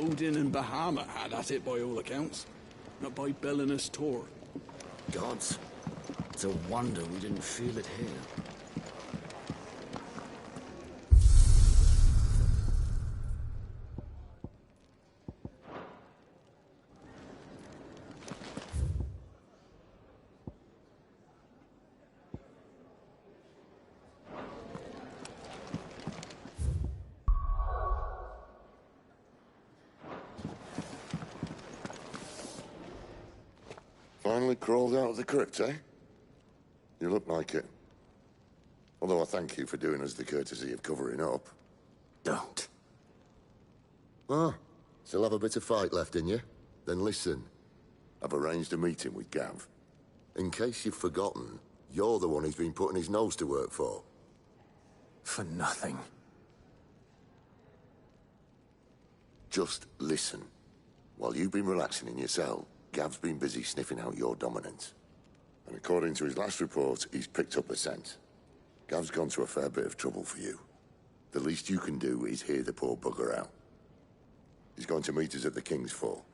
Odin and Bahamut had at it by all accounts. Not by Belinus Tor. Gods. It's a wonder we didn't feel it here. Finally crawled out of the crypt, eh? You look like it. Although I thank you for doing us the courtesy of covering up. Don't. Ah, still have a bit of fight left in you? Then listen. I've arranged a meeting with Gav. In case you've forgotten, you're the one he's been putting his nose to work for. For nothing. Just listen. While you've been relaxing in your cell, Gav's been busy sniffing out your dominance. And according to his last report, he's picked up the scent. Gav's gone to a fair bit of trouble for you. The least you can do is hear the poor bugger out. He's going to meet us at the King's Fall.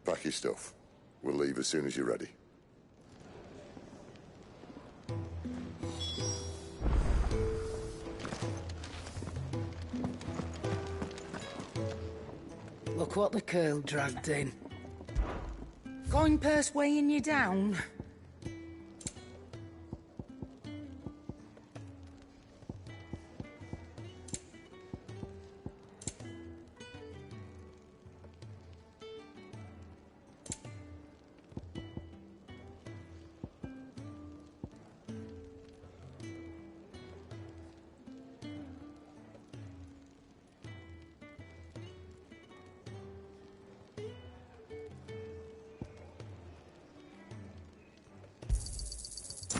Pack your stuff. We'll leave as soon as you're ready. Look what the curl dragged in. Going purse weighing you down?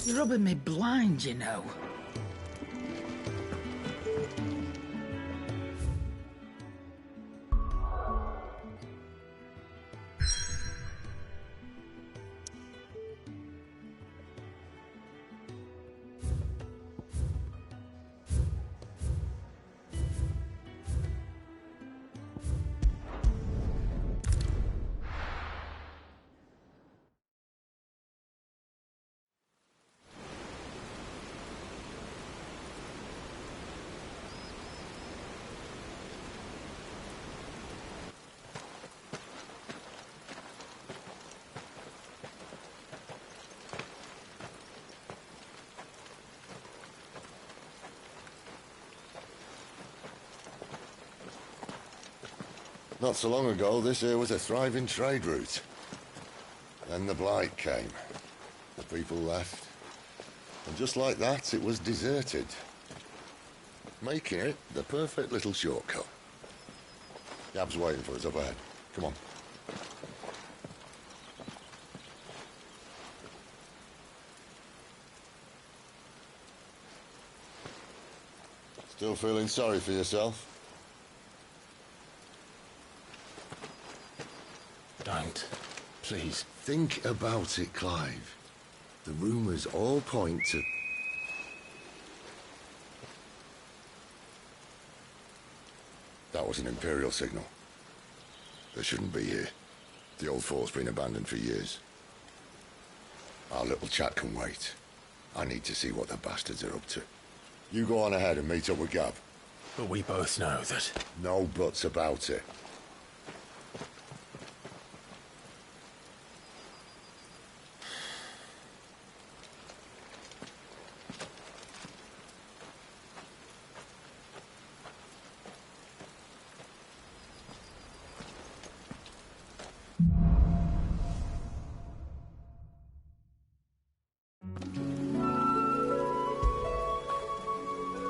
You're rubbing me blind, you know. Not so long ago, this here was a thriving trade route. Then the Blight came. The people left. And just like that, it was deserted. Making it the perfect little shortcut. Gab's waiting for us up ahead. Come on. Still feeling sorry for yourself? Don't. Please. Think about it, Clive. The rumours all point to... That was an Imperial signal. They shouldn't be here. The old fort's been abandoned for years. Our little chat can wait. I need to see what the bastards are up to. You go on ahead and meet up with Gav. But we both know that... No buts about it.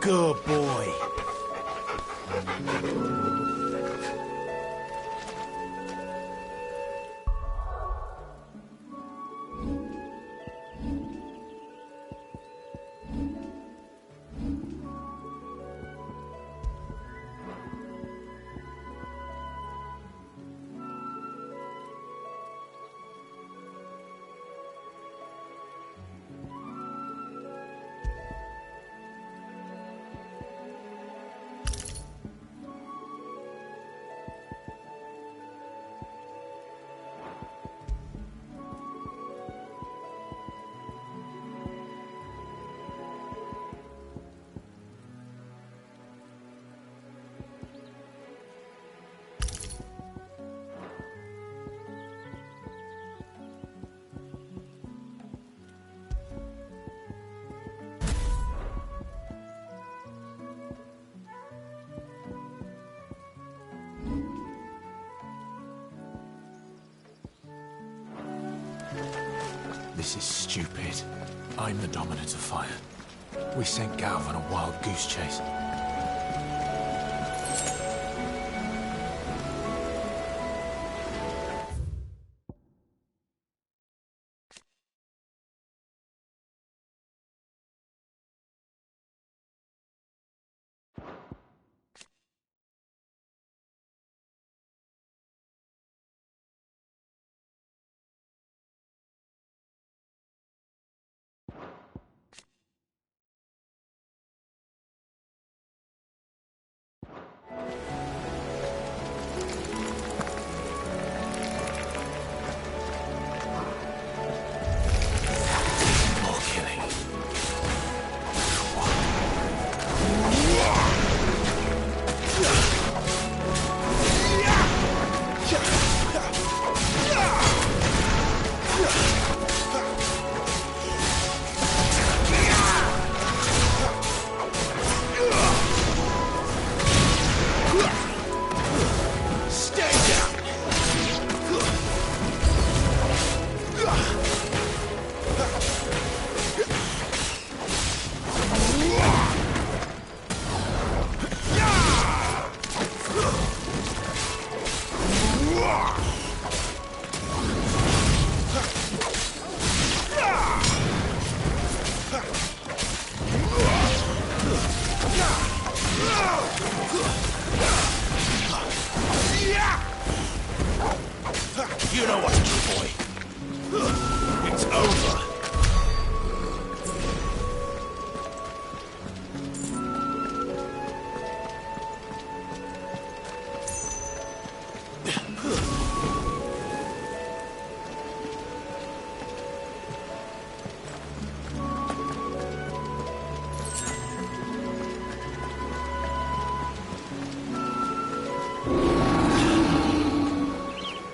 Good boy. This is stupid. I'm the dominant of fire. We sent Galv on a wild goose chase. You know what to do, boy. It's over.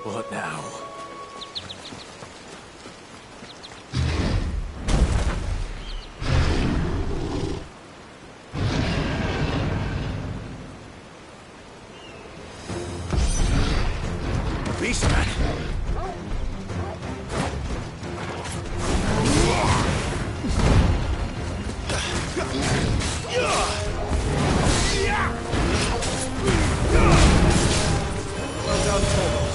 What now? Beastman! Well done, Turtles.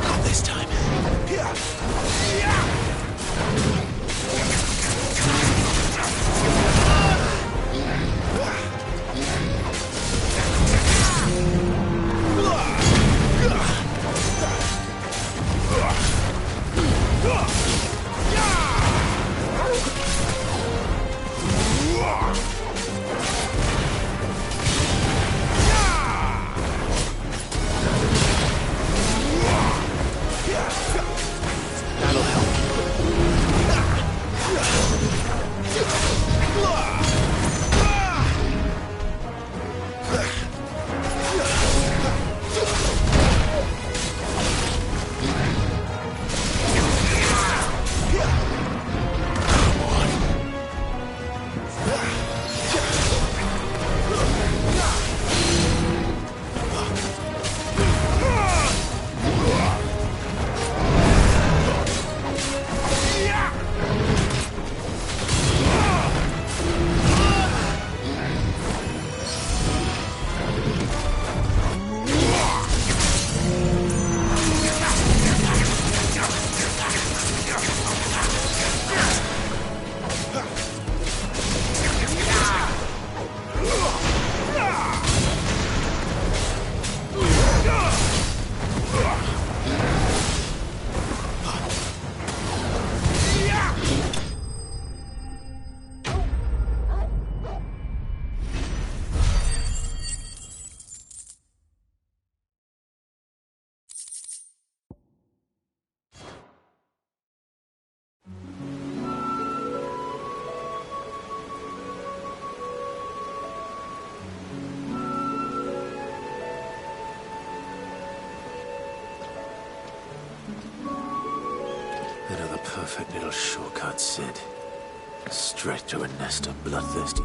Not this time. That'll help. Another perfect little shortcut, Sid. Straight to a nest of bloodthirsty...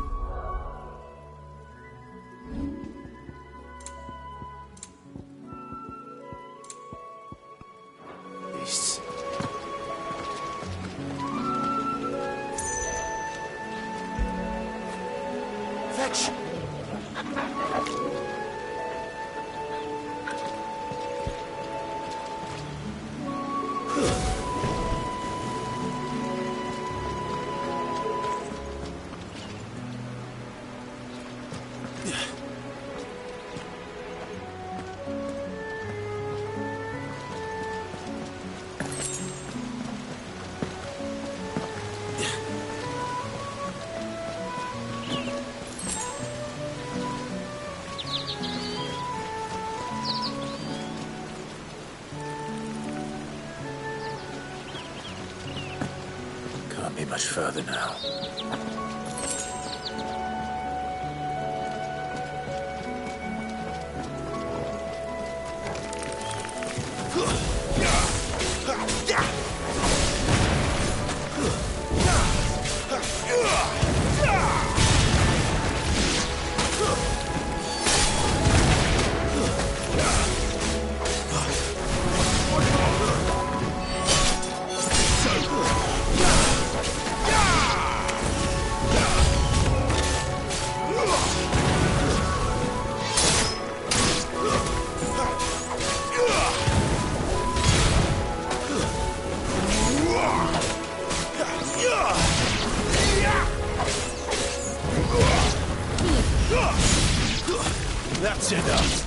fetch. Can't be much further now. That's enough.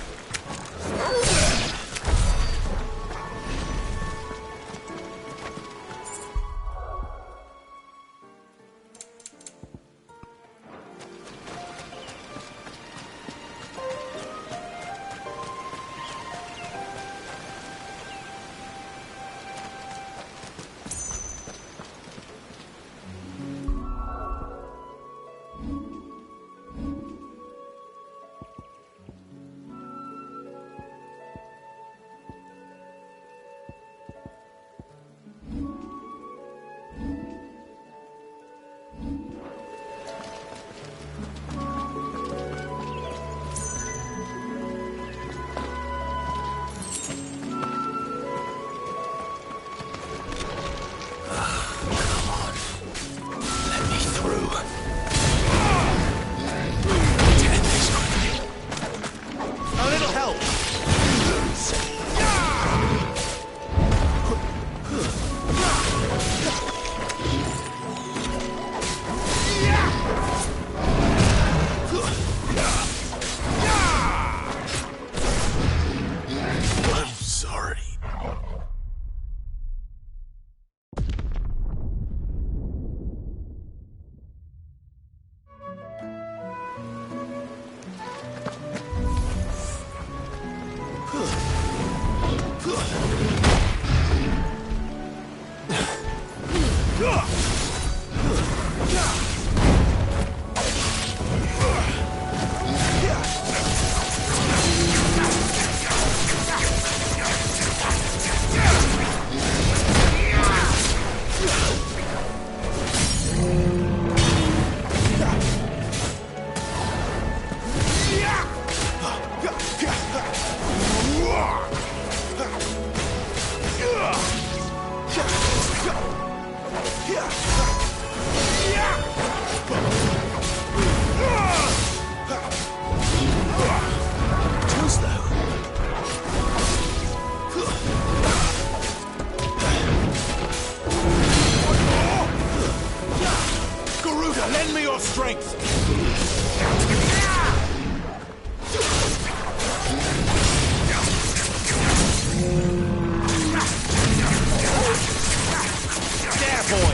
Lend me your strength! There, boy!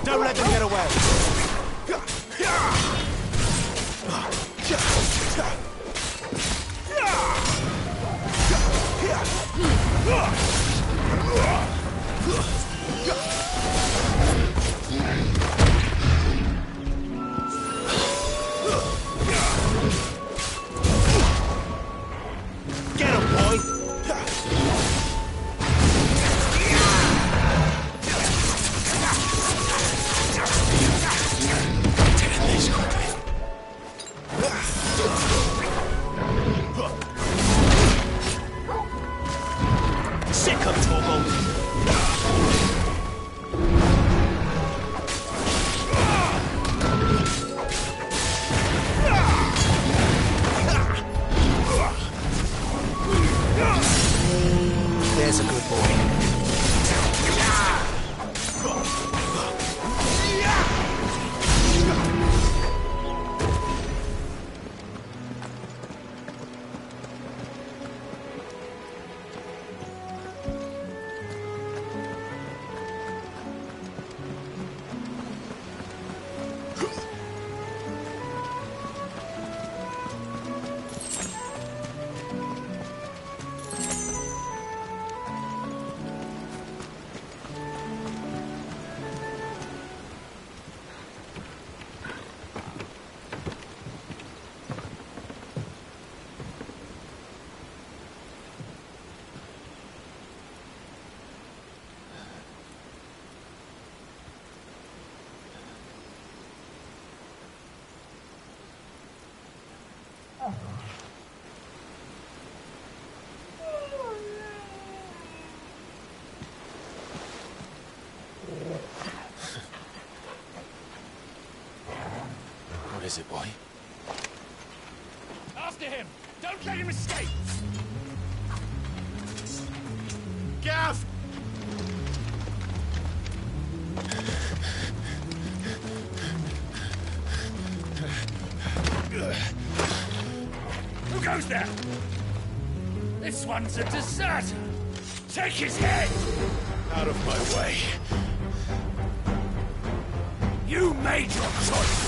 Don't let them get away! Sick of trouble! Desert Boy. After him! Don't let him escape! Gav! Who goes there? This one's a deserter! Take his head! Out of my way. You made your choice!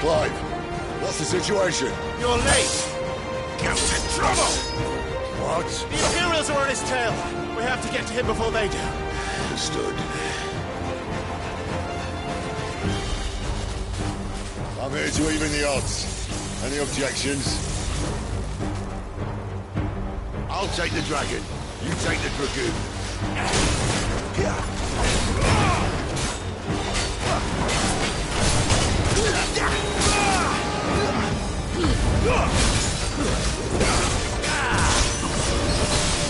Clive, what's the situation? You're late! Gavin's in trouble! What? The Imperials are on his tail! We have to get to him before they do. Understood. I'm here to even the odds. Any objections? I'll take the dragon. You take the dragoon.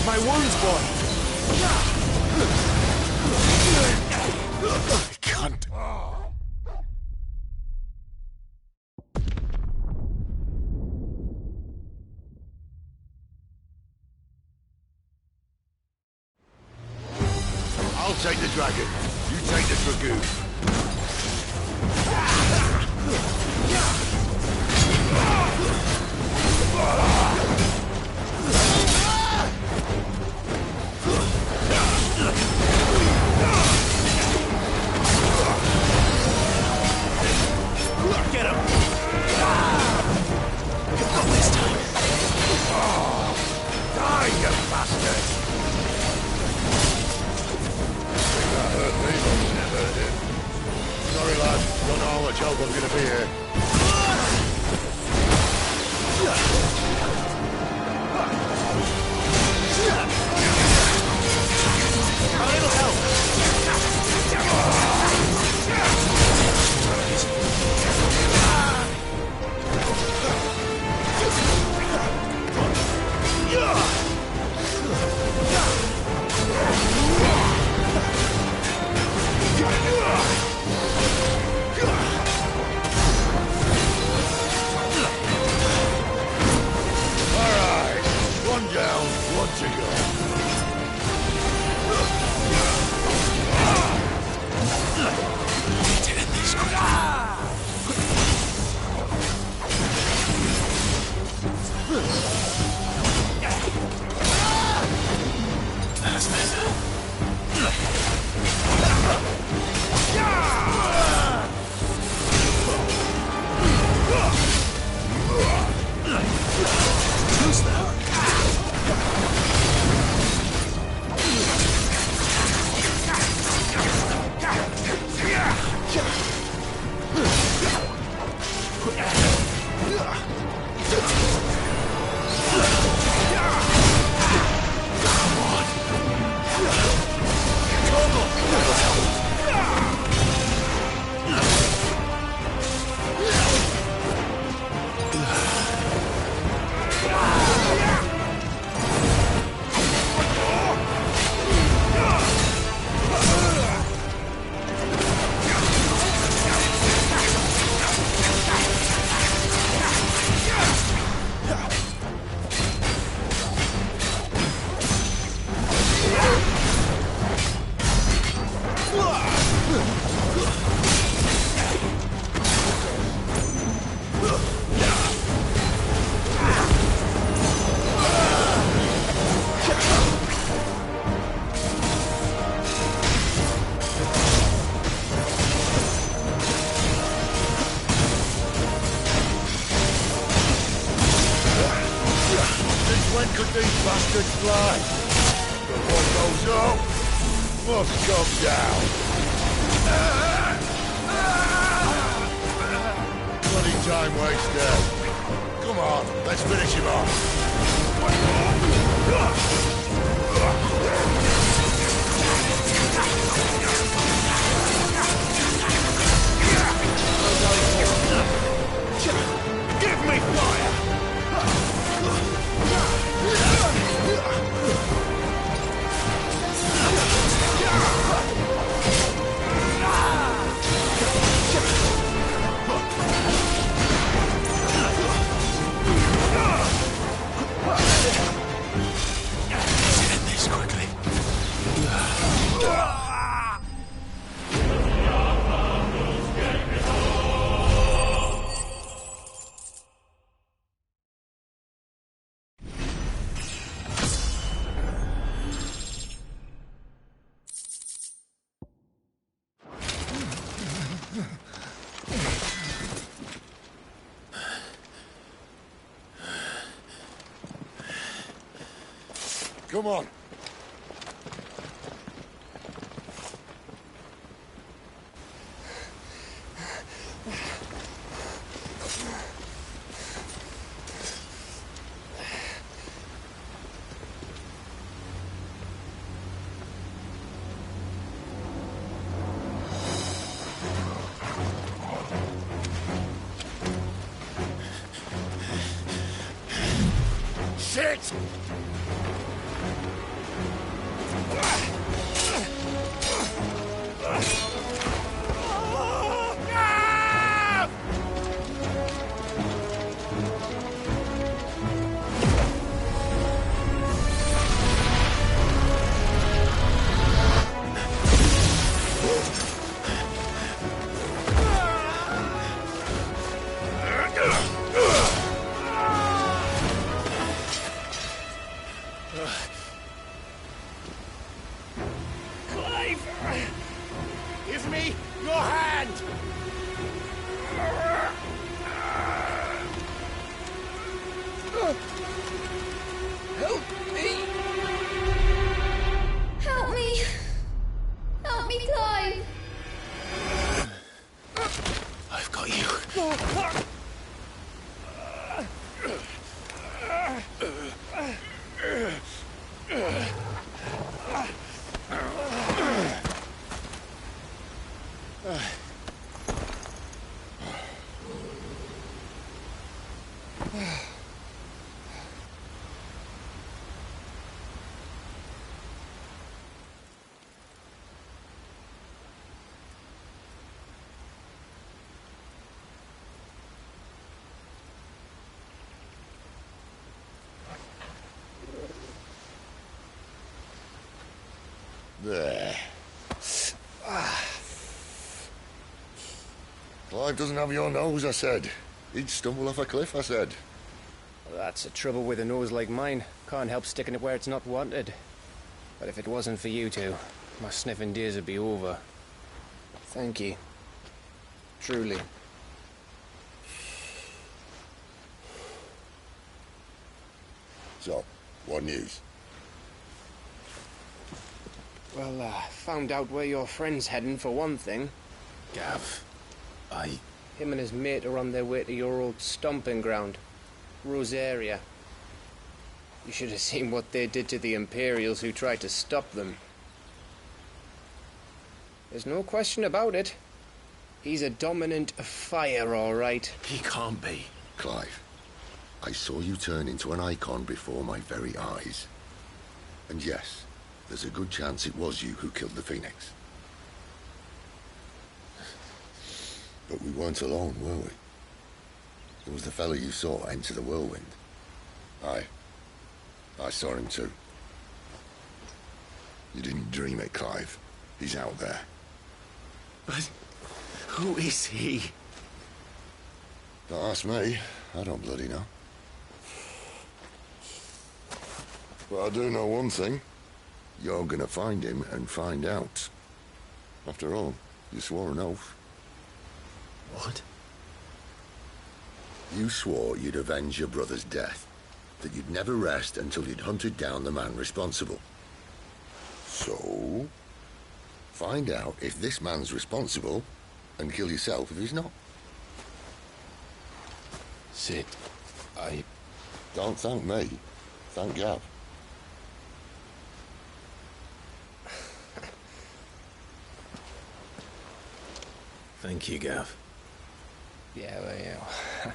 My wounds, boy! Cunt. I'll take the dragon. You take the dragoon. Get him! Not this time. Die, you bastard! That hurt me, but never him. Sorry, lad. Don't know how much help I'm gonna be here. A little help! bastards fly. But what goes up must come down. Bloody time waster. Come on, let's finish him off. Give me fire! End this quickly. Come on. Shit! Give me your hand! Help me! Help me! Help me, Clive! I've got you. There. Clive doesn't have your nose, I said. He'd stumble off a cliff, I said. That's the trouble with a nose like mine. Can't help sticking it where it's not wanted. But if it wasn't for you two, my sniffing days would be over. Thank you. Truly. So, what news? Well, found out where your friend's heading for one thing. Gav, Him and his mate are on their way to your old stomping ground, Rosaria. You should have seen what they did to the Imperials who tried to stop them. There's no question about it. He's a dominant of fire, all right. he can't be. Clive, I saw you turn into an icon before my very eyes. And yes, there's a good chance it was you who killed the Phoenix. But we weren't alone, were we? There was the fellow you saw enter the whirlwind. I saw him too. You didn't dream it, Clive. He's out there. But who is he? Don't ask me. I don't bloody know. But I do know one thing. You're gonna find him and find out. After all, you swore an oath. What? You swore you'd avenge your brother's death. that you'd never rest until you'd hunted down the man responsible. So, find out if this man's responsible and kill yourself if he's not. Sid, Don't thank me. Thank Gav. Thank you, Gav. Yeah, well, yeah.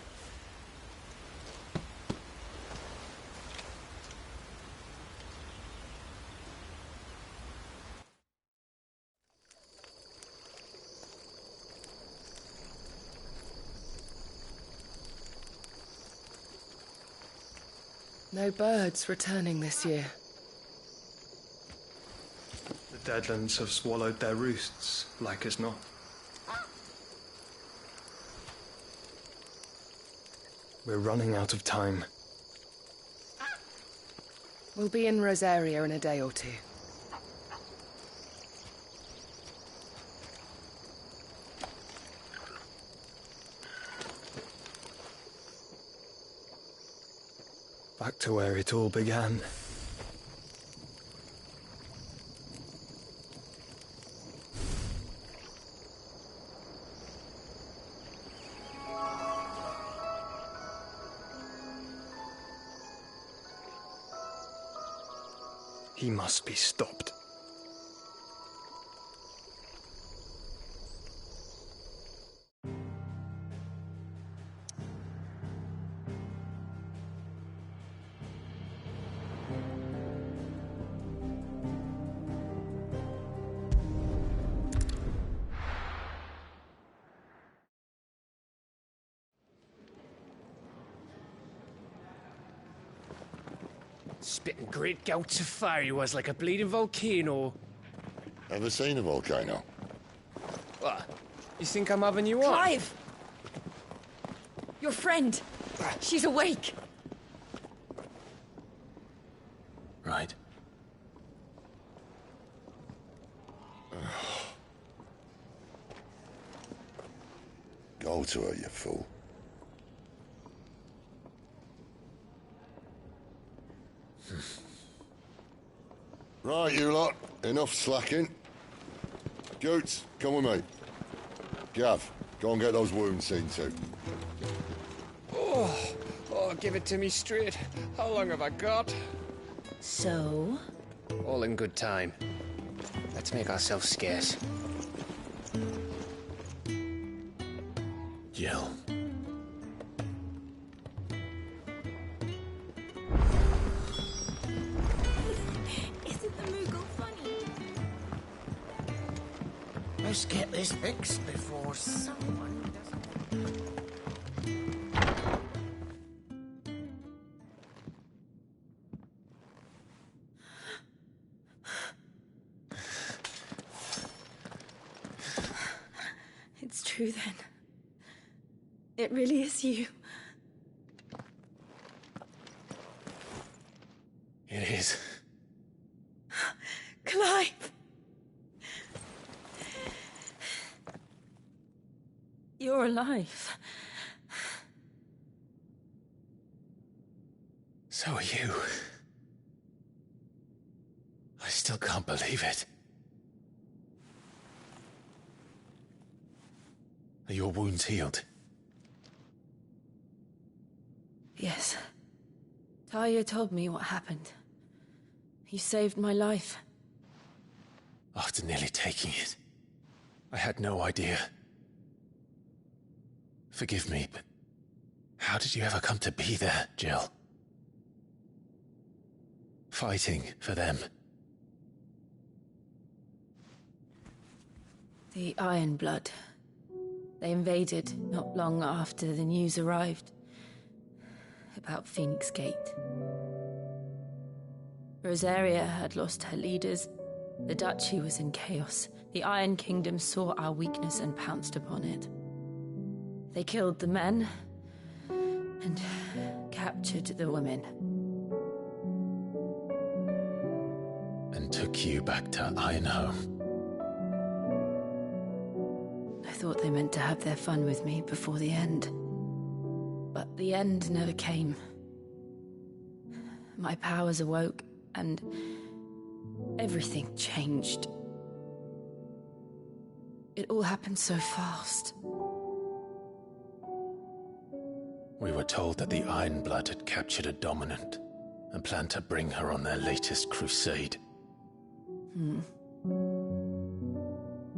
No birds returning this year. The Deadlands have swallowed their roosts, like as not. We're running out of time. We'll be in Rosaria in a day or two. Back to where it all began. He must be stopped. Spitting great gouts of fire he was, like a bleeding volcano. Ever seen a volcano? What? You think I'm having you on? Clive! Your friend. She's awake. Right. Go to her, you fool. Right, you lot. Enough slacking. Jutes, come with me. Gav, go and get those wounds seen to. Oh, give it to me straight. How long have I got? So? All in good time. Let's make ourselves scarce. Jill. Isn't the Moogle funny? Let's get this fixed before someone doesn't... It's true then. It really is you. It is. Clive! You're alive. So are you. I still can't believe it. Are your wounds healed? Yes. Talia told me what happened. You saved my life. After nearly taking it, I had no idea. Forgive me, but how did you ever come to be there, Jill? Fighting for them. The Iron Blood. They invaded not long after the news arrived about Phoenix Gate. Rosaria had lost her leaders. The Duchy was in chaos. The Iron Kingdom saw our weakness and pounced upon it. They killed the men and captured the women. And took you back to Ironhome. I thought they meant to have their fun with me before the end. But the end never came. my powers awoke, and everything changed. It all happened so fast. We were told that the Ironblood had captured a dominant and planned to bring her on their latest crusade.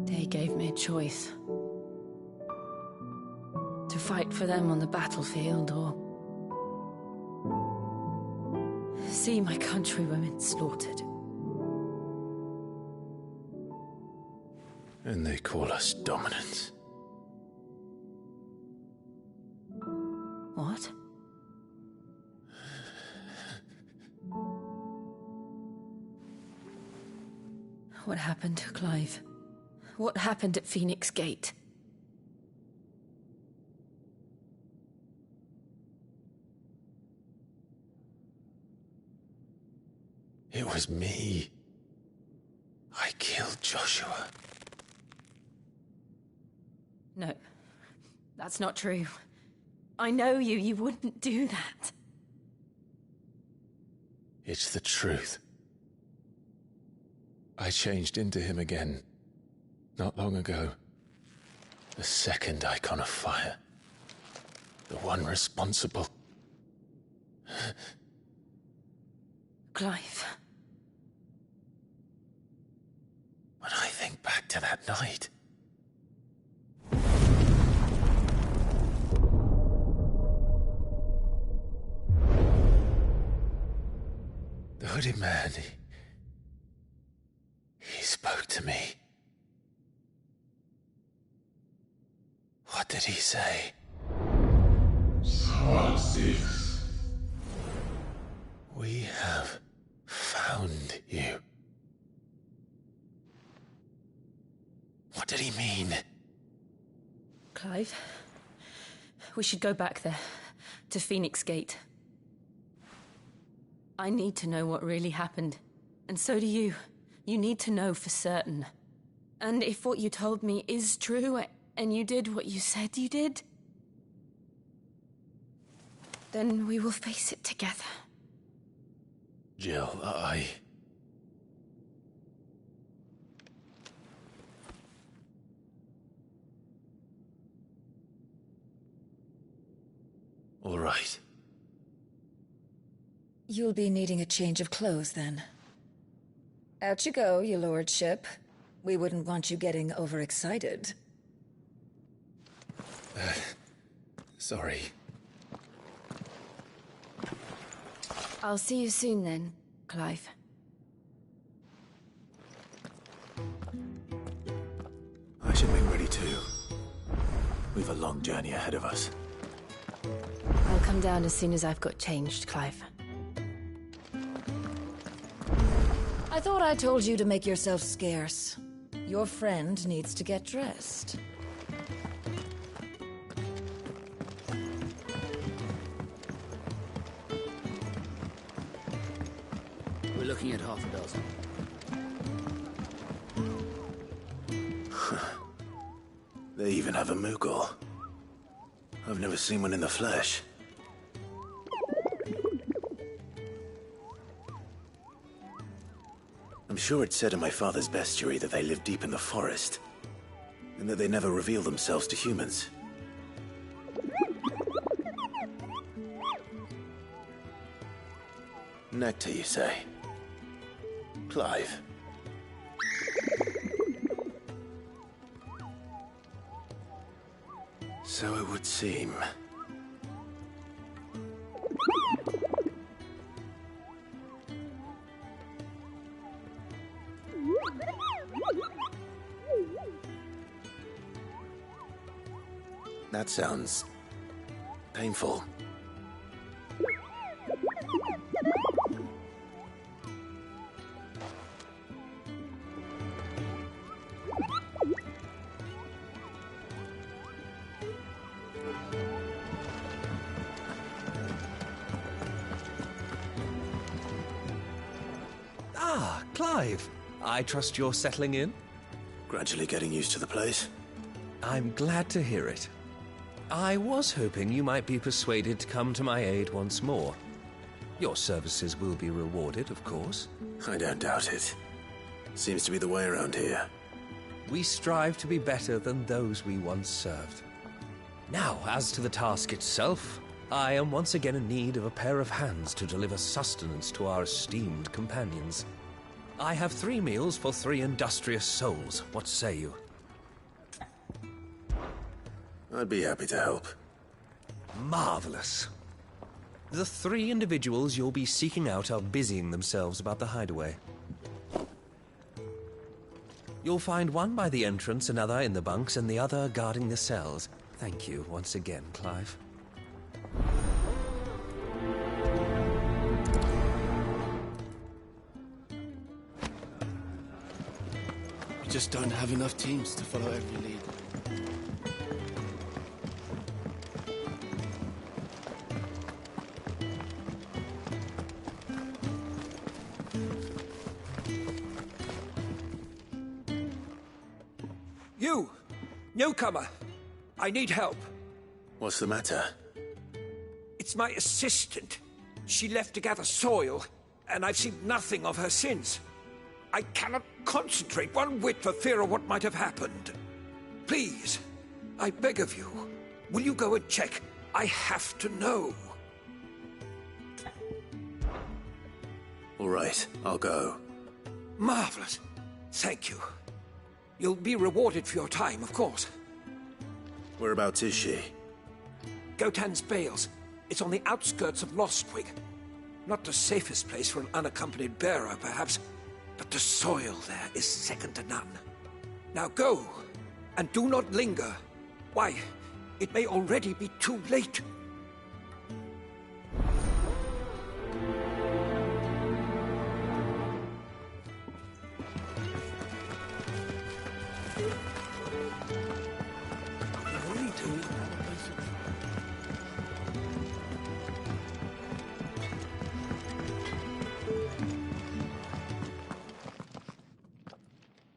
They gave me a choice. To fight for them on the battlefield, or see my countrywomen slaughtered. And they call us dominants. What? What happened to Clive? What happened at Phoenix Gate? It was me. I killed Joshua. No, that's not true. I know you. You wouldn't do that. It's the truth. I changed into him again, not long ago. The second icon of fire. The one responsible. Clive. When I think back to that night... The hooded man, he spoke to me. What did he say? XVI. We have found you. What did he mean? Clive, we should go back there, to Phoenix Gate. I need to know what really happened, and so do you. You need to know for certain. And if what you told me is true, and you did what you said you did, then we will face it together. Jill, All right. You'll be needing a change of clothes, then. Out you go, your lordship. We wouldn't want you getting overexcited. Sorry. I'll see you soon then, Clive. I should make ready too. We've a long journey ahead of us. I'll come down as soon as I've got changed, Clive. I thought I told you to make yourself scarce. Your friend needs to get dressed. We're looking at half a dozen. They even have a Moogle. I've never seen one in the flesh. I'm sure it said in my father's bestiary that they live deep in the forest, and that they never reveal themselves to humans. Nectar, you say? Clive. So it would seem. That sounds painful. Ah, Clive. I trust you're settling in? Gradually getting used to the place. I'm glad to hear it. I was hoping you might be persuaded to come to my aid once more. Your services will be rewarded, of course. I don't doubt it. Seems to be the way around here. We strive to be better than those we once served. Now, as to the task itself, I am once again in need of a pair of hands to deliver sustenance to our esteemed companions. I have 3 meals for 3 industrious souls. What say you? I'd be happy to help. Marvelous. The 3 individuals you'll be seeking out are busying themselves about the hideaway. You'll find one by the entrance, another in the bunks, and the other guarding the cells. Thank you once again, Clive. We just don't have enough teams to follow every lead. You! Newcomer! I need help. What's the matter? It's my assistant. She left to gather soil, and I've seen nothing of her since. I cannot concentrate one whit for fear of what might have happened. Please, I beg of you, will you go and check? I have to know. All right, I'll go. Marvelous. Thank you. You'll be rewarded for your time, of course. Whereabouts is she? Gotan's Bales. It's on the outskirts of Lostwig. Not the safest place for an unaccompanied bearer, perhaps, but the soil there is second to none. Now go, and do not linger. Why, it may already be too late.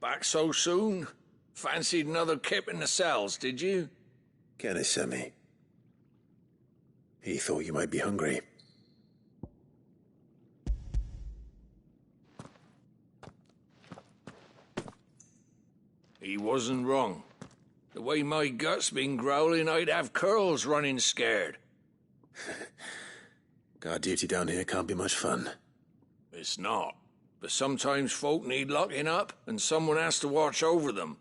Back so soon? Fancied another kip in the cells, did you? Kenneth sent me. He thought you might be hungry. He wasn't wrong. The way my gut's been growling, I'd have curls running scared. Guard duty down here can't be much fun. It's not. But sometimes folk need locking up, and someone has to watch over them.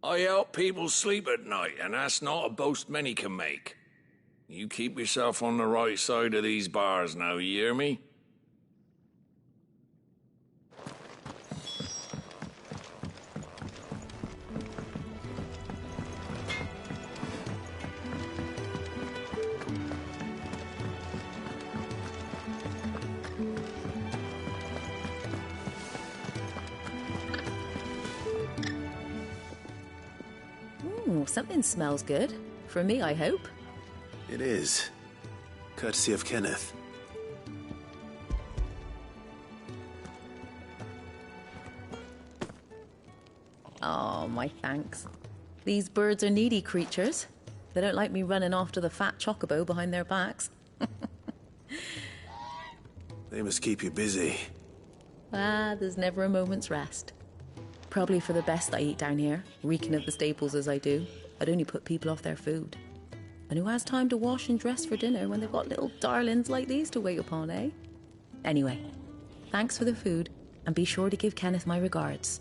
I help people sleep at night, and that's not a boast many can make. You keep yourself on the right side of these bars now, you hear me? Ooh, something smells good. For me, I hope. It is. Courtesy of Kenneth. Oh, my thanks. These birds are needy creatures. They don't like me running after the fat chocobo behind their backs. They must keep you busy. Ah, there's never a moment's rest. Probably for the best I eat down here, reeking of the staples as I do. I'd only put people off their food. And who has time to wash and dress for dinner when they've got little darlings like these to wait upon, eh? Anyway, thanks for the food, and be sure to give Kenneth my regards.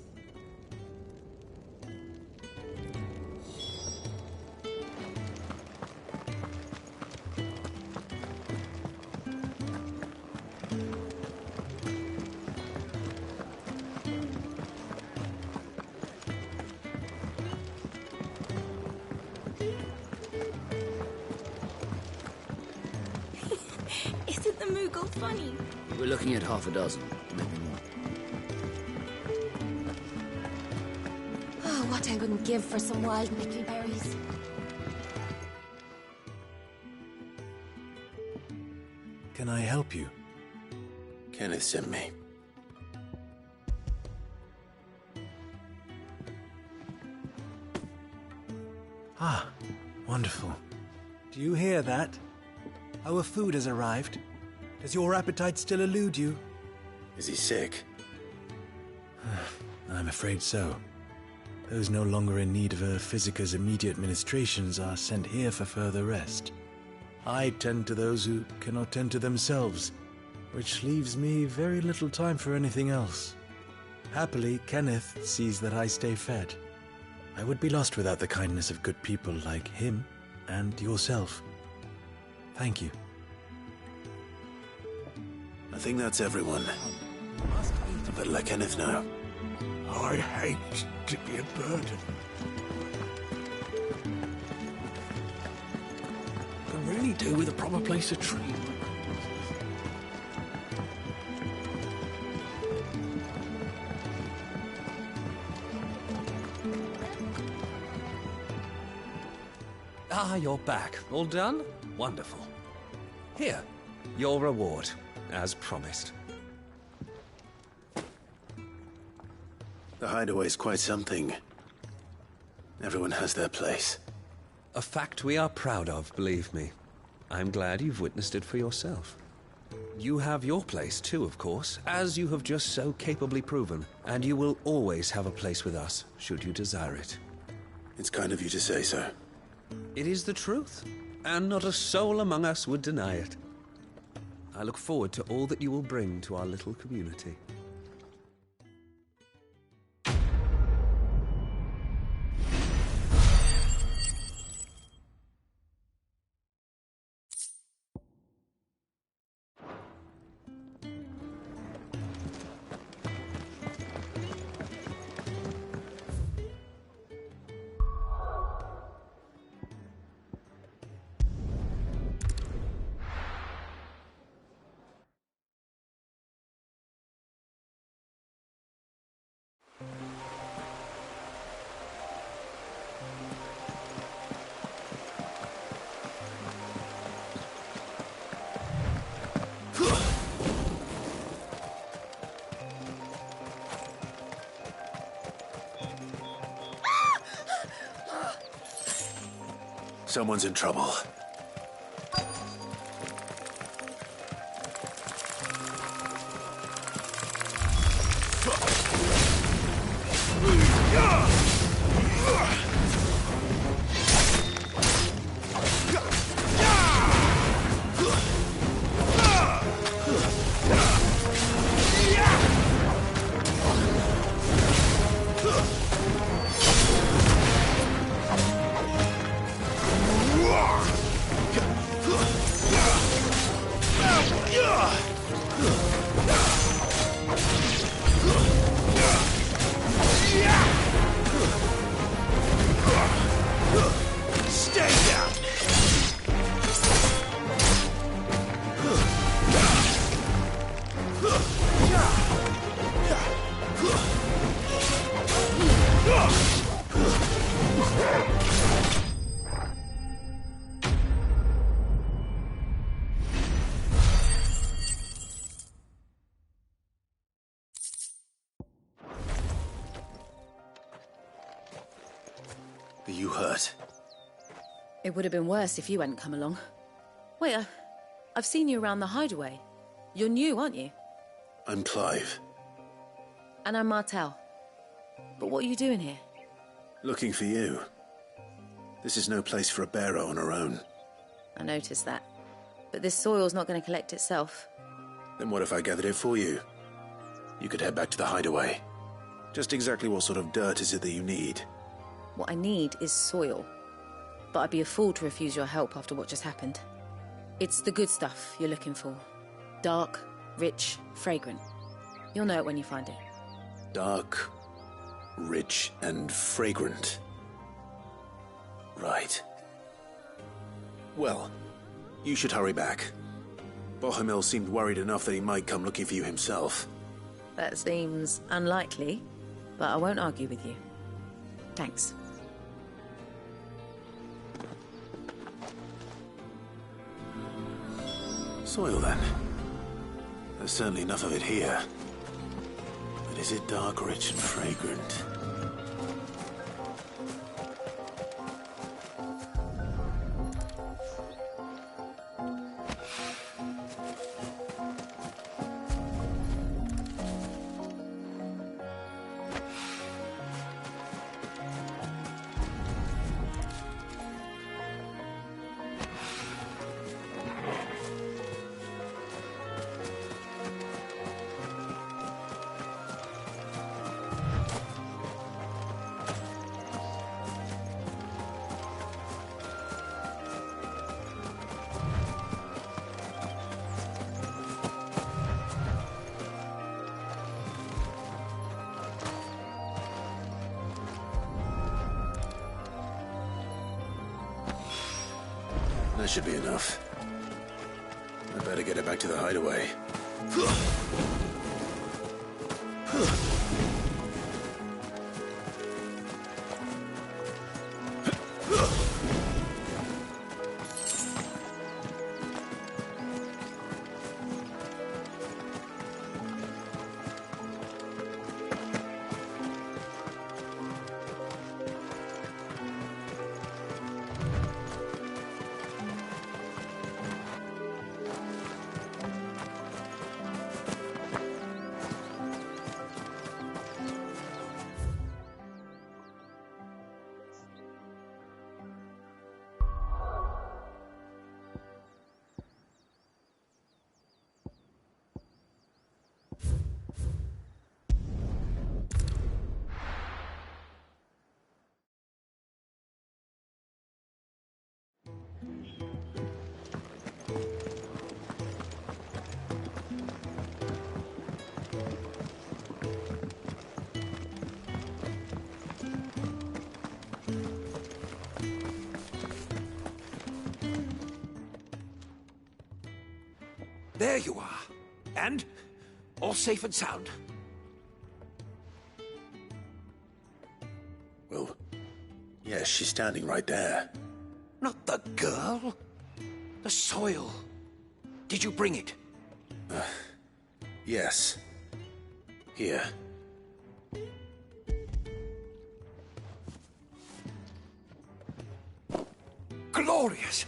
Isn't the Moogle funny? We're looking at half a dozen, maybe more. Oh, what I wouldn't give for some wild Mickey berries. Can I help you? Kenneth sent me. Ah, wonderful. Do you hear that? Our food has arrived. Does your appetite still elude you? Is he sick? I'm afraid so. Those no longer in need of a Physica's immediate ministrations are sent here for further rest. I tend to those who cannot tend to themselves, which leaves me very little time for anything else. Happily, Kenneth sees that I stay fed. I would be lost without the kindness of good people like him and yourself. Thank you. I think that's everyone. I better let Kenneth know. I hate to be a burden. Could really do with a proper place to train. Ah, you're back. All done? Wonderful. Here, your reward, as promised. The hideaway's quite something. Everyone has their place. A fact we are proud of, believe me. I'm glad you've witnessed it for yourself. You have your place too, of course, as you have just so capably proven, and you will always have a place with us, should you desire it. It's kind of you to say so. It is the truth, and not a soul among us would deny it. I look forward to all that you will bring to our little community. Someone's in trouble. Are you hurt? It would have been worse if you hadn't come along. Wait, I've seen you around the hideaway. You're new, aren't you? I'm Clive. And I'm Martel. But what are you doing here? Looking for you. This is no place for a bearer on her own. I noticed that. But this soil's not going to collect itself. Then what if I gathered it for you? You could head back to the hideaway. Just exactly what sort of dirt is it that you need? What I need is soil. But I'd be a fool to refuse your help after what just happened. It's the good stuff you're looking for. Dark, rich, fragrant. You'll know it when you find it. Dark, rich, and fragrant. Right. Well, you should hurry back. Bohemil seemed worried enough that he might come looking for you himself. That seems unlikely, but I won't argue with you. Thanks. Soil, then. There's certainly enough of it here. But is it dark, rich, and fragrant? That should be enough. I better get it back to the hideaway. There you are. And all safe and sound. Well, yes, she's standing right there. Not the girl. The soil. Did you bring it? Yes. Here. Glorious!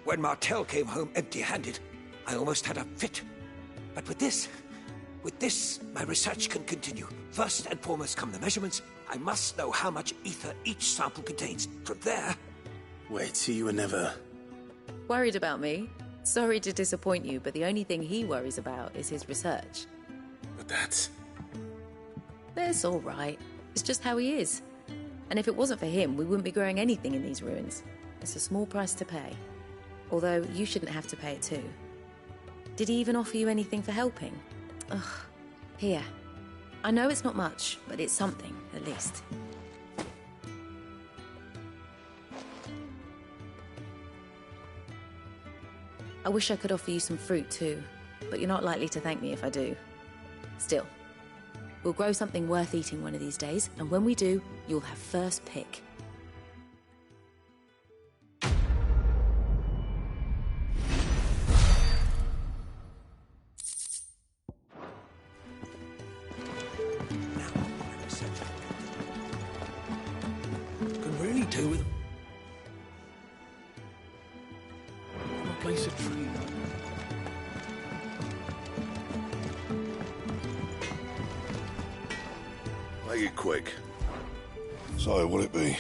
When Martel came home empty-handed, I almost had a fit. But with this, my research can continue. First and foremost come the measurements. I must know how much ether each sample contains. From there... Wait, so you were never... Worried about me? Sorry to disappoint you, but the only thing he worries about is his research. But that's... That's all right. It's just how he is. And if it wasn't for him, we wouldn't be growing anything in these ruins. It's a small price to pay. Although, you shouldn't have to pay it too. Did he even offer you anything for helping? Ugh. Here. I know it's not much, but it's something, at least. I wish I could offer you some fruit too, but you're not likely to thank me if I do. Still, we'll grow something worth eating one of these days, and when we do, you'll have first pick. Can really do with... Replace a tree. Make it quick. So, will it be?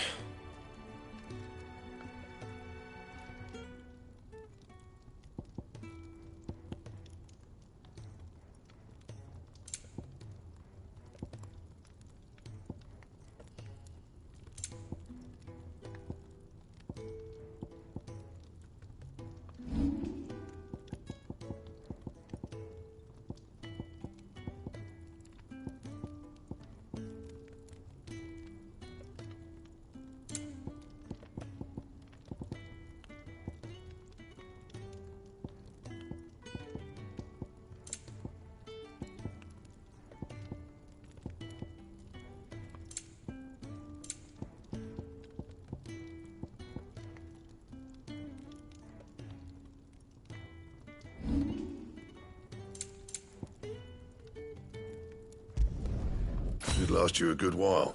Should last you a good while.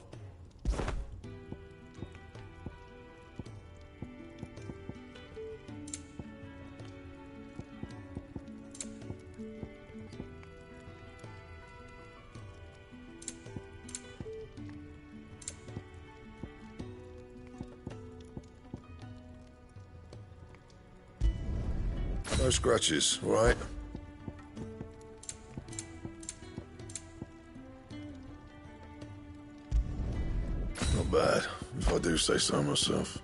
No scratches, all right? Not bad, if I do say so myself.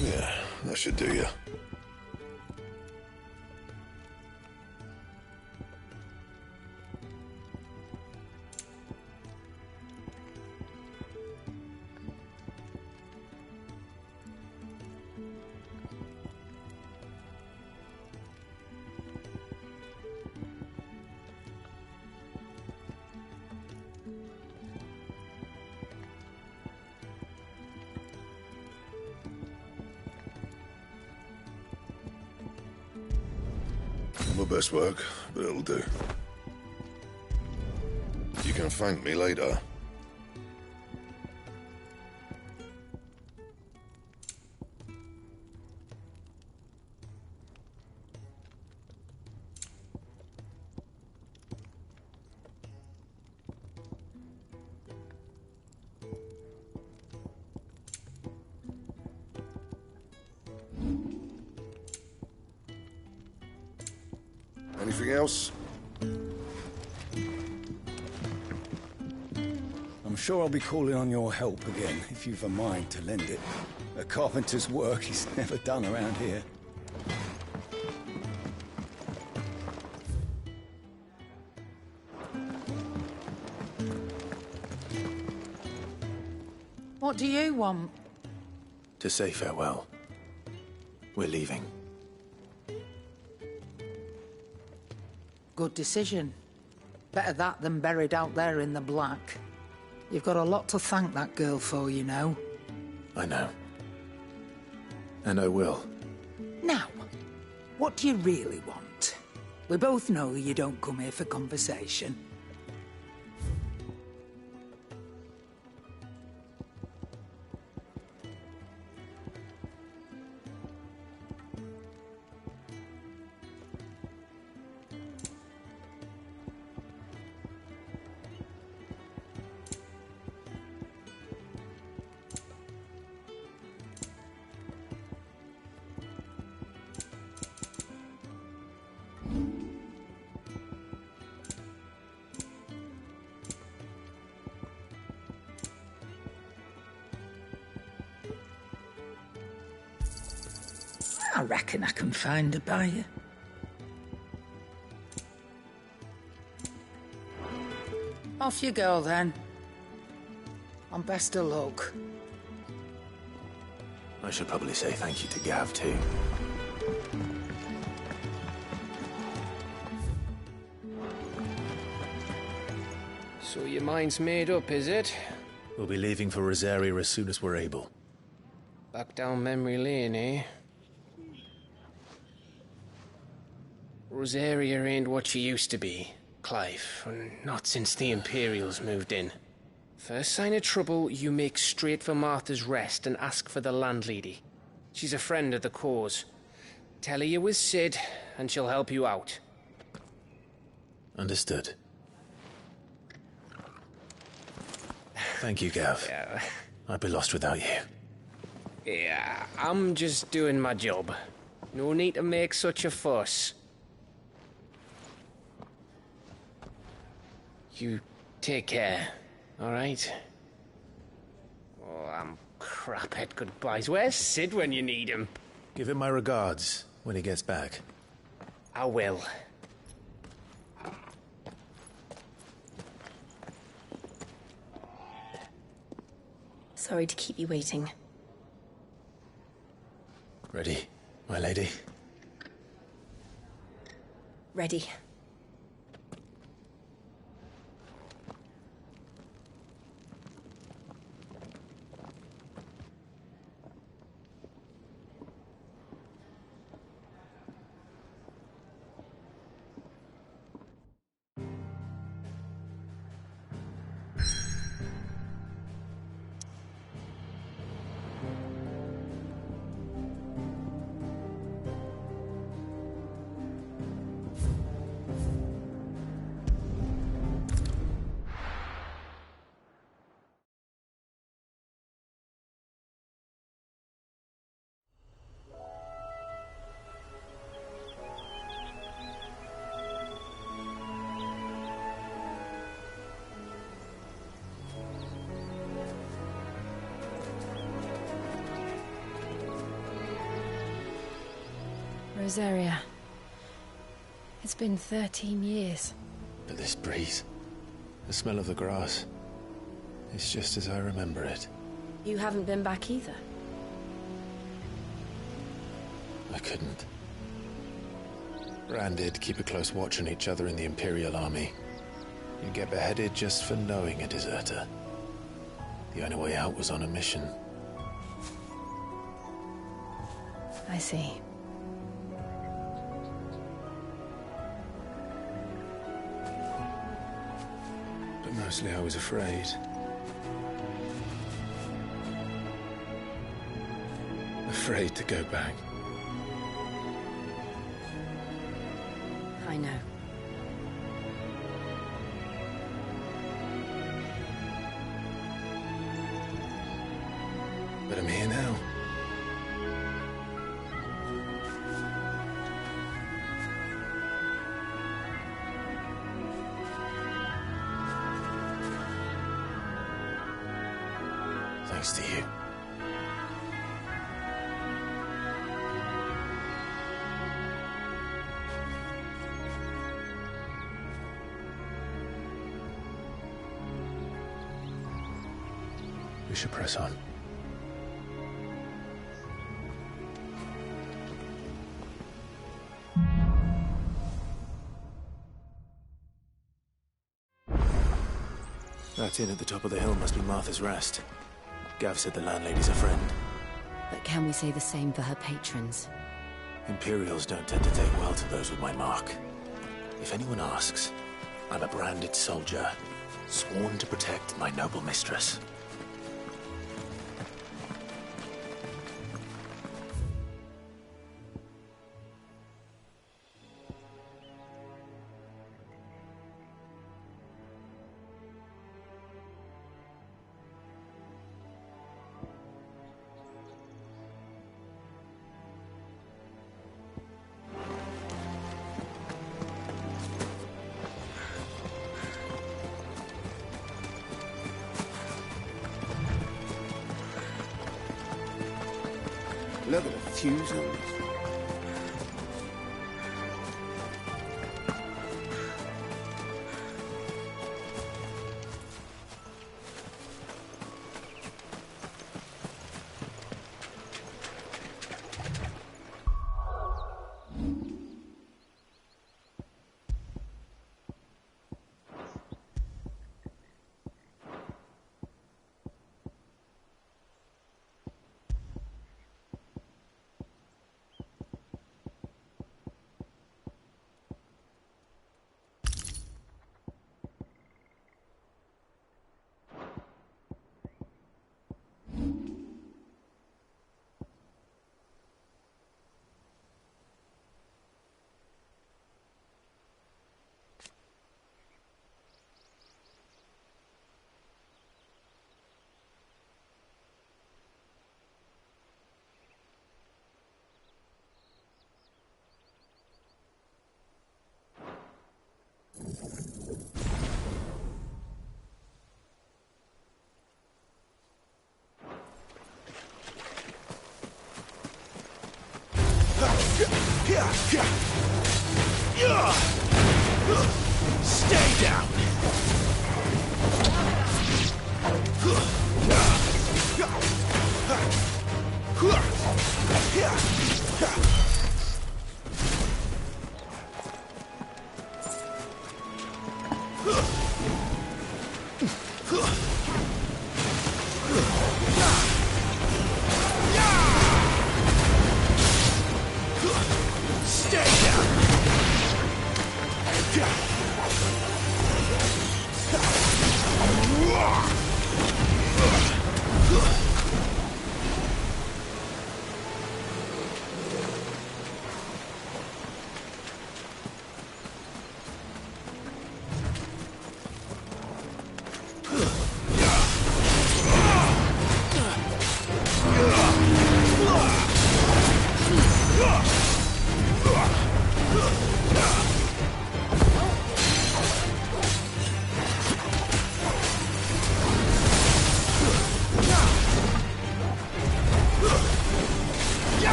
Yeah. that should do you. My best work, but it'll do. You can thank me later. Anything else? I'm sure I'll be calling on your help again, if you've a mind to lend it. A carpenter's work is never done around here. What do you want? To say farewell. We're leaving. Good decision. Better that than buried out there in the black. You've got a lot to thank that girl for, you know. I know. And I will. Now, what do you really want? We both know you don't come here for conversation. I reckon I can find a buyer. Off you go, then. And best of luck. I should probably say thank you to Gav, too. So your mind's made up, is it? We'll be leaving for Rosaria as soon as we're able. Back down memory lane, eh? Rosaria ain't what she used to be, Clive, and not since the Imperials moved in. First sign of trouble, you make straight for Martha's Rest and ask for the landlady. She's a friend of the cause. Tell her you was Sid, and she'll help you out. Understood. Thank you, Gav. Yeah. I'd be lost without you. Yeah, I'm just doing my job. No need to make such a fuss. You take care, all right? Oh, I'm crap at goodbyes. Where's Sid when you need him? Give him my regards when he gets back. I will. Sorry to keep you waiting. Ready, my lady? Ready. Rosaria. It's been 13 years. But this breeze, the smell of the grass, it's just as I remember it. You haven't been back either. I couldn't. Rand did keep a close watch on each other in the Imperial Army. You'd get beheaded just for knowing a deserter. The only way out was on a mission. I see. But mostly I was afraid. Afraid to go back. I know. But I'm here now. Thanks to you. We should press on. That inn at the top of the hill must be Martha's Rest. Gav said the landlady's a friend. But can we say the same for her patrons? Imperials don't tend to take well to those with my mark. If anyone asks, I'm a branded soldier, sworn to protect my noble mistress. Look at the fuse on this. Stay down!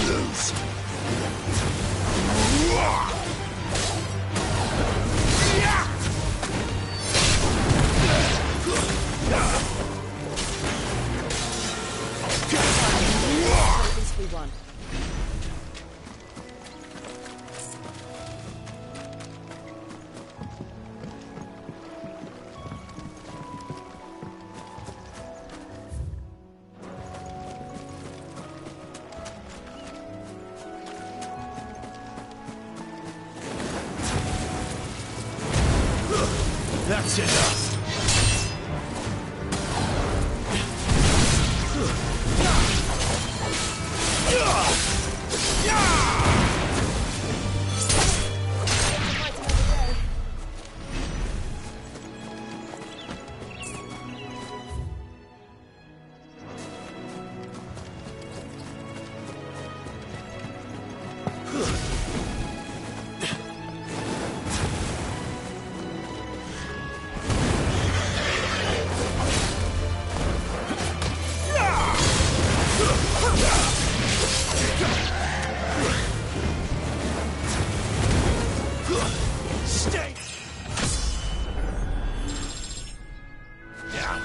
Lose. At least we won. That's enough. Stay down.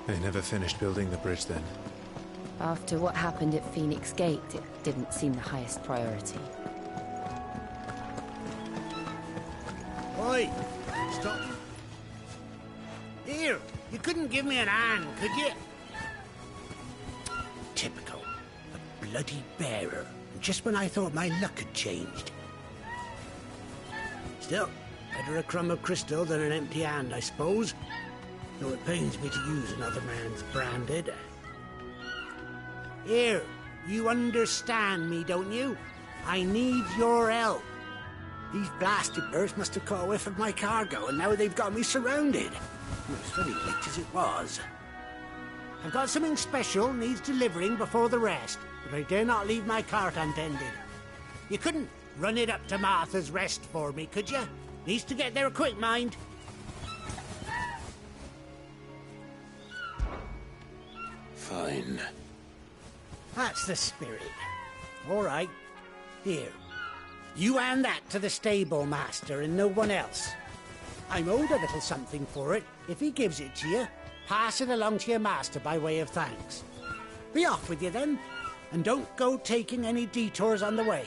They never finished building the bridge then. After what happened at Phoenix Gate, it didn't seem the highest priority. Oi! Stop! Here! You couldn't give me an hand, could you? Typical. A bloody bearer. Just when I thought my luck had changed. Still, better a crumb of crystal than an empty hand, I suppose. Though it pains me to use another man's branded. Here, you understand me, don't you? I need your help. These blasted birds must have caught a whiff of my cargo, and now they've got me surrounded. It was very late as it was. I've got something special needs delivering before the rest, but I dare not leave my cart untended. You couldn't run it up to Martha's Rest for me, could you? Needs to get there quick, mind. Fine. That's the spirit. All right. Here. You hand that to the stable master and no one else. I'm owed a little something for it. If he gives it to you, pass it along to your master by way of thanks. Be off with you then, and don't go taking any detours on the way.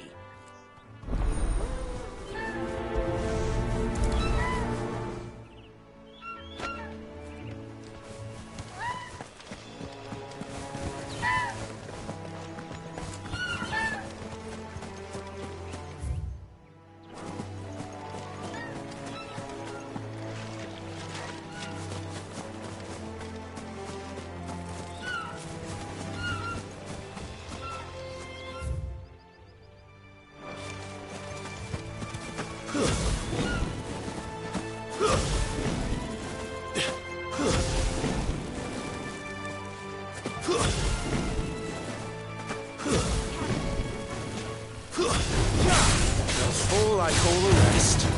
like all the rest.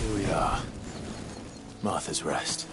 Here we are. Martha's Rest.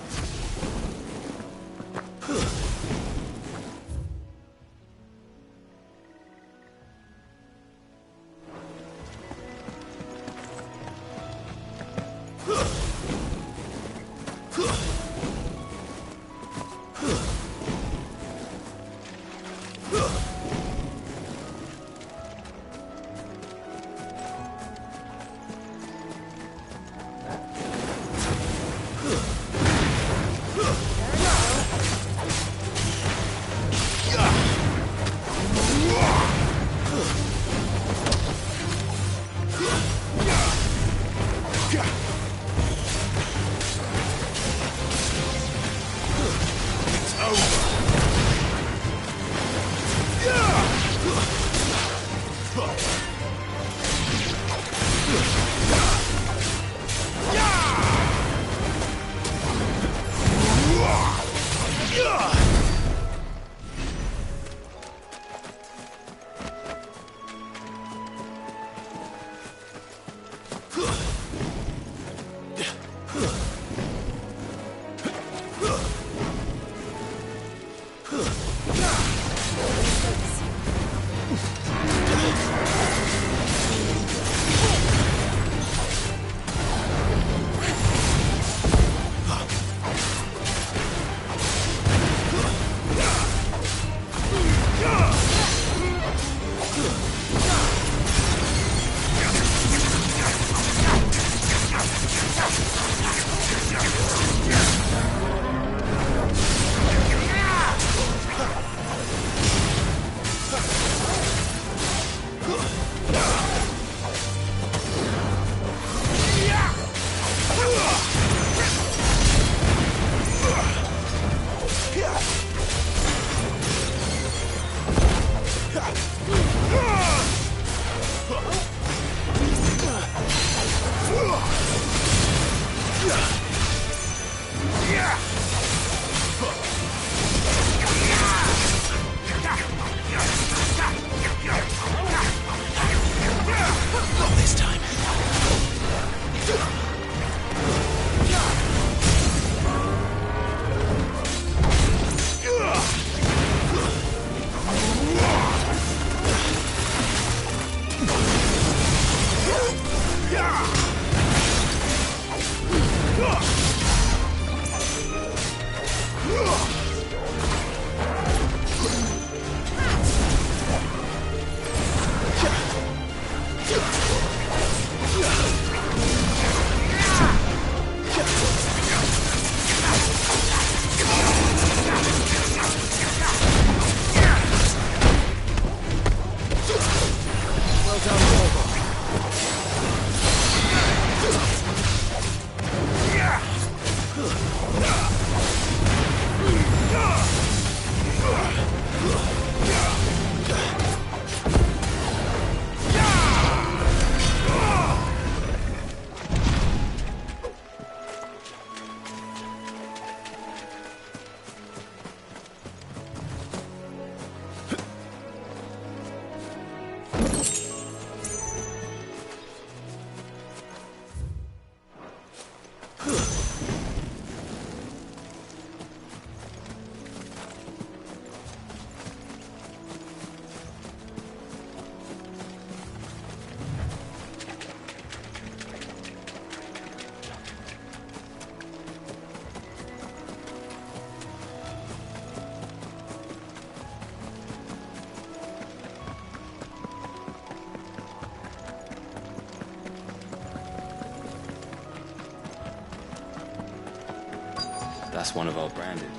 last one of our branded.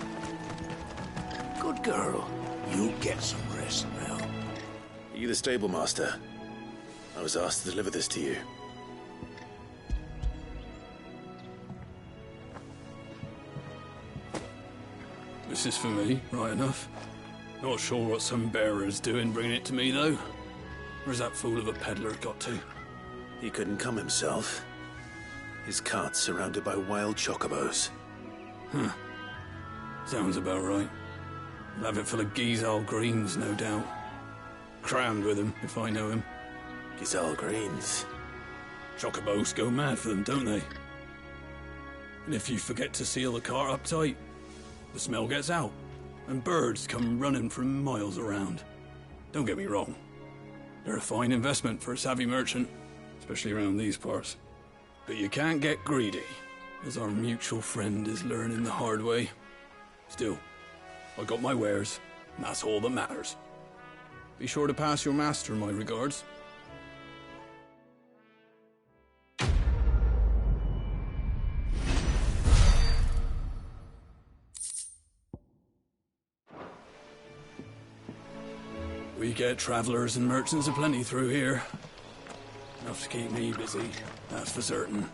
Good girl. You get some rest now. Are you the stable master? I was asked to deliver this to you. This is for me, right enough. Not sure what some bearer's doing bringing it to me, though. Where's that fool of a peddler got to? He couldn't come himself. His cart's surrounded by wild chocobos. Huh. Sounds about right. I'll have it full of Gizal greens, no doubt. Crammed with him, if I know him. Gizal greens? Chocobos go mad for them, don't they? And if you forget to seal the cart up tight, the smell gets out, and birds come running from miles around. Don't get me wrong. They're a fine investment for a savvy merchant, especially around these parts. But you can't get greedy, as our mutual friend is learning the hard way. Still, I got my wares, and that's all that matters. Be sure to pass your master my regards. We get travelers and merchants aplenty through here. Enough to keep me busy, that's for certain.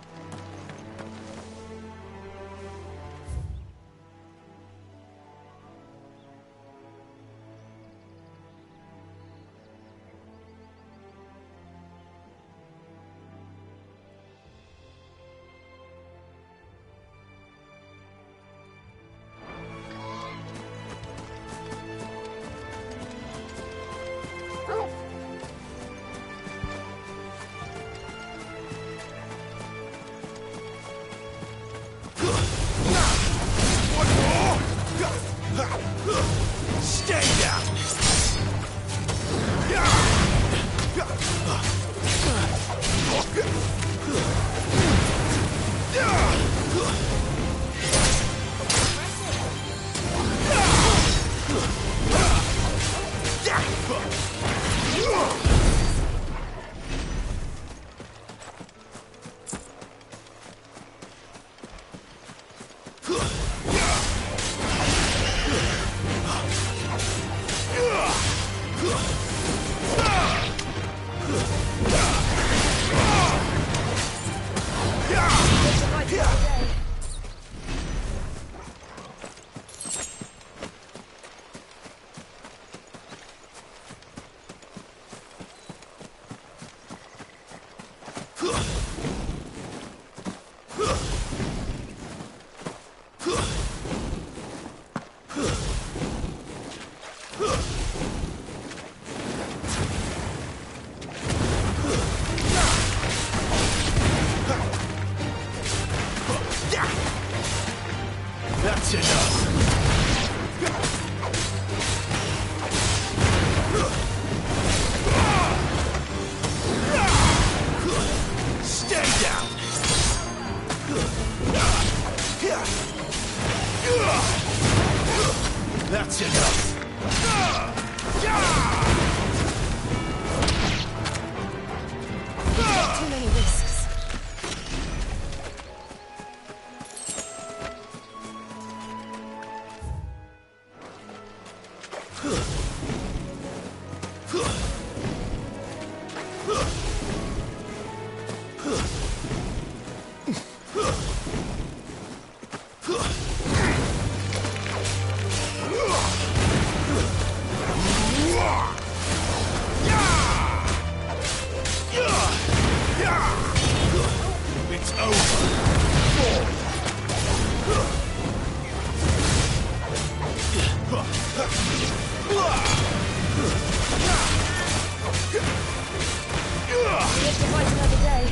That's enough. Stay down. That's enough. Too many risks. It's over. We have to fight another day.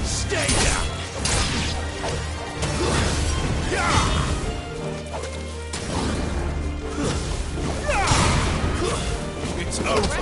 Stay down. It's over.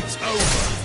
It's over.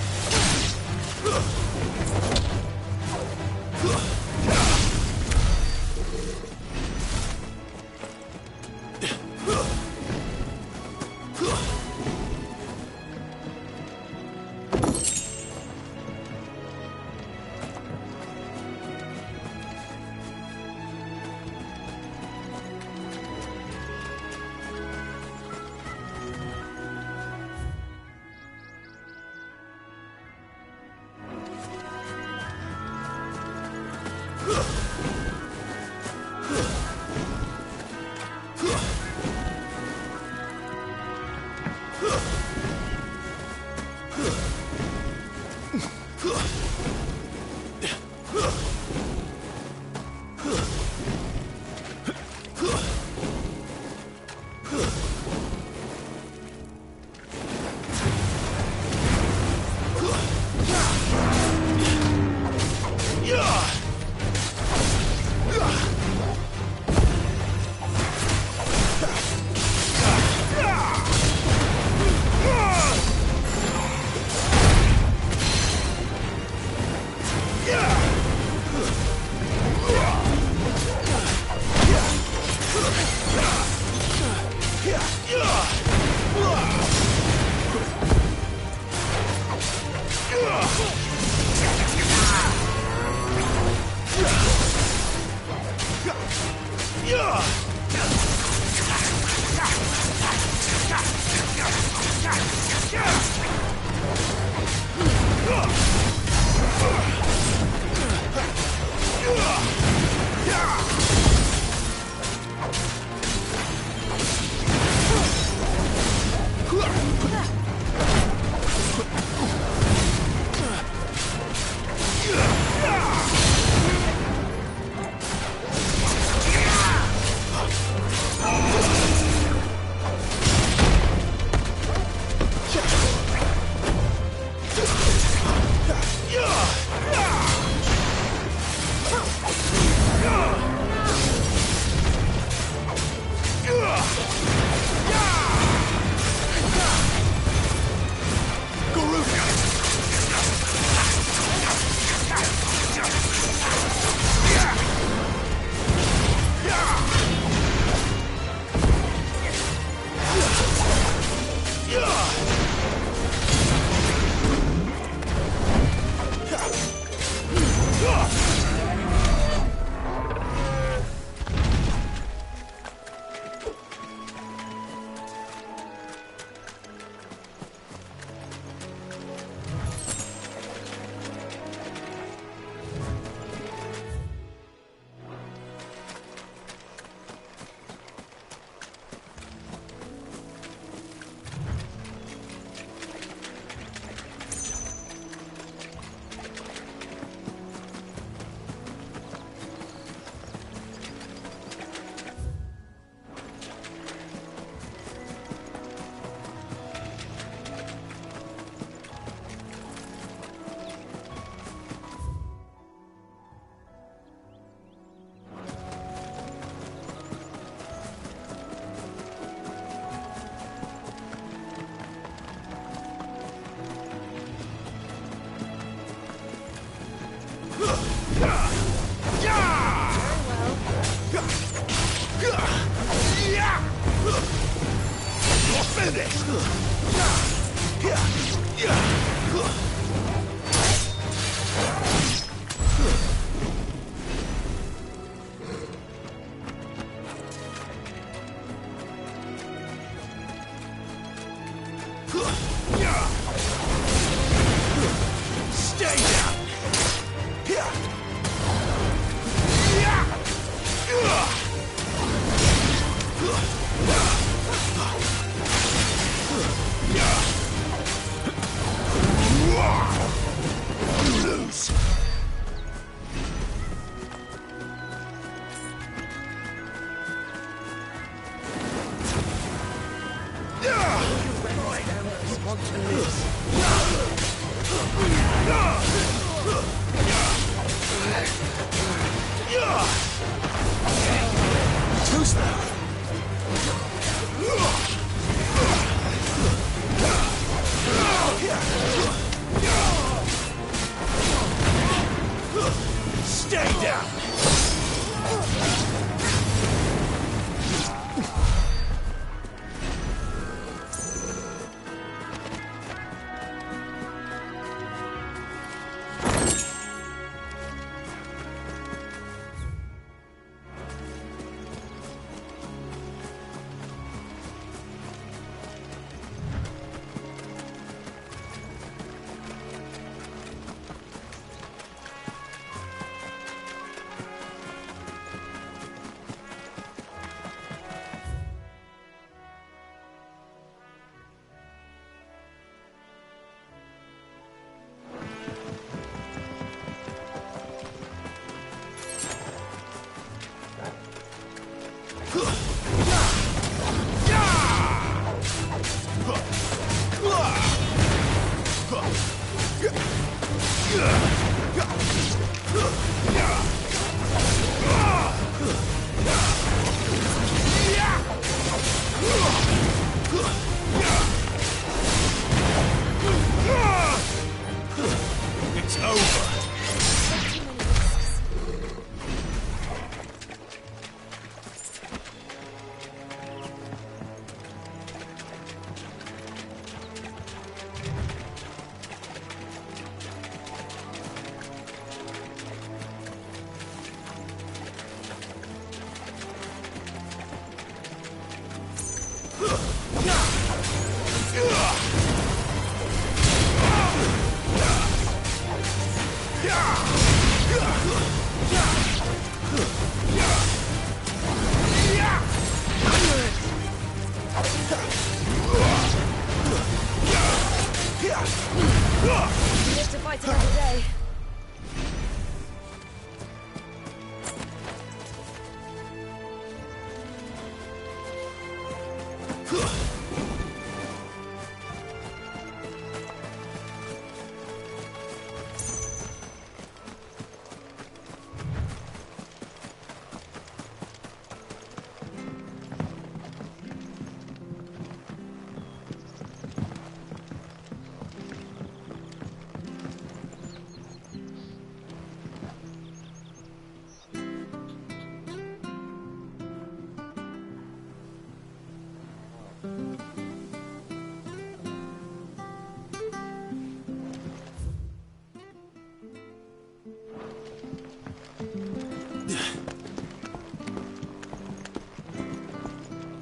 Live to fight another day.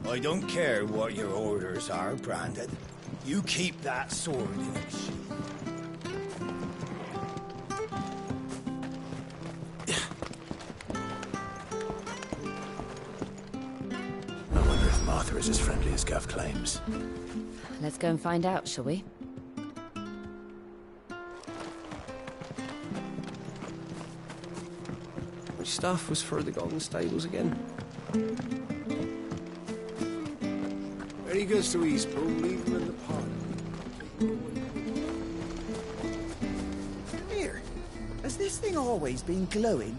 I don't care what your orders are, Brandon. You keep that sword in its sheath. I wonder if Martha is as friendly as Gav claims. Let's go and find out, shall we? Which staff was for the Golden Stables again? When he goes to Eastpool, leave him in the pond. Here, has this thing always been glowing?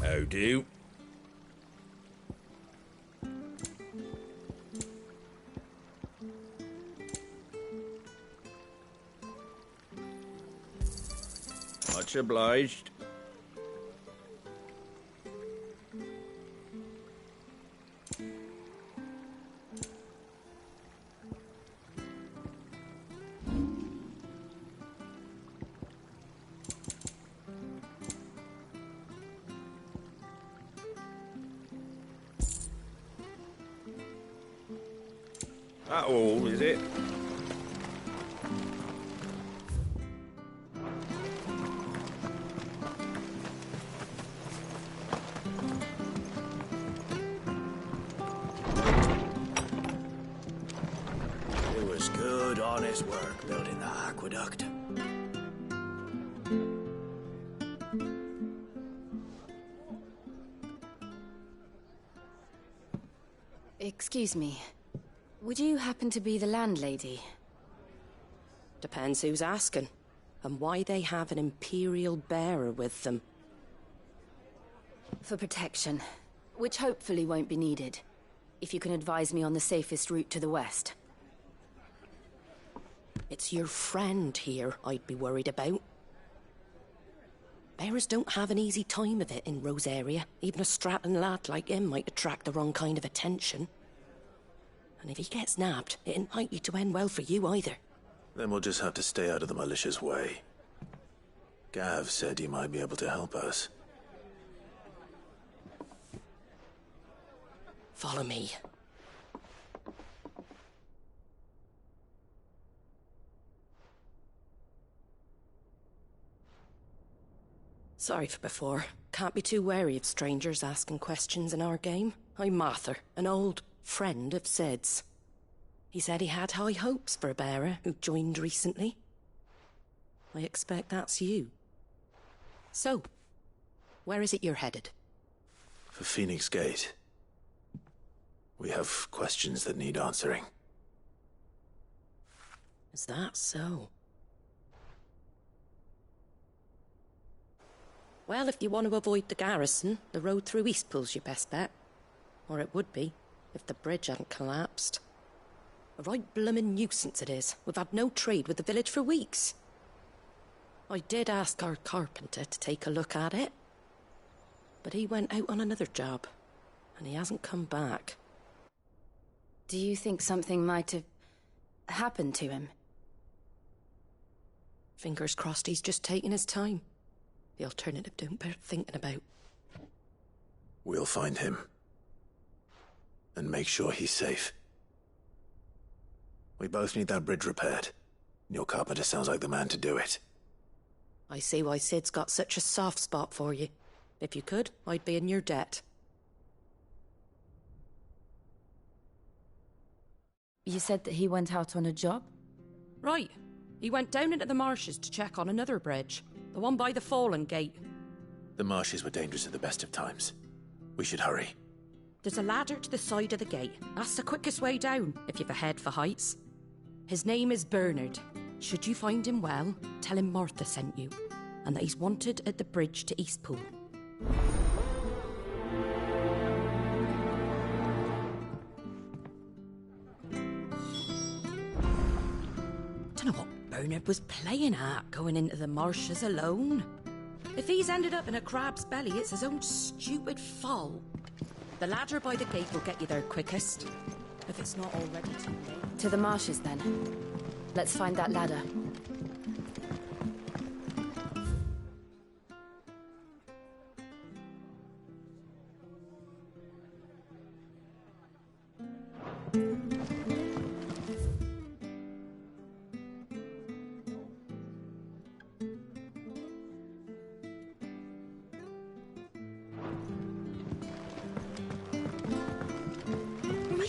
How do? Much obliged. That all, is it? It was good, honest work building that aqueduct. Excuse me. Would you happen to be the landlady? Depends who's asking, and why they have an Imperial bearer with them. For protection, which hopefully won't be needed. If you can advise me on the safest route to the west. It's your friend here I'd be worried about. Bearers don't have an easy time of it in Rosaria. Even a strapping lad like him might attract the wrong kind of attention. And if he gets nabbed, it ain't likely to end well for you either. Then we'll just have to stay out of the malicious way. Gav said he might be able to help us. Follow me. Sorry for before. Can't be too wary of strangers asking questions in our game. I'm Martha, an old friend of Sid's. He said he had high hopes for a bearer who joined recently. I expect that's you. So, where is it you're headed? For Phoenix Gate. We have questions that need answering. Is that so? Well, if you want to avoid the garrison, the road through Eastpool's your best bet. Or it would be, if the bridge hadn't collapsed. A right bloomin' nuisance it is. We've had no trade with the village for weeks. I did ask our carpenter to take a look at it, but he went out on another job, and he hasn't come back. Do you think something might have happened to him? Fingers crossed he's just taking his time. The alternative don't bear thinking about. We'll find him. And make sure he's safe. We both need that bridge repaired. Your carpenter sounds like the man to do it. I see why Sid's got such a soft spot for you. If you could, I'd be in your debt. You said that he went out on a job? Right. He went down into the marshes to check on another bridge. The one by the Fallen Gate. The marshes were dangerous at the best of times. We should hurry. There's a ladder to the side of the gate. That's the quickest way down, if you've a head for heights. His name is Bernard. Should you find him well, tell him Martha sent you, and that he's wanted at the bridge to Eastpool. Dunno what Bernard was playing at, going into the marshes alone. If he's ended up in a crab's belly, it's his own stupid fault. The ladder by the gate will get you there quickest, if it's not already too late. To the marshes, then. Let's find that ladder.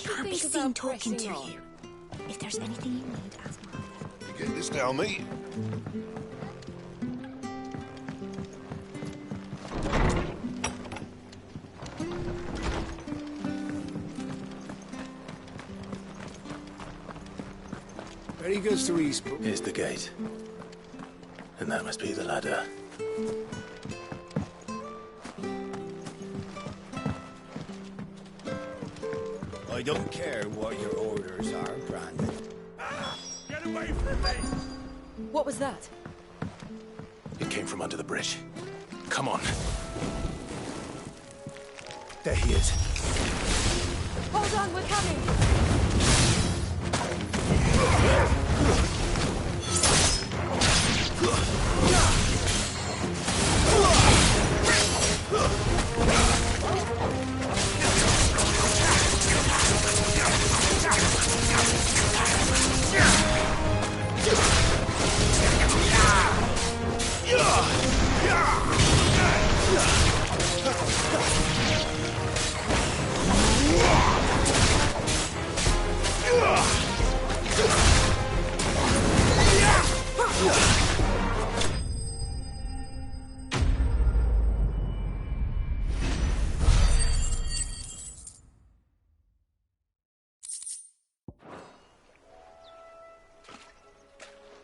Can't be seen talking to you. If there's anything you need, ask Martha. You get this now, mate? Where he goes to Eastpool. Here's the gate. And that must be the ladder. I don't care what your orders are, Brandon. Get away from me! What was that? It came from under the bridge. Come on. There he is. Hold on, we're coming!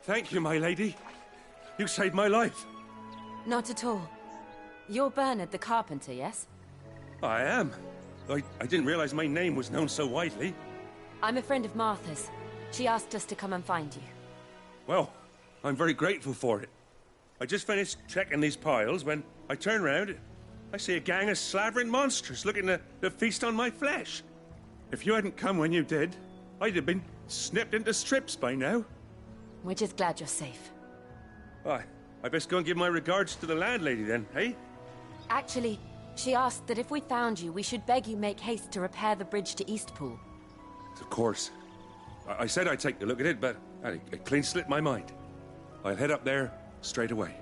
Thank you, my lady. You saved my life. Not at all. You're Bernard the carpenter, yes? I am. I didn't realize my name was known so widely. I'm a friend of Martha's. She asked us to come and find you. Well, I'm very grateful for it. I just finished checking these piles when I turn round. I see a gang of slavering monsters looking to feast on my flesh. If you hadn't come when you did, I'd have been snipped into strips by now. We're just glad you're safe. I best go and give my regards to the landlady then, eh? Actually, she asked that if we found you, we should beg you make haste to repair the bridge to Eastpool. Of course. I said I'd take a look at it, but it clean slipped my mind. I'll head up there straight away.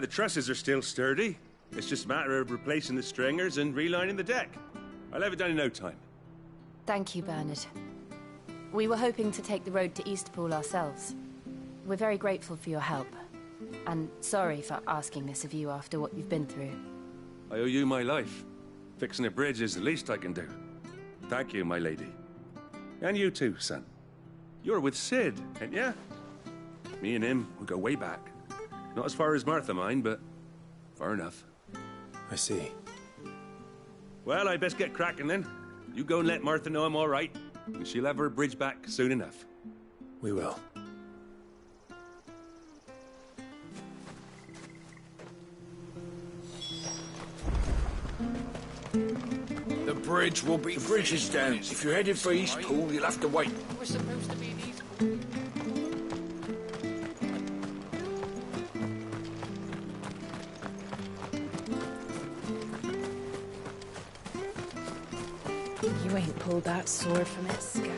The trusses are still sturdy. It's just a matter of replacing the stringers and relining the deck. I'll have it done in no time. Thank you, Bernard. We were hoping to take the road to Eastpool ourselves. We're very grateful for your help. And sorry for asking this of you after what you've been through. I owe you my life. Fixing a bridge is the least I can do. Thank you, my lady. And you too, son. You're with Sid, ain't ya? Me and him, we go way back. Not as far as Martha, mind, but far enough. I see. Well, I best get cracking then. You go and let Martha know I'm all right, and she'll have her bridge back soon enough. We will. The bridge will be... The bridge is down. If you're headed for Eastpool, you'll have to wait. We're supposed to be in Eastpool. You ain't pulled that sword from its scabbard.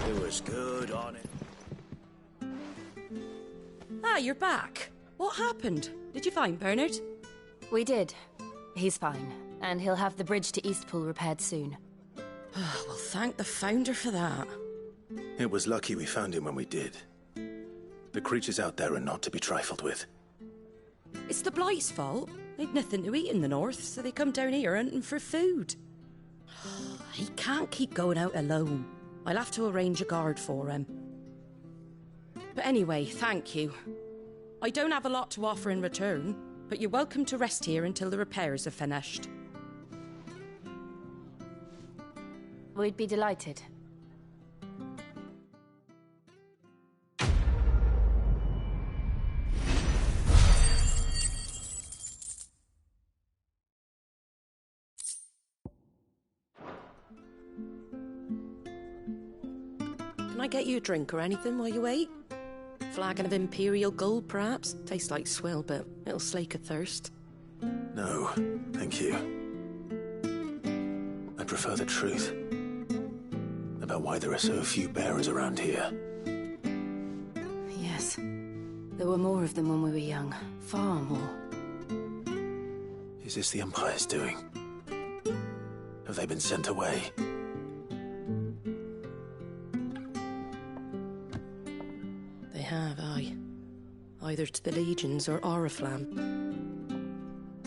It was good on it. Ah, you're back. What happened? Did you find Bernard? We did. He's fine, and he'll have the bridge to Eastpool repaired soon. Well, thank the Founder for that. It was lucky we found him when we did. The creatures out there are not to be trifled with. It's the Blight's fault. They'd nothing to eat in the north, so they come down here hunting for food. He can't keep going out alone. I'll have to arrange a guard for him. But anyway, thank you. I don't have a lot to offer in return, but you're welcome to rest here until the repairs are finished. We'd be delighted. Can I get you a drink or anything while you wait? Flagon of Imperial Gold, perhaps? Tastes like swill, but it'll slake a thirst. No, thank you. I prefer the truth about why there are so few bearers around here. Yes. There were more of them when we were young. Far more. Is this the Empire's doing? Have they been sent away? They have, aye. Either to the Legions or Oriflamme.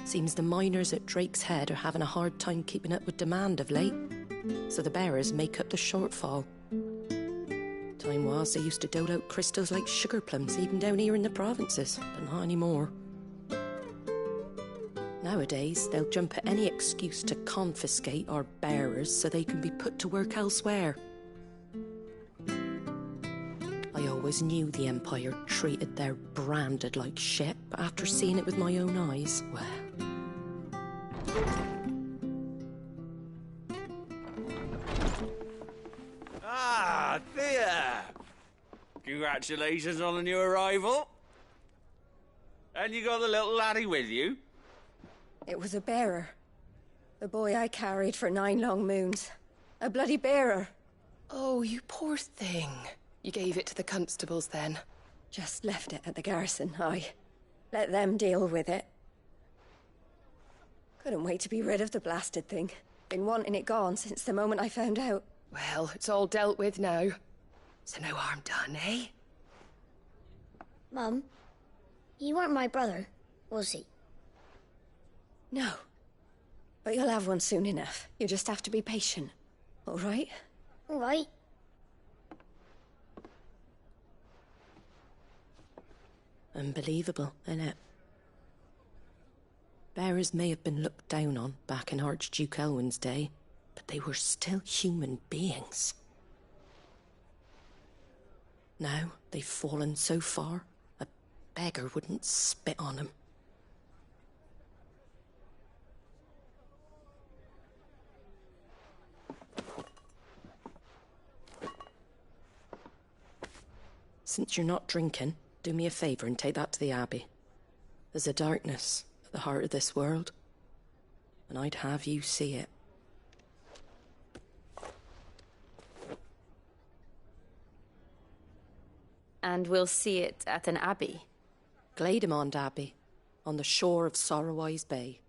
Seems the miners at Drake's Head are having a hard time keeping up with demand of late, so the bearers make up the shortfall. Time was they used to dole out crystals like sugar plums even down here in the provinces, but not anymore. Nowadays, they'll jump at any excuse to confiscate our bearers so they can be put to work elsewhere. I always knew the Empire treated their branded like shit, but after seeing it with my own eyes, well... Ah, Thea! Congratulations on the new arrival. And you got the little laddie with you? It was a bearer. The boy I carried for 9 long moons. A bloody bearer. Oh, you poor thing. You gave it to the constables then? Just left it at the garrison, aye. Let them deal with it. Couldn't wait to be rid of the blasted thing. Been wanting it gone since the moment I found out. Well, it's all dealt with now. So no harm done, eh? Mum, you weren't my brother, was he? No. But you'll have one soon enough. You just have to be patient. All right? All right. Unbelievable, innit? Bearers may have been looked down on back in Archduke Elwin's day, but they were still human beings. Now they've fallen so far, a beggar wouldn't spit on them. Since you're not drinking, do me a favour and take that to the Abbey. There's a darkness at the heart of this world, and I'd have you see it. And we'll see it at an abbey? Glademond Abbey, on the shore of Sorrowwise Bay.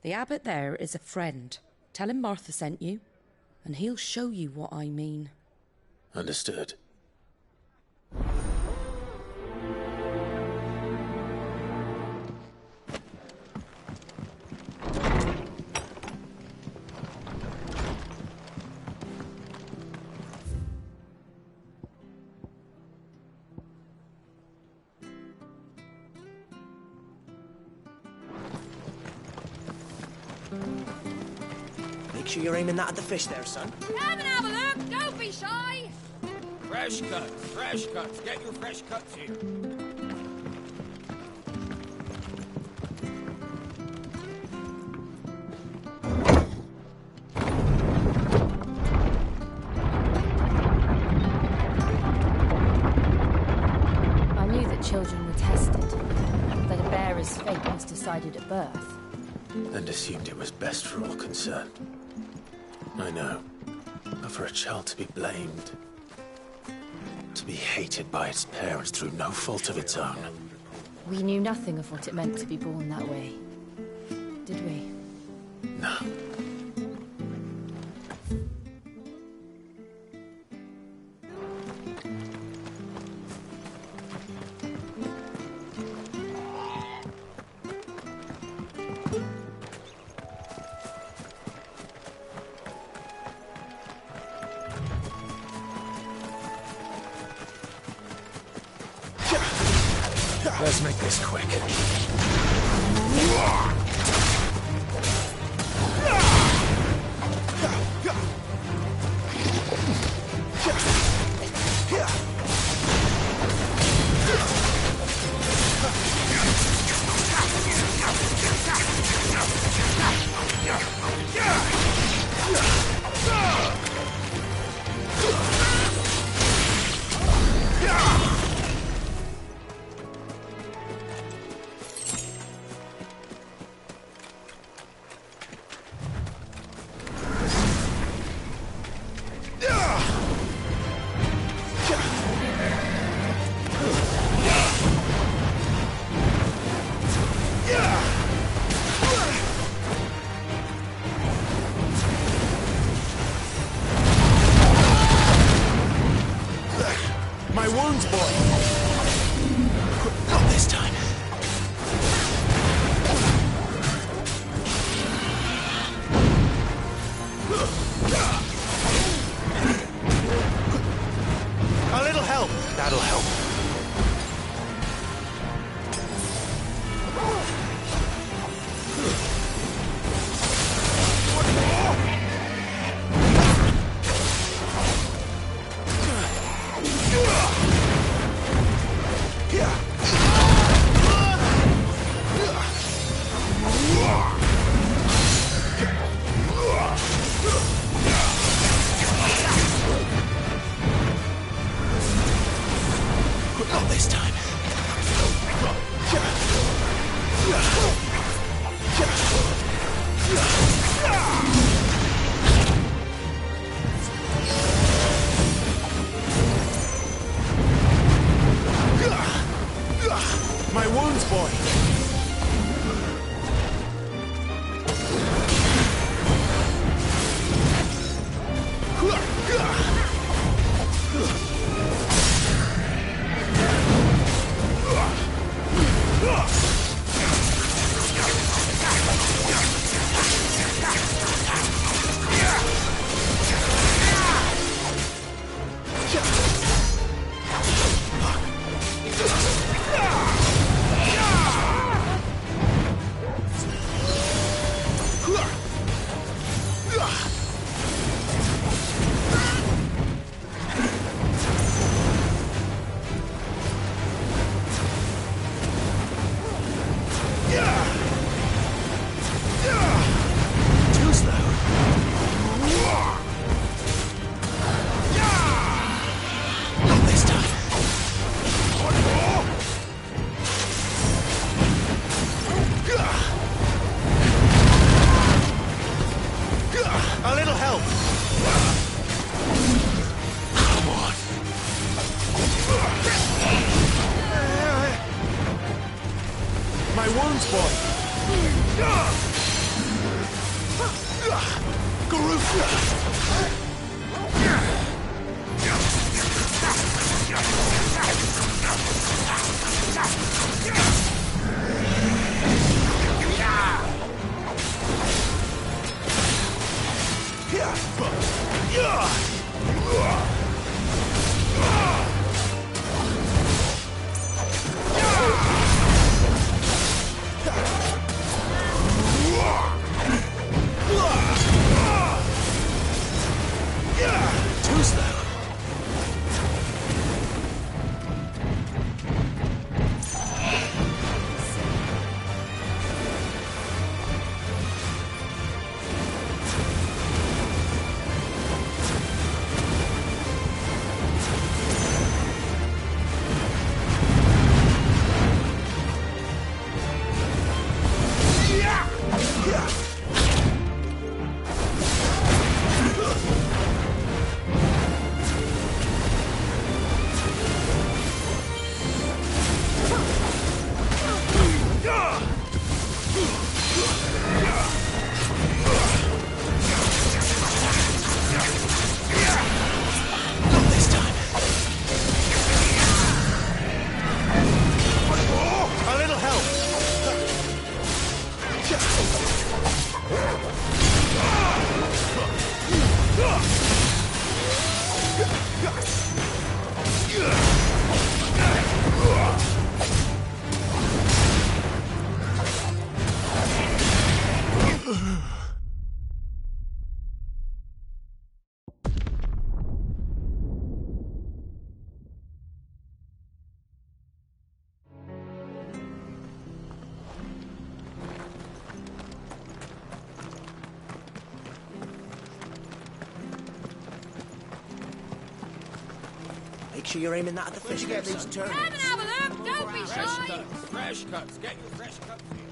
The abbot there is a friend. Tell him Martha sent you, and he'll show you what I mean. Understood. sure you're aiming that at the fish there, son. Come and have a look! Don't be shy! Fresh cuts, fresh cuts. Get your fresh cuts here. I knew that children were tested, that a bearer's fate was decided at birth. And assumed it was best for all concerned. I know. But for a child to be blamed, to be hated by its parents through no fault of its own. We knew nothing of what it meant to be born that way, did we? No. Let's make this quick. My wounds, boy! Not this time. A little help. That'll help. Not this time. My wounds, boy! Too slow. Not this time. A little help. Come on. My wounds, boy. Make sure you're aiming that at the fish. Get these turnips. Come and have a look. Don't be shy. Fresh cuts. Get your fresh cuts here.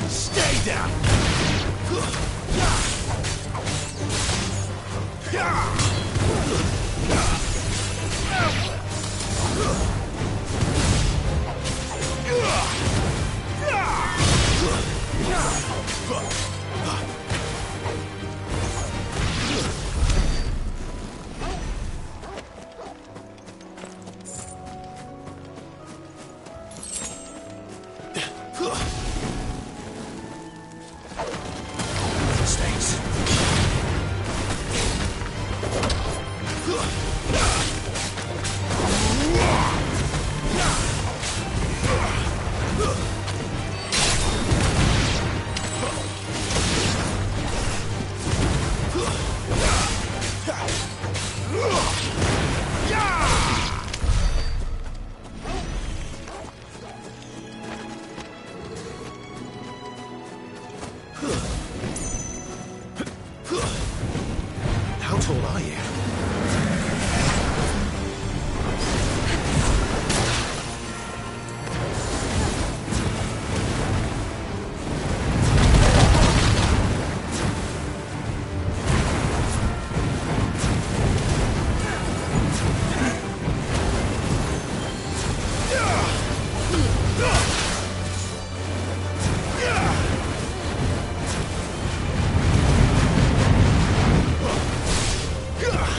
Stay down! How tall are you? Gah!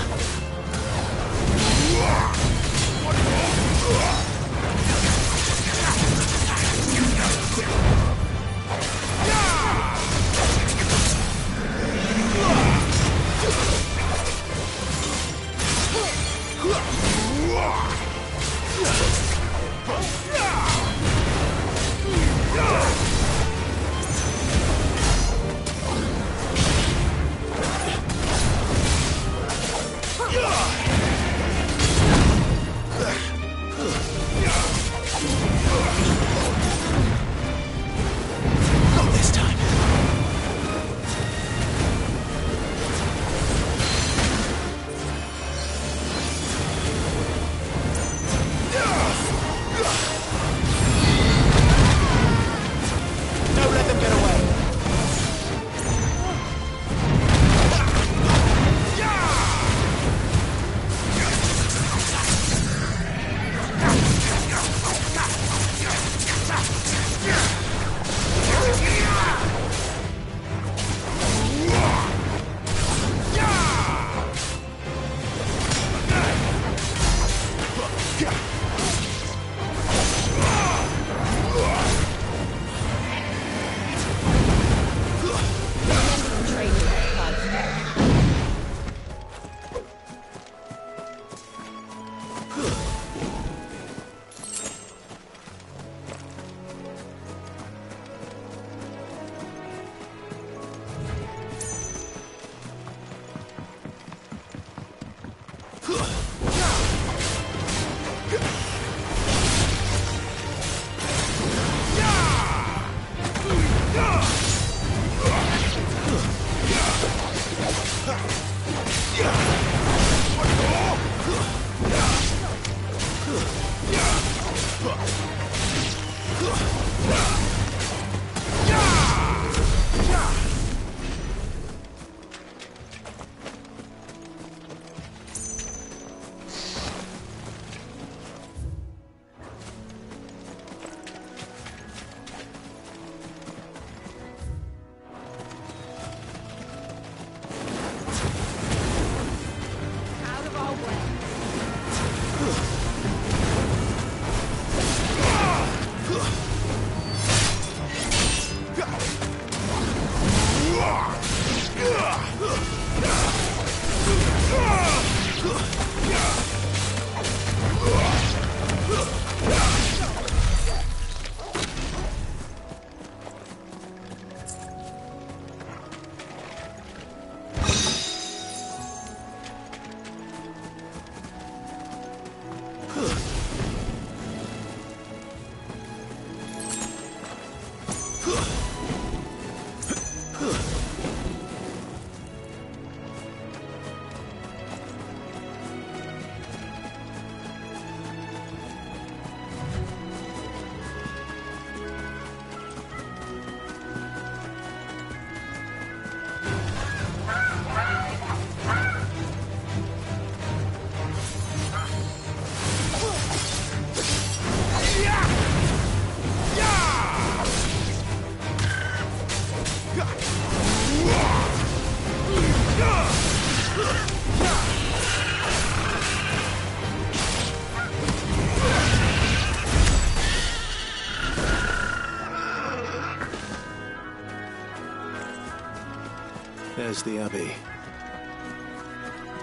There's the Abbey.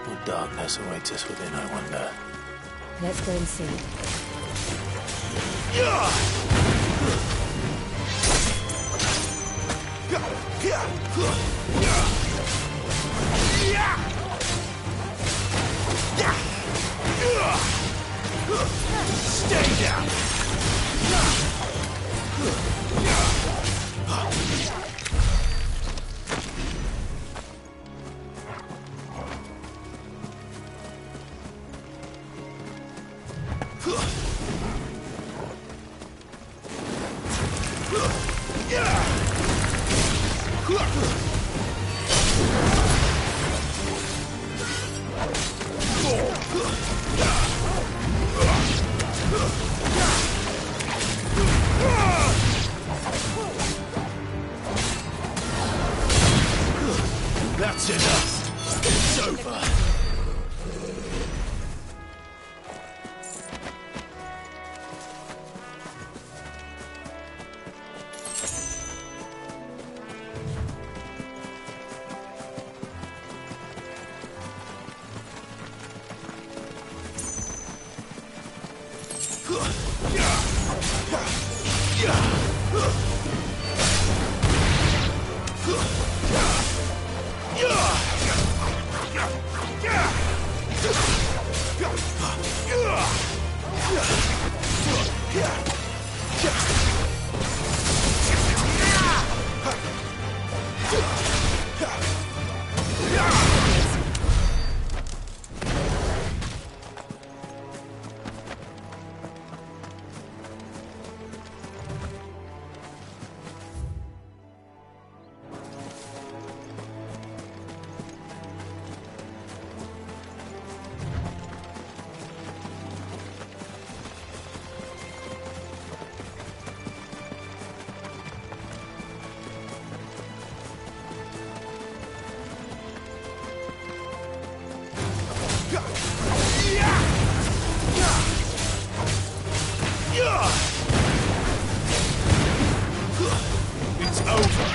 What darkness awaits us within, I wonder. Let's go and see. Stay down! That's enough. It's over. It's over.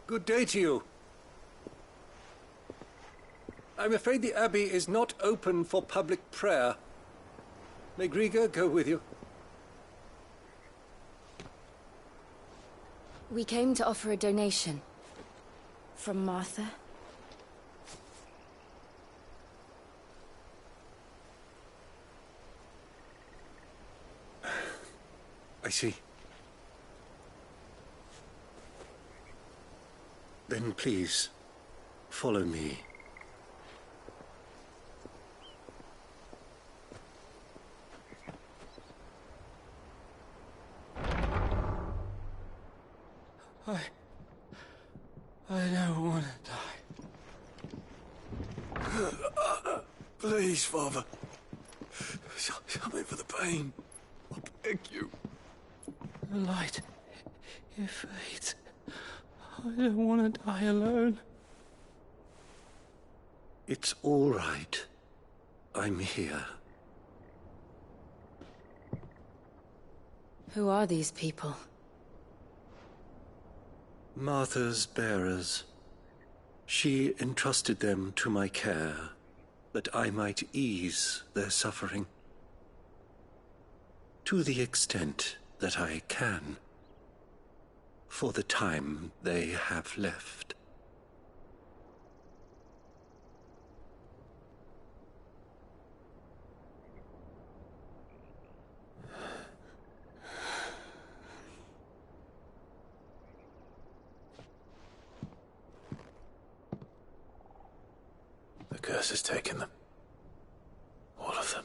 Good day to you. I'm afraid the Abbey is not open for public prayer. May Griga go with you? We came to offer a donation. From Martha. I see. Then please, follow me. I don't want to die. Please, Father. Something for the pain. I beg you. The light, it fades. I don't want to die alone. It's all right. I'm here. Who are these people? Martha's bearers. She entrusted them to my care, that I might ease their suffering. To the extent that I can. For the time they have left. The curse has taken them. All of them.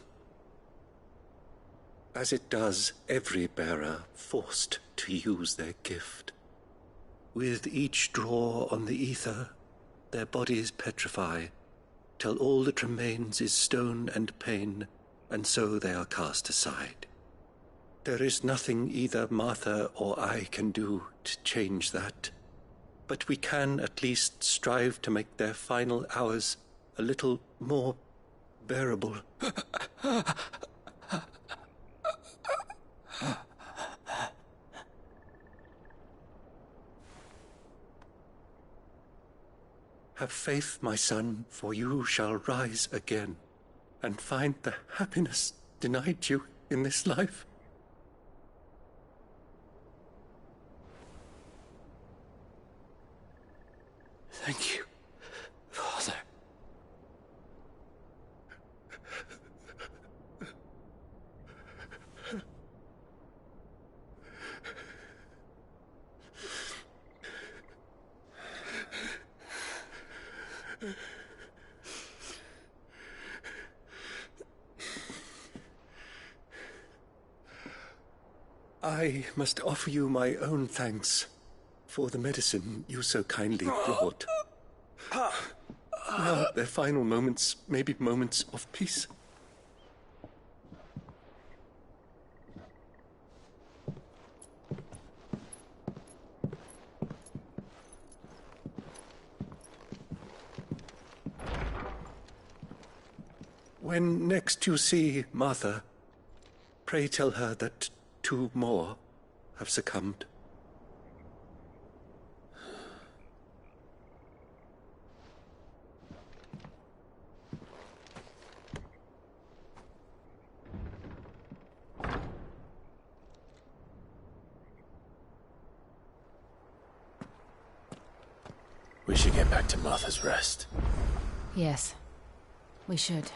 as it does every bearer forced to use their gift. With each draw on the ether, their bodies petrify, till all that remains is stone and pain, and so they are cast aside. There is nothing either Martha or I can do to change that, but we can at least strive to make their final hours a little more bearable. Have faith, my son, for you shall rise again and find the happiness denied you in this life. Thank you, Father. I must offer you my own thanks for the medicine you so kindly brought. Now, their final moments may be moments of peace. When next you see Martha, pray tell her that 2 more have succumbed. We should get back to Martha's Rest. Yes, we should.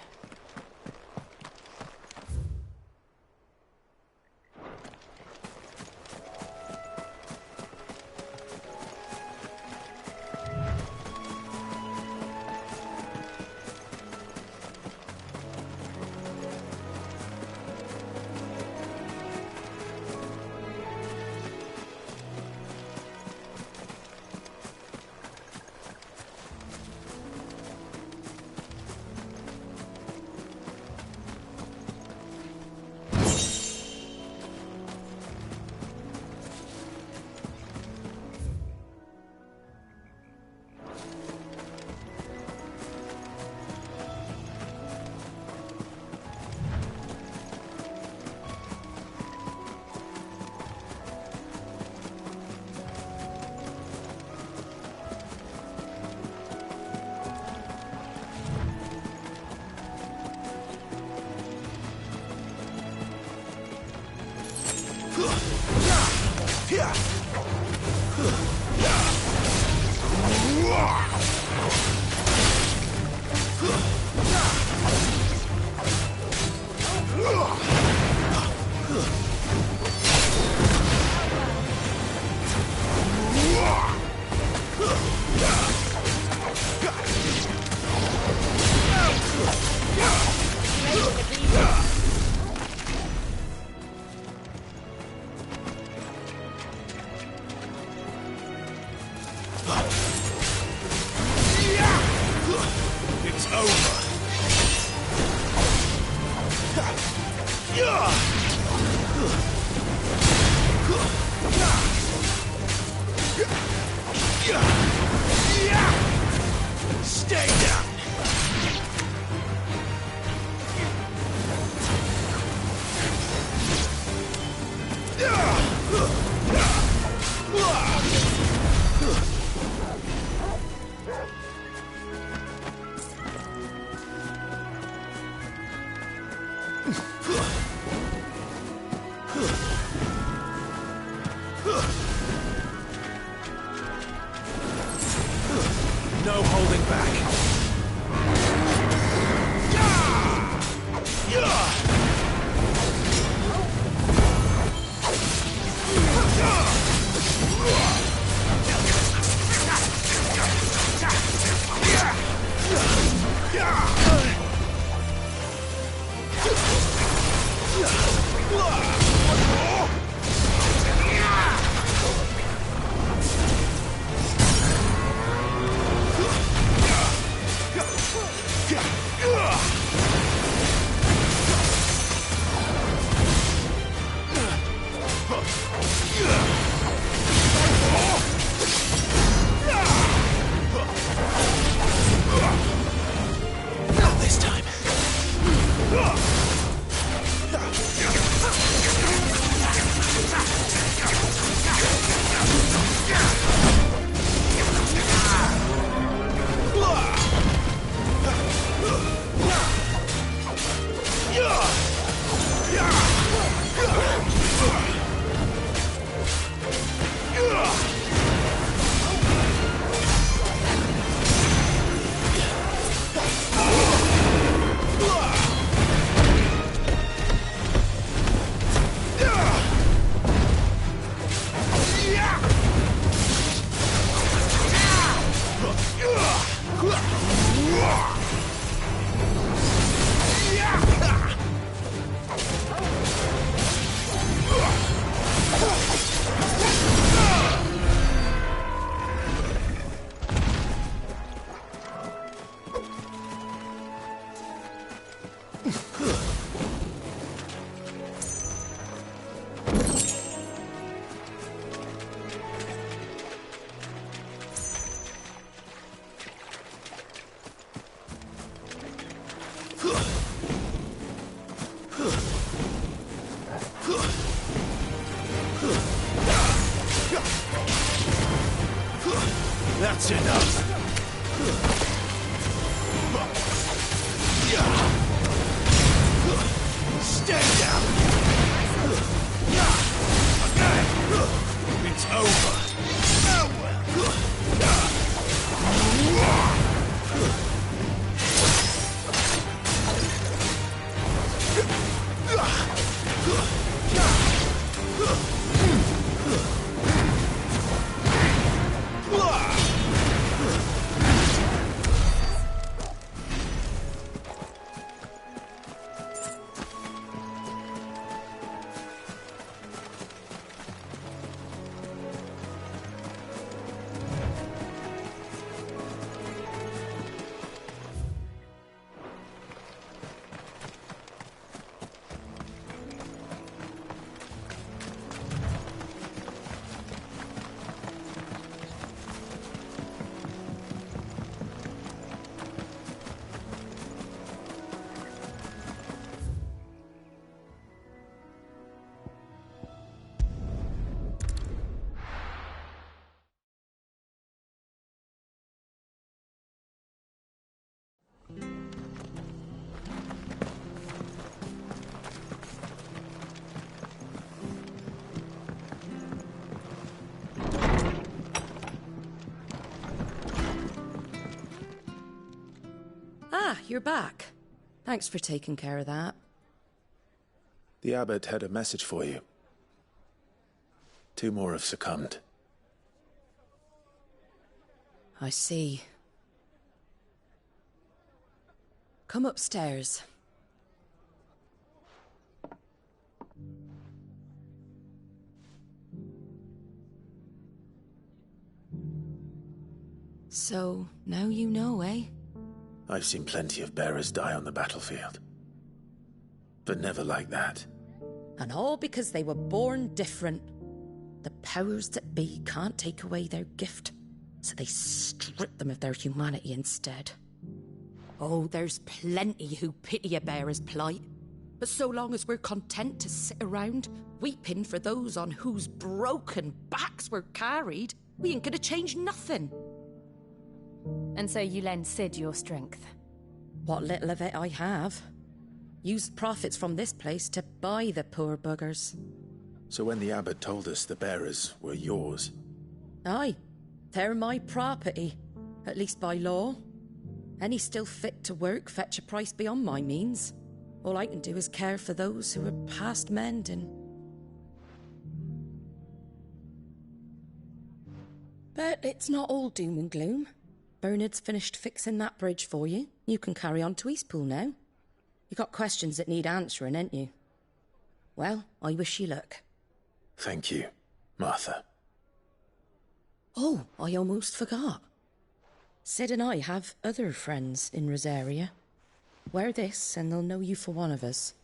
It's over. Stay down. No holding back. Not this time. That's enough. Stay down. It's over. Ah, you're back. Thanks for taking care of that. The abbot had a message for you. 2 more have succumbed. I see. Come upstairs. So, now you know, eh? I've seen plenty of bearers die on the battlefield. But never like that. And all because they were born different. The powers that be can't take away their gift, so they strip them of their humanity instead. Oh, there's plenty who pity a bearer's plight. But so long as we're content to sit around, weeping for those on whose broken backs we're carried, we ain't gonna change nothing. And so you lend Sid your strength? What little of it I have. Used profits from this place to buy the poor buggers. So when the abbot told us the bearers were yours... Aye, they're my property, at least by law. Any still fit to work fetch a price beyond my means. All I can do is care for those who are past mending. But it's not all doom and gloom. Bernard's finished fixing that bridge for you. You can carry on to Eastpool now. You got questions that need answering, ain't you? Well, I wish you luck. Thank you, Martha. Oh, I almost forgot. Sid and I have other friends in Rosaria. Wear this and they'll know you for one of us.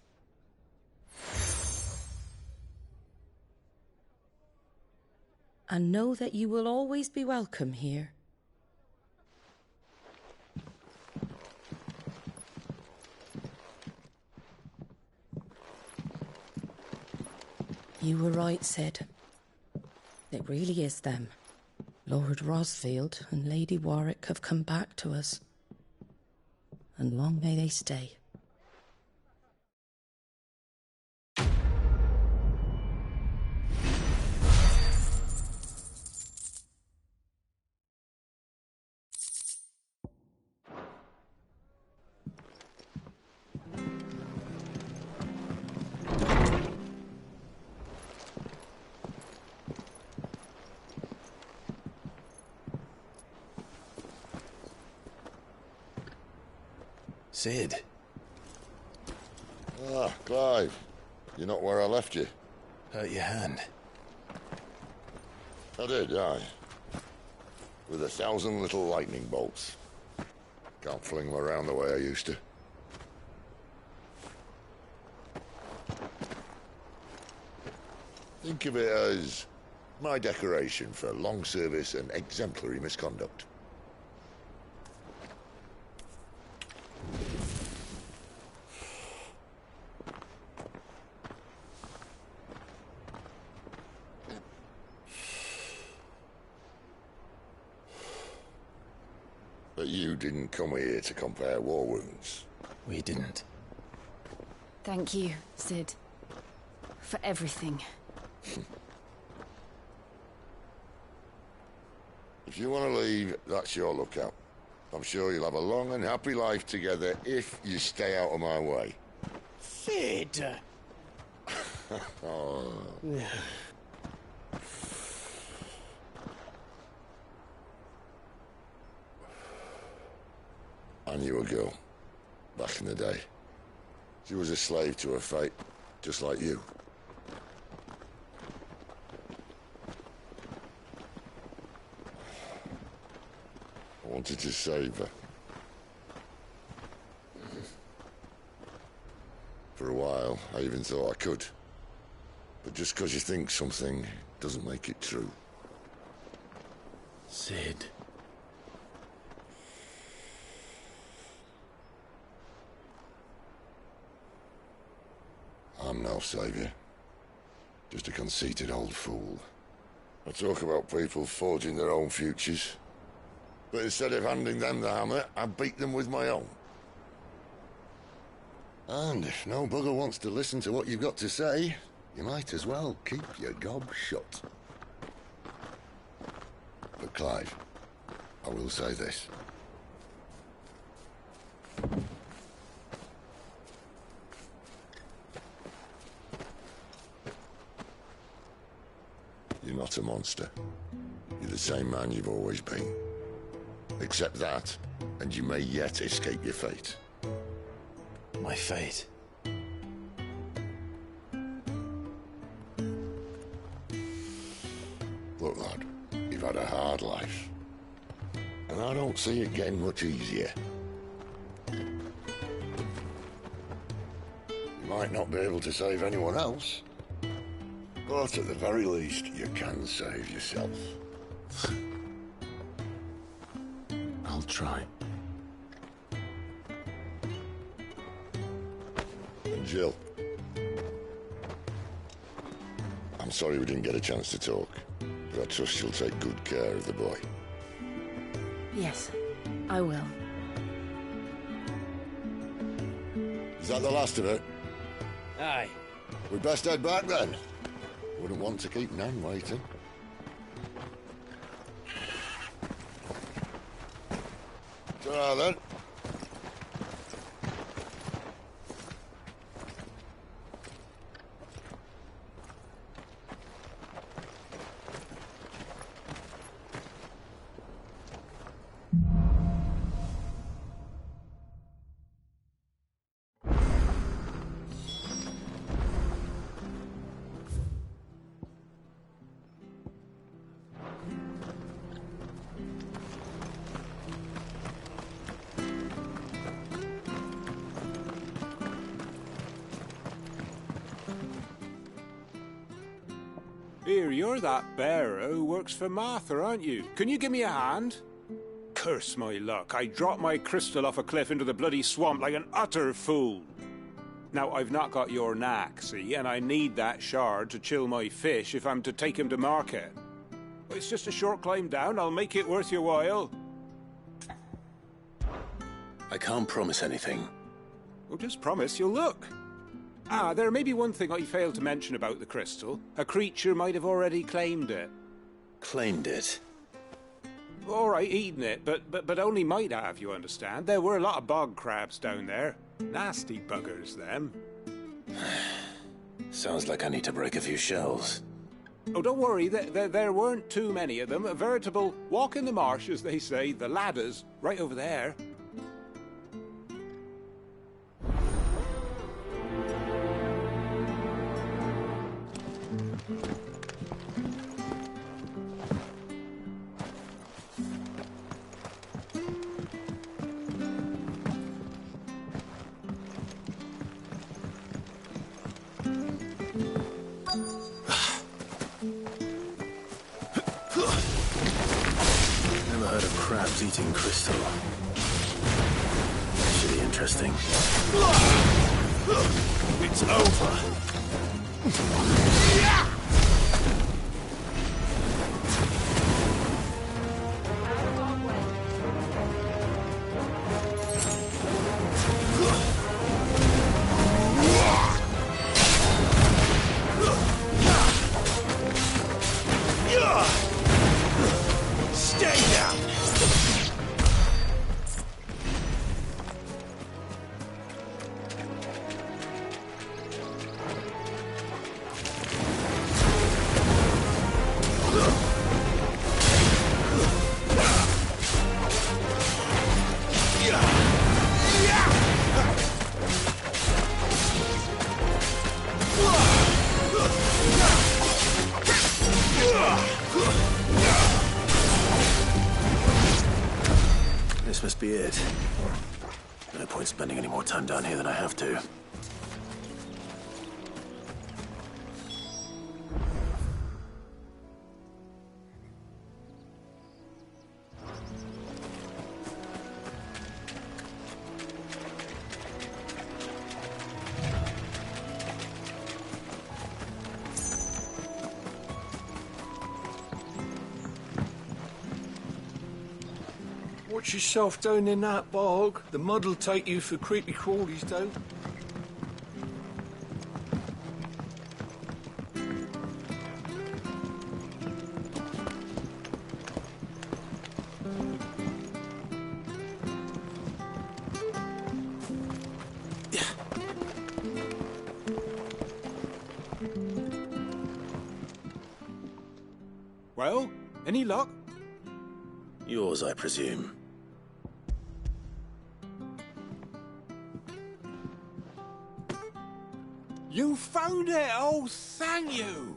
And know that you will always be welcome here. You were right, Sid. It really is them. Lord Rosfield and Lady Warwick have come back to us. And long may they stay. Sid. Ah, Clive. You're not where I left you. Hurt your hand. I did, aye. With 1,000 little lightning bolts. Can't fling them around the way I used to. Think of it as my decoration for long service and exemplary misconduct. But you didn't come here to compare war wounds. We didn't. Thank you, Sid. For everything. If you want to leave, that's your lookout. I'm sure you'll have a long and happy life together if you stay out of my way. Sid! Oh. I knew a girl, back in the day. She was a slave to her fate, just like you. I wanted to save her. For a while, I even thought I could. But just because you think something doesn't make it true. Sid. I'm no savior. Just a conceited old fool. I talk about people forging their own futures. But instead of handing them the hammer, I beat them with my own. And if no bugger wants to listen to what you've got to say, you might as well keep your gob shut. But Clive, I will say this. You're not a monster. You're the same man you've always been. Accept that, and you may yet escape your fate. My fate? Look, lad, you've had a hard life. And I don't see it getting much easier. You might not be able to save anyone else, but at the very least, you can save yourself. I'll try. And Jill, I'm sorry we didn't get a chance to talk, but I trust you'll take good care of the boy. Yes, I will. Is that the last of it? Aye. We'd best head back then. Wouldn't want to keep Nan waiting. Ta-ra then. Here, you're that bearer who works for Martha, aren't you? Can you give me a hand? Curse my luck, I dropped my crystal off a cliff into the bloody swamp like an utter fool. Now, I've not got your knack, see, and I need that shard to chill my fish if I'm to take him to market. It's just a short climb down, I'll make it worth your while. I can't promise anything. Well, just promise you'll look. Ah, there may be one thing I failed to mention about the crystal. A creature might have already claimed it. Claimed it? All right, eaten it, but only might have, you understand. There were a lot of bog crabs down there. Nasty buggers, them. Sounds like I need to break a few shells. Oh, don't worry, there weren't too many of them. A veritable walk in the marsh, as they say, the ladders, right over there. Never heard of crabs eating crystal. Should be interesting. It's over. Stay down! This must be it. No point spending any more time down here than I have to. Watch yourself down in that bog. The mud'll take you for creepy crawlies, though. Well, any luck? Yours, I presume. You found it! Oh, thank you!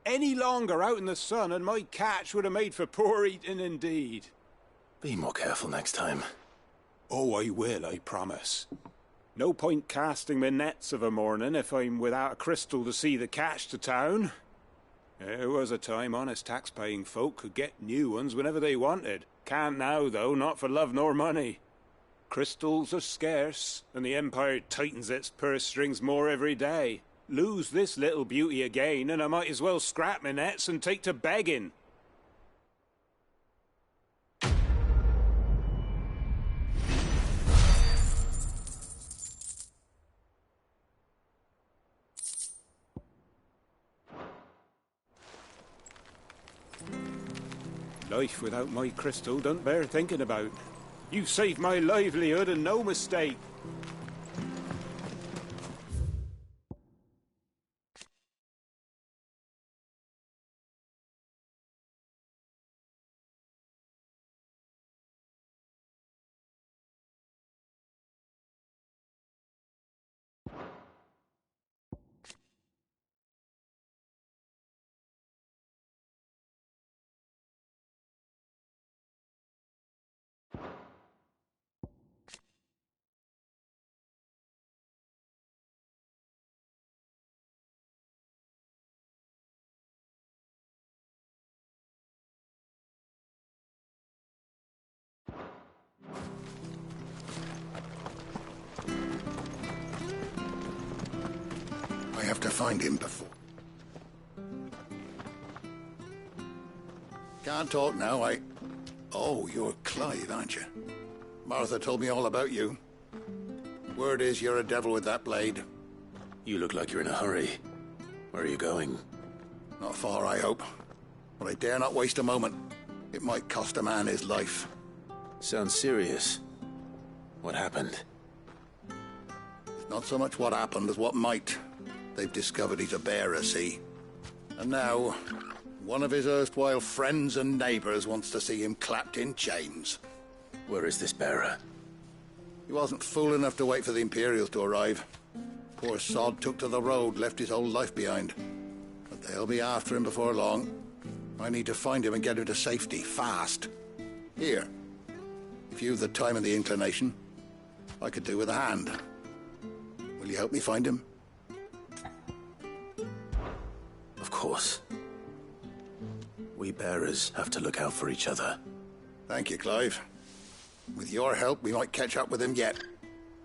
Any longer out in the sun and my catch would have made for poor eating indeed. Be more careful next time. Oh, I will, I promise. No point casting my nets of a morning if I'm without a crystal to see the catch to town. There was a time honest tax-paying folk could get new ones whenever they wanted. Can't now, though, not for love nor money. Crystals are scarce, and the Empire tightens its purse strings more every day. Lose this little beauty again, and I might as well scrap my nets and take to begging. Life without my crystal don't bear thinking about. You've saved my livelihood and no mistake. have to find him before... Can't talk now, Oh, you're Clive, aren't you? Martha told me all about you. Word is you're a devil with that blade. You look like you're in a hurry. Where are you going? Not far, I hope. But I dare not waste a moment. It might cost a man his life. Sounds serious. What happened? It's not so much what happened as what might. They've discovered he's a bearer, see? And now, one of his erstwhile friends and neighbours wants to see him clapped in chains. Where is this bearer? He wasn't fool enough to wait for the Imperials to arrive. Poor sod took to the road, left his whole life behind. But they'll be after him before long. I need to find him and get him to safety, fast. Here. If you've the time and the inclination, I could do with a hand. Will you help me find him? Of course. We bearers have to look out for each other. Thank you, Clive. With your help, we might catch up with him yet.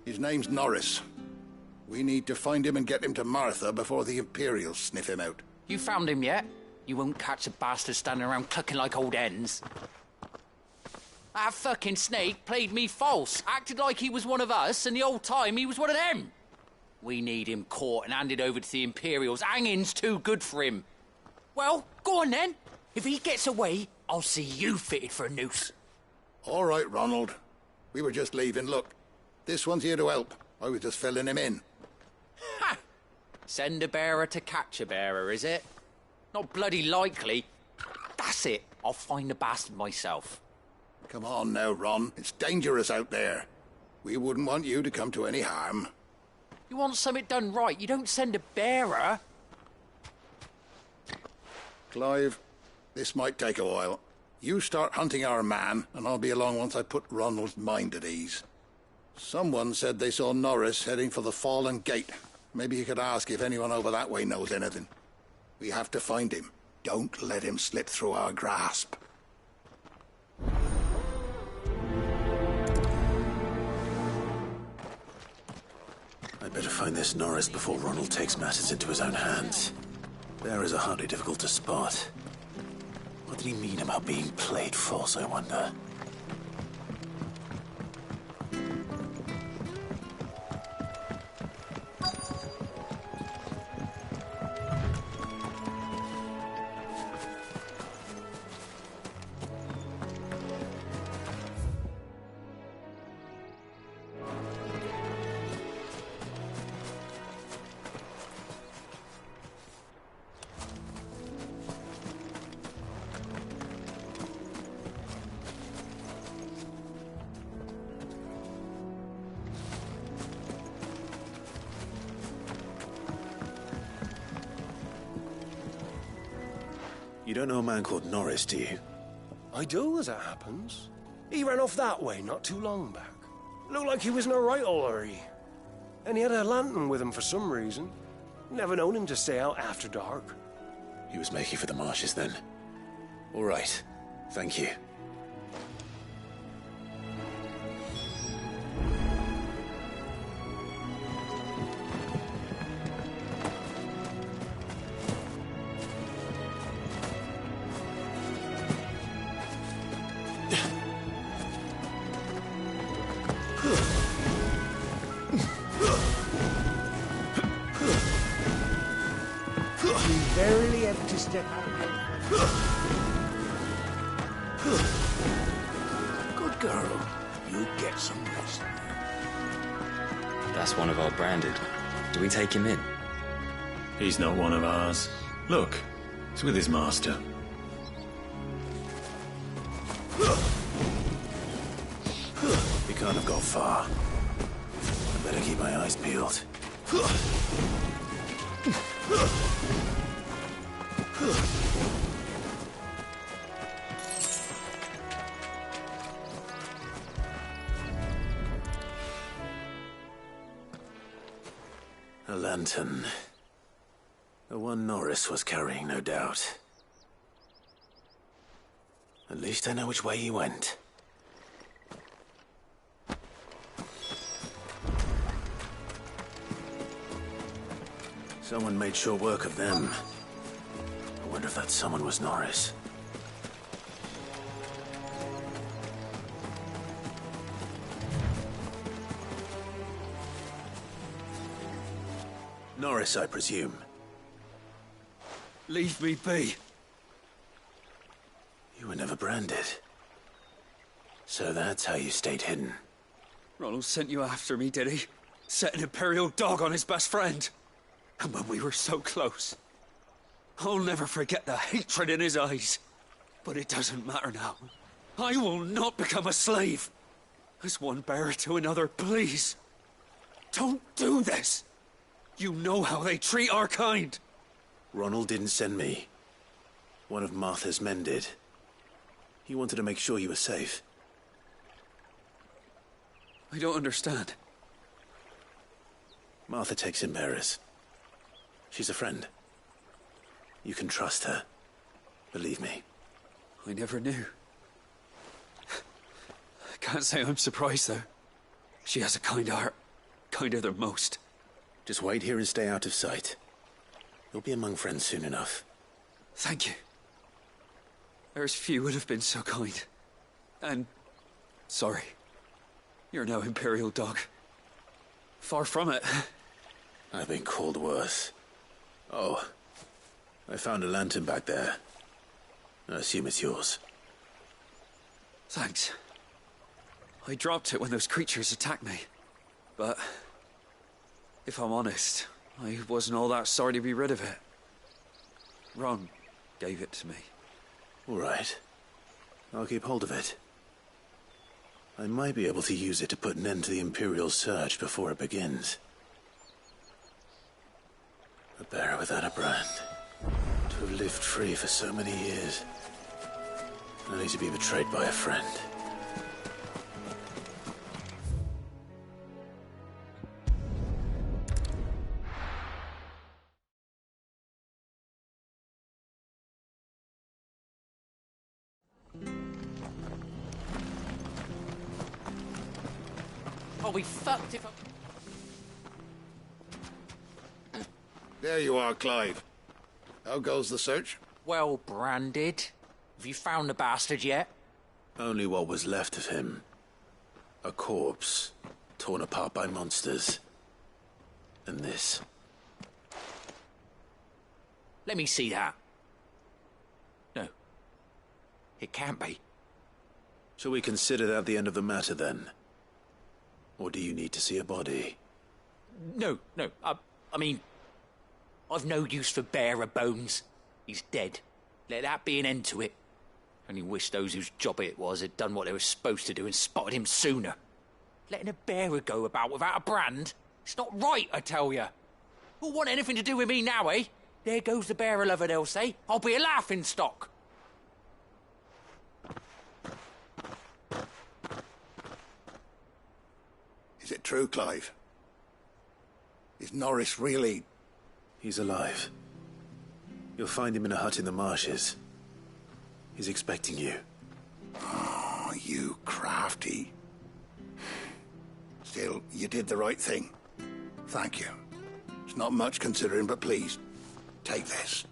His name's Norris. We need to find him and get him to Martha before the Imperials sniff him out. You found him yet? You won't catch a bastard standing around clucking like old hens. That fucking snake played me false, acted like he was one of us, and the whole time he was one of them. We need him caught and handed over to the Imperials. Hanging's too good for him. Well, go on then. If he gets away, I'll see you fitted for a noose. All right, Ronald. We were just leaving. Look, this one's here to help. I was just filling him in. Ha! Send a bearer to catch a bearer, is it? Not bloody likely. That's it. I'll find the bastard myself. Come on now, Ron. It's dangerous out there. We wouldn't want you to come to any harm. You want something done right, you don't send a bearer. Clive, this might take a while. You start hunting our man, and I'll be along once I put Ronald's mind at ease. Someone said they saw Norris heading for the Fallen Gate. Maybe you could ask if anyone over that way knows anything. We have to find him. Don't let him slip through our grasp. I'd better find this Norris before Ronald takes matters into his own hands. Bearers are hardly difficult to spot. What did he mean about being played false, I wonder? You don't know a man called Norris, do you? I do, as it happens. He ran off that way not too long back. Looked like he was in a right old hurry. And he had a lantern with him for some reason. Never known him to stay out after dark. He was making for the marshes then. All right. Thank you. Verily have to step out. Good girl. You get some rest. That's one of our branded. Do we take him in? He's not one of ours. Look, he's with his master. He can't have got far. I better keep my eyes peeled. A lantern. The one Norris was carrying, no doubt. At least I know which way he went. Someone made short work of them. I wonder if that someone was Norris. Norris, I presume. Leave me be. You were never branded. So that's how you stayed hidden. Ronald sent you after me, did he? Set an Imperial dog on his best friend. And when we were so close. I'll never forget the hatred in his eyes. But it doesn't matter now. I will not become a slave. As one bearer to another, please. Don't do this. You know how they treat our kind. Ronald didn't send me. One of Martha's men did. He wanted to make sure you were safe. I don't understand. Martha takes in bearers. She's a friend. You can trust her. Believe me. I never knew. I can't say I'm surprised, though. She has a kind heart. Kinder than most. Just wait here and stay out of sight. You'll be among friends soon enough. Thank you. There's few would have been so kind. And... sorry. You're no Imperial dog. Far from it. I've been called worse. Oh. I found a lantern back there. I assume it's yours. Thanks. I dropped it when those creatures attacked me. But... if I'm honest, I wasn't all that sorry to be rid of it. Ron gave it to me. All right. I'll keep hold of it. I might be able to use it to put an end to the Imperial surge before it begins. A bearer without a brand. To have lived free for so many years. Only to be betrayed by a friend. I'll be fucked if I... There you are, Clive. How goes the search? Well branded. Have you found the bastard yet? Only what was left of him. A corpse, torn apart by monsters. And this. Let me see that. No. It can't be. Shall we consider that the end of the matter, then? Or do you need to see a body? No. I mean... I've no use for bearer bones. He's dead. Let that be an end to it. Only wish those whose job it was had done what they were supposed to do and spotted him sooner. Letting a bearer go about without a brand? It's not right, I tell you. Who'll want anything to do with me now, eh? There goes the bearer lover, they'll say. I'll be a laughing stock. Is it true, Clive? Is Norris really... He's alive. You'll find him in a hut in the marshes. He's expecting you. Oh, you crafty. Still, you did the right thing. Thank you. It's not much considering, but please, take this.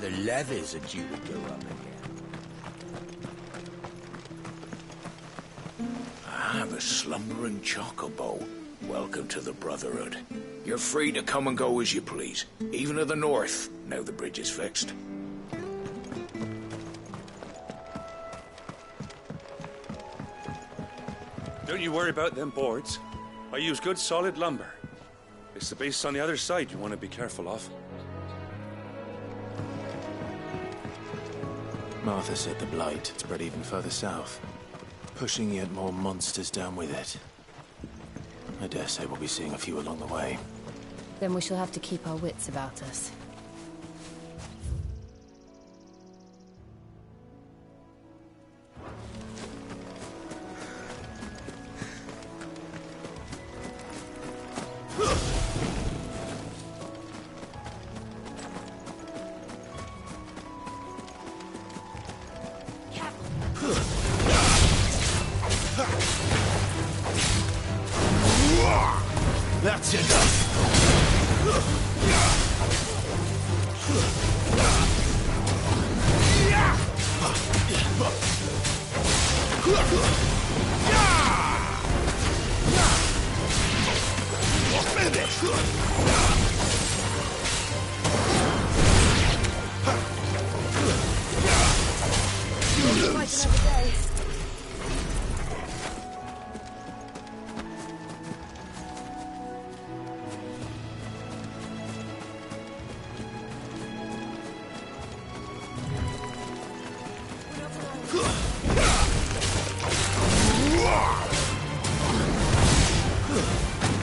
The leathers are due to go up again. Ah, the slumbering chocobo. Welcome to the Brotherhood. You're free to come and go as you please, even to the north, now the bridge is fixed. Don't you worry about them boards. I use good solid lumber. It's the base on the other side you want to be careful of. Martha said the blight had spread even further south. pushing yet more monsters down with it. I dare say we'll be seeing a few along the way. Then we shall have to keep our wits about us. That's enough!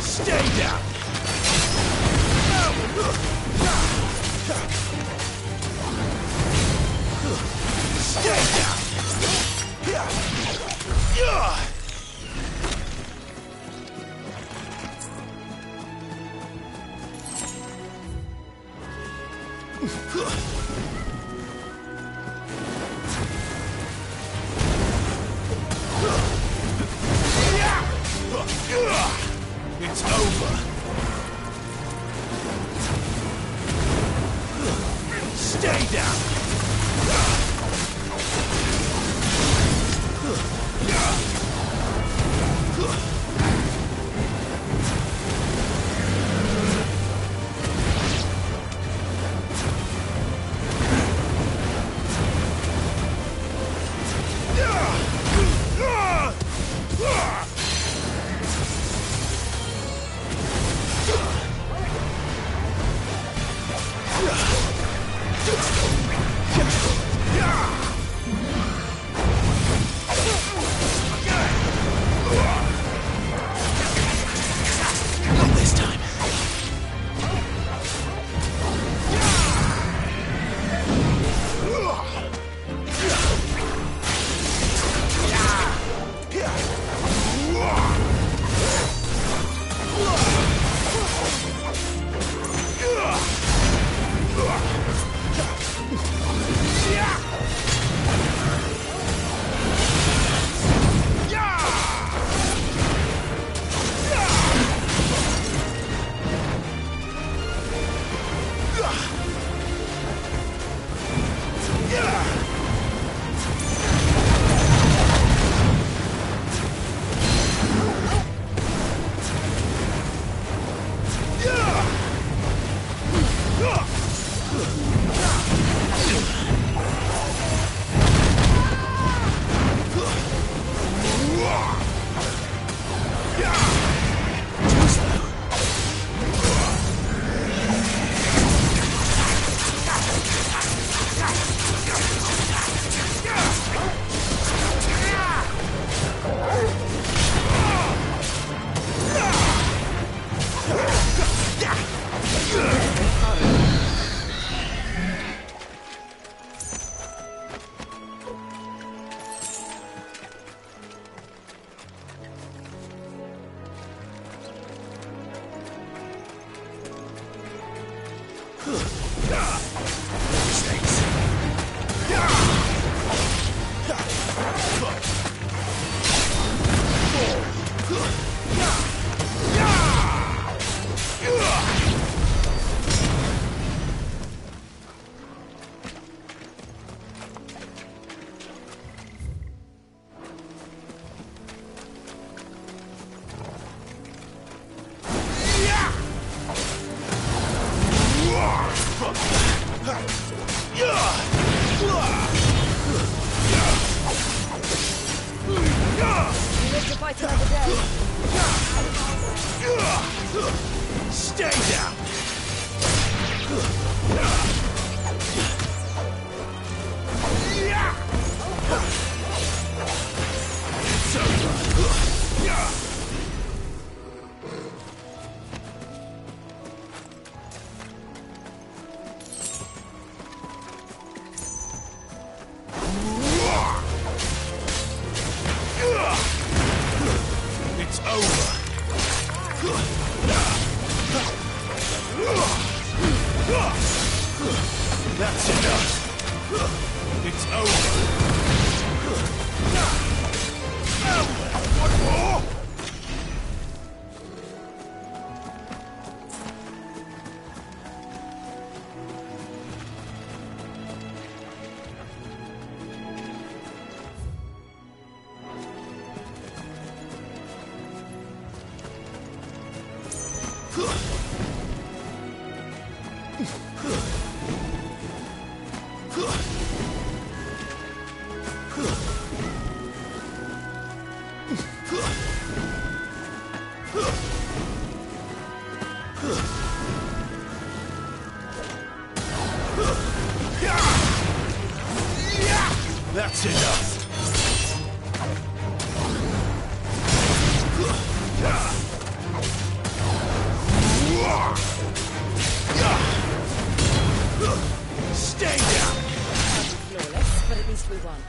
Stay down! Stay down! It's over. Stay down. Not this time. Stay down! That's enough. It's over. One more? That's enough. Stay down. Flawless, but at least we won.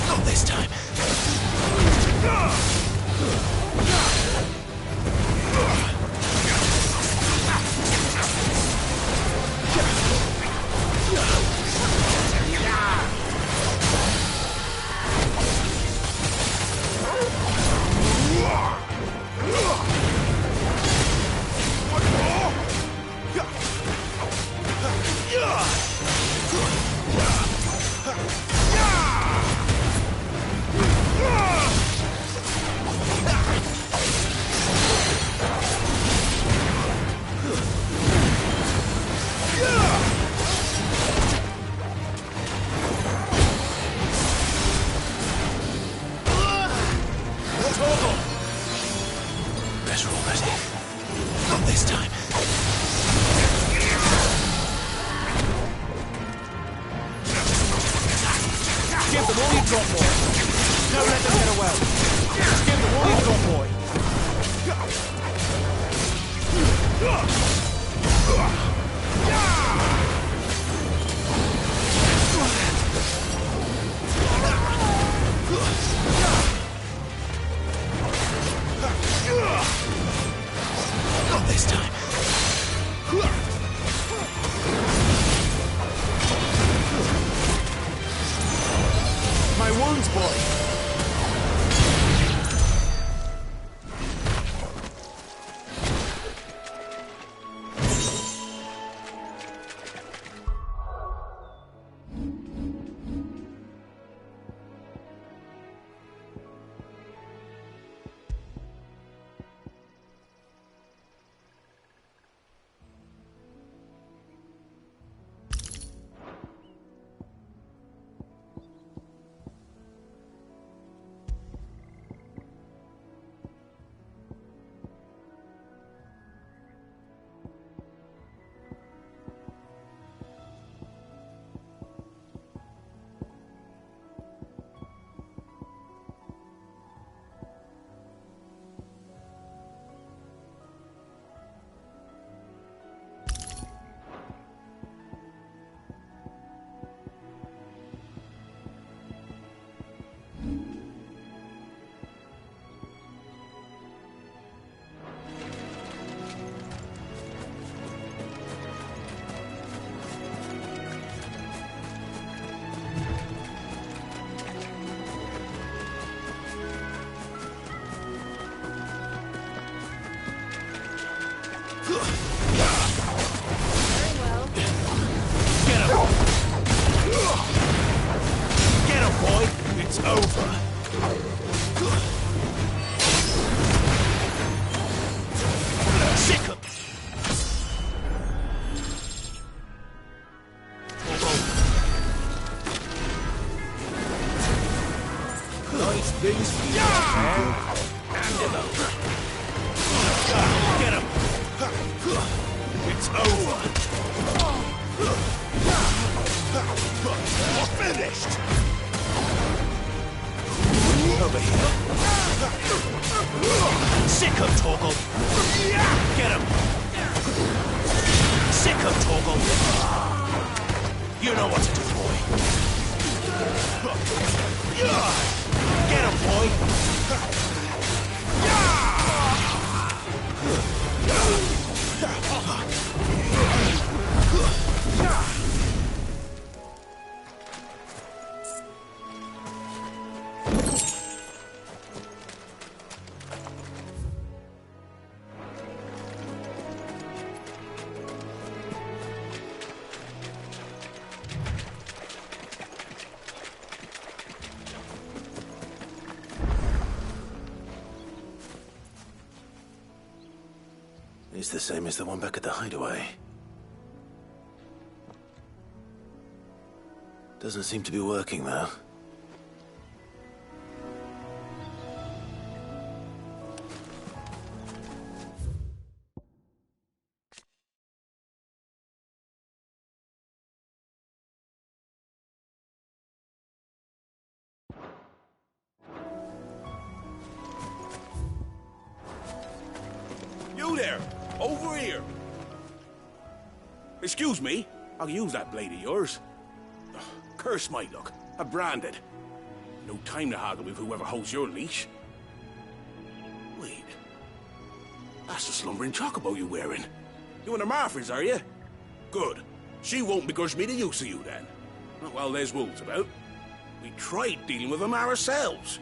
Not this time. Better already. Not this time. Give them all you got, boy. Don't let them get away. Just give them all you got, boy. Not this time. My wounds, boy. It's over. Sick of... nice things for you. Hand him over. Get him. It's over. We're finished. Over here. Sick of Torgal. Get him. Sick of Torgal. You know what to do, boy. Get him, boy. He's the same as the one back at the hideaway. Doesn't seem to be working, though. You there! Over here! Excuse me, I'll use that blade of yours. Ugh, curse my luck. I'm branded. No time to haggle with whoever holds your leash. Wait. That's the slumbering chocobo you're wearing. You and the Marfors, are you? Good. She won't begrudge me the use of you, then. Not while there's wolves about. We tried dealing with them ourselves.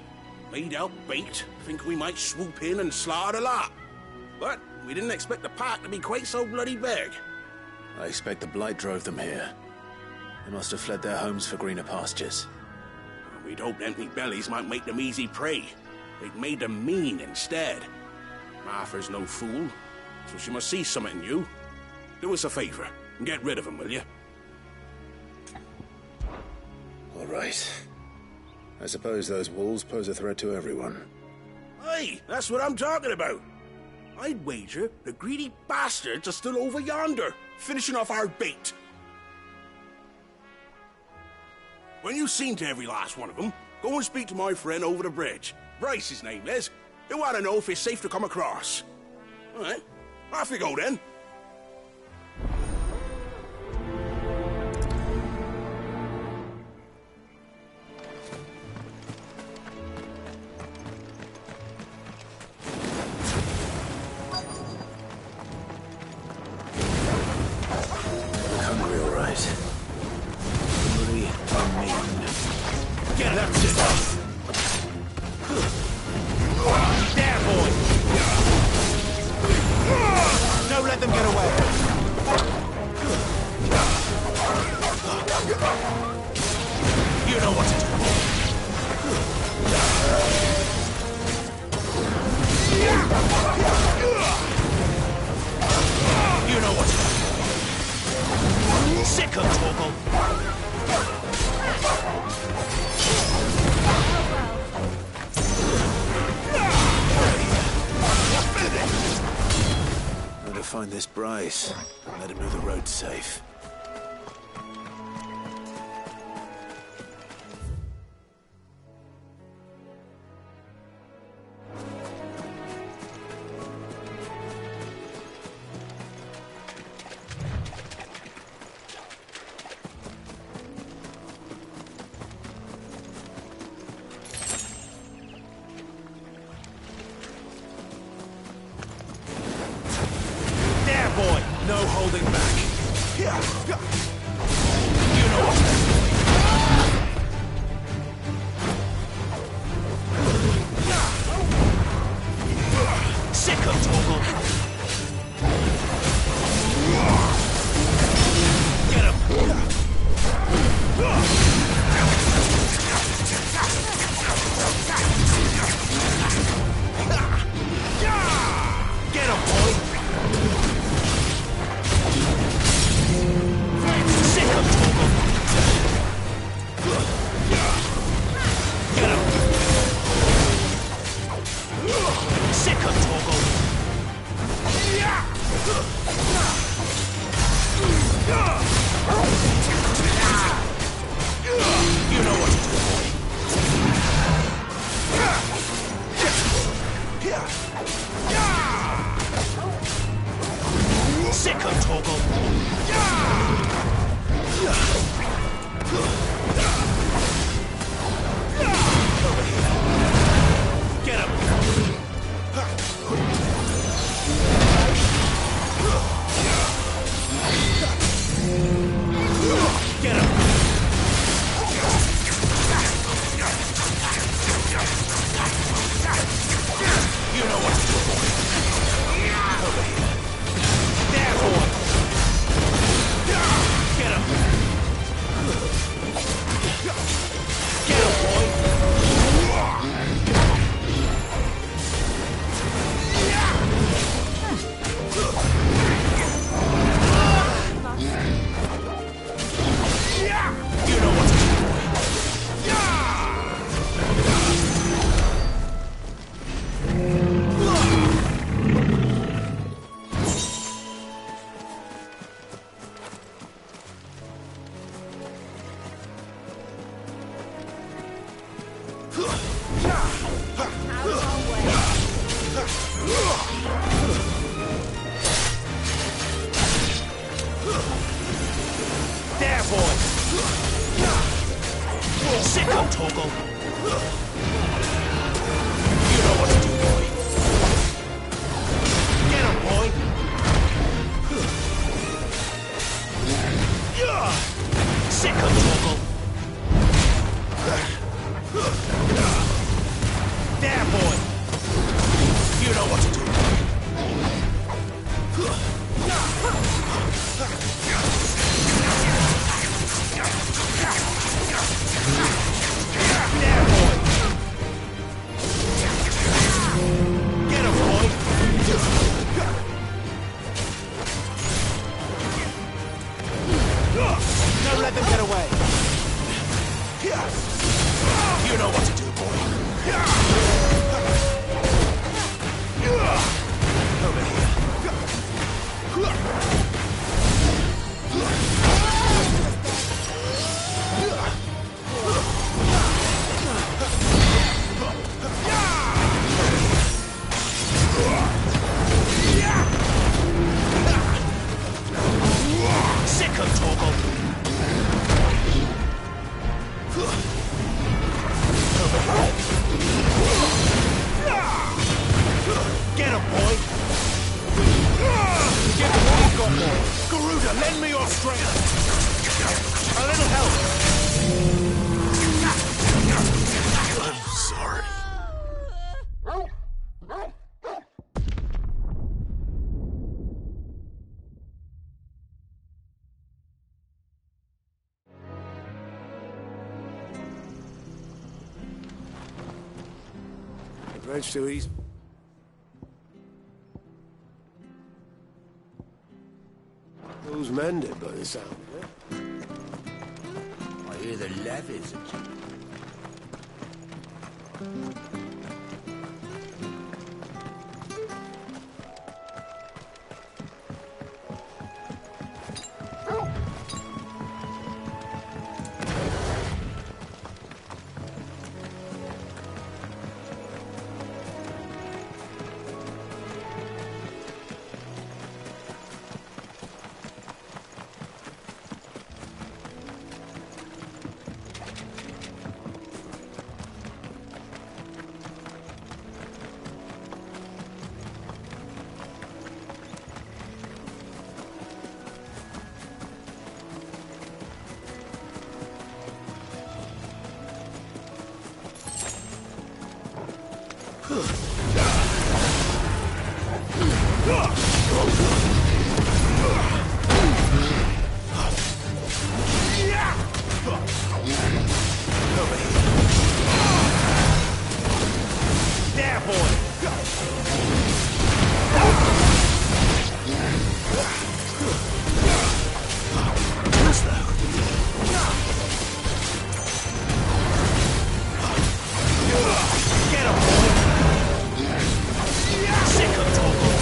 Made out baked, think we might swoop in and slaughter the lot. But we didn't expect the pack to be quite so bloody big. I expect the blight drove them here. They must have fled their homes for greener pastures. We'd hoped empty bellies might make them easy prey. They'd made them mean instead. Martha's no fool, so she must see something in you. Do us a favor and get rid of them, will you? All right. I suppose those wolves pose a threat to everyone. Hey, that's what I'm talking about. I'd wager the greedy bastards are still over yonder, finishing off our bait. When you've seen to every last one of them, go and speak to my friend over the bridge. Bryce, his name is. He'll want to know if it's safe to come across. All right, off you go then. Find this Bryce and let him know the road's safe. No holding back. Yeah. There, boy! Sick of Toggle! You know what to do, boy. Get him, boy! Sick of Toggle! There, boy! You know what to do. There, boy! Get him, boy! Don't let them get away. You know what to do, boy. Over here. Sick of Toggle. Get him, boy! Give them all you've got, boy. Garuda, lend me your strength! A little help! I'm sorry. The bridge too easy. Who's mended by the sound of it? I hear the levies. There, boy! Get him, boy! Sick of Toggle!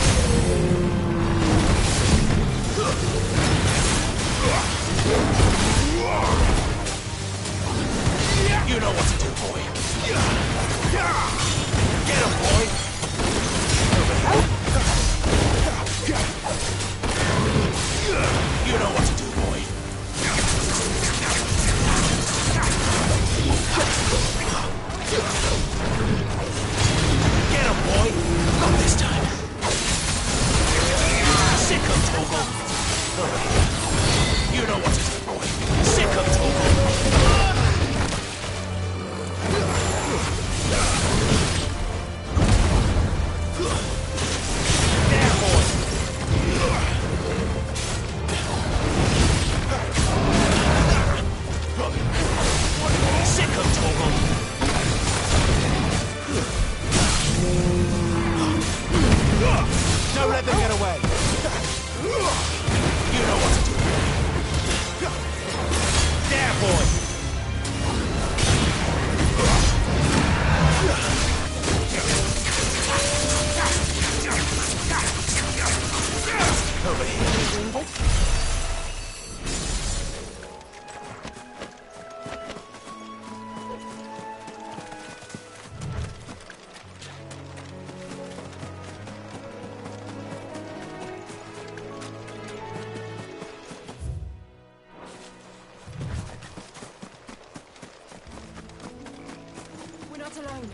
not alone.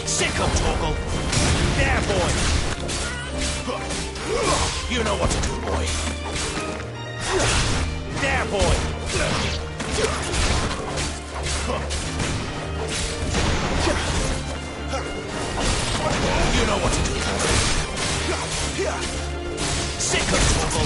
Sick of Torgal! There, boy! You know what to do, boy. There, boy! You know what to do, boy. Sick of Torgal!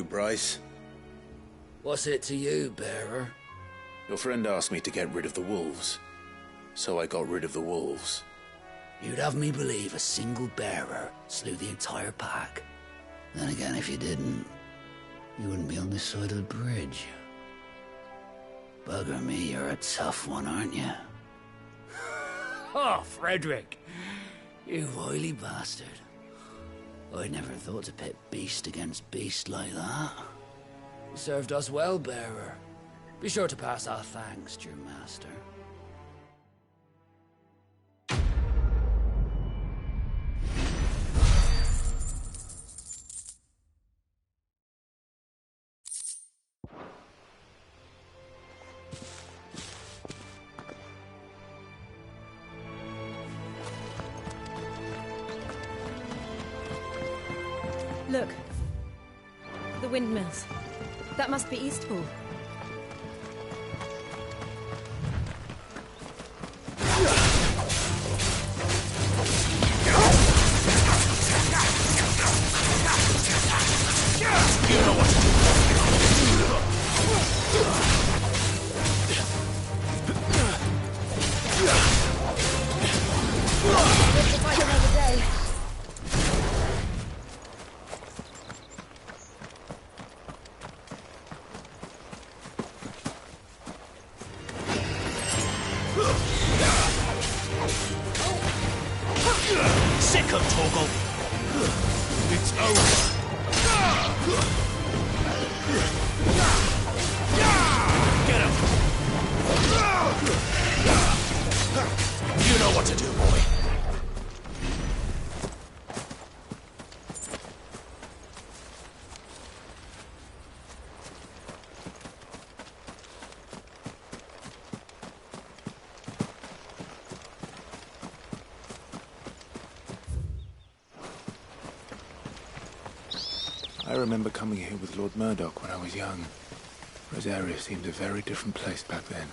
Bryce? What's it to you, bearer? Your friend asked me to get rid of the wolves, so I got rid of the wolves. You'd have me believe a single bearer slew the entire pack. Then again, if you didn't, you wouldn't be on this side of the bridge. Bugger me, you're a tough one, aren't you? Oh, Frederick! You wily bastard. I'd never thought to pit beast against beast like that. You served us well, bearer. Be sure to pass our thanks to your master. Look. The windmills. That must be Eastpool. You know what to do. Live to fight another day. Sick of Torgal! It's over! Get him! You know what to do, boy. I remember coming here with Lord Murdoch when I was young. Rosaria seemed a very different place back then.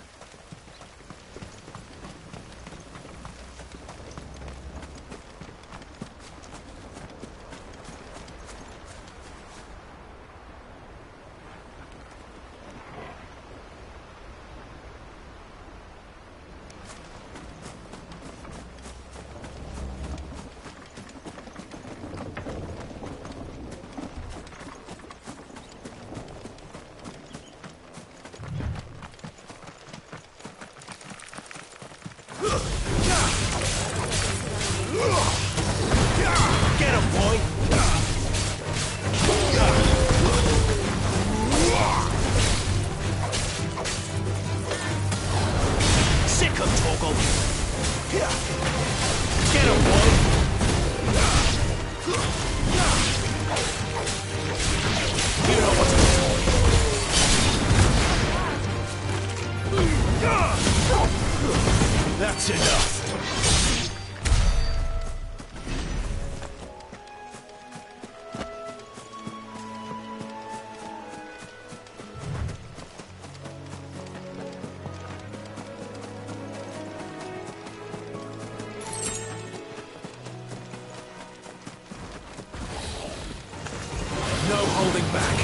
back.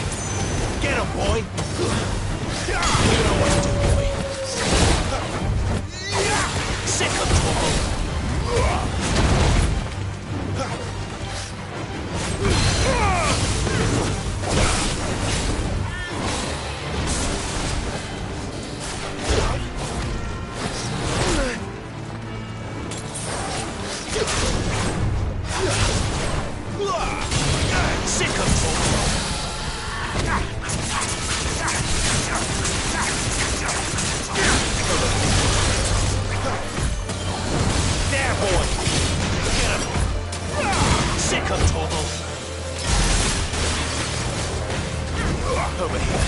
Get him, boy! You know what to do, boy. Sick of trouble! Sick of trouble! There, boy! Get him! Sick of trouble! Over here.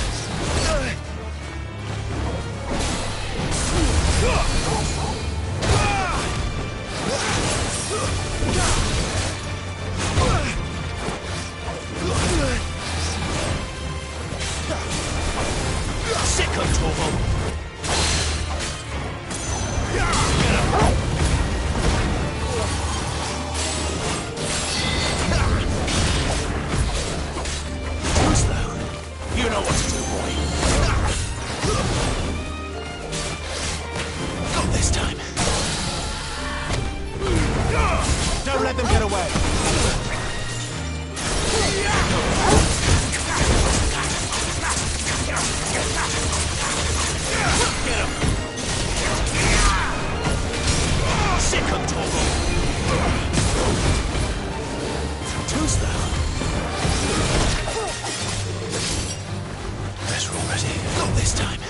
Sick of trouble! Too slow. You know what to do, boy. Not this time. Don't let them get away. Get him! Sick of trouble! Too slow. Better already. Not this time.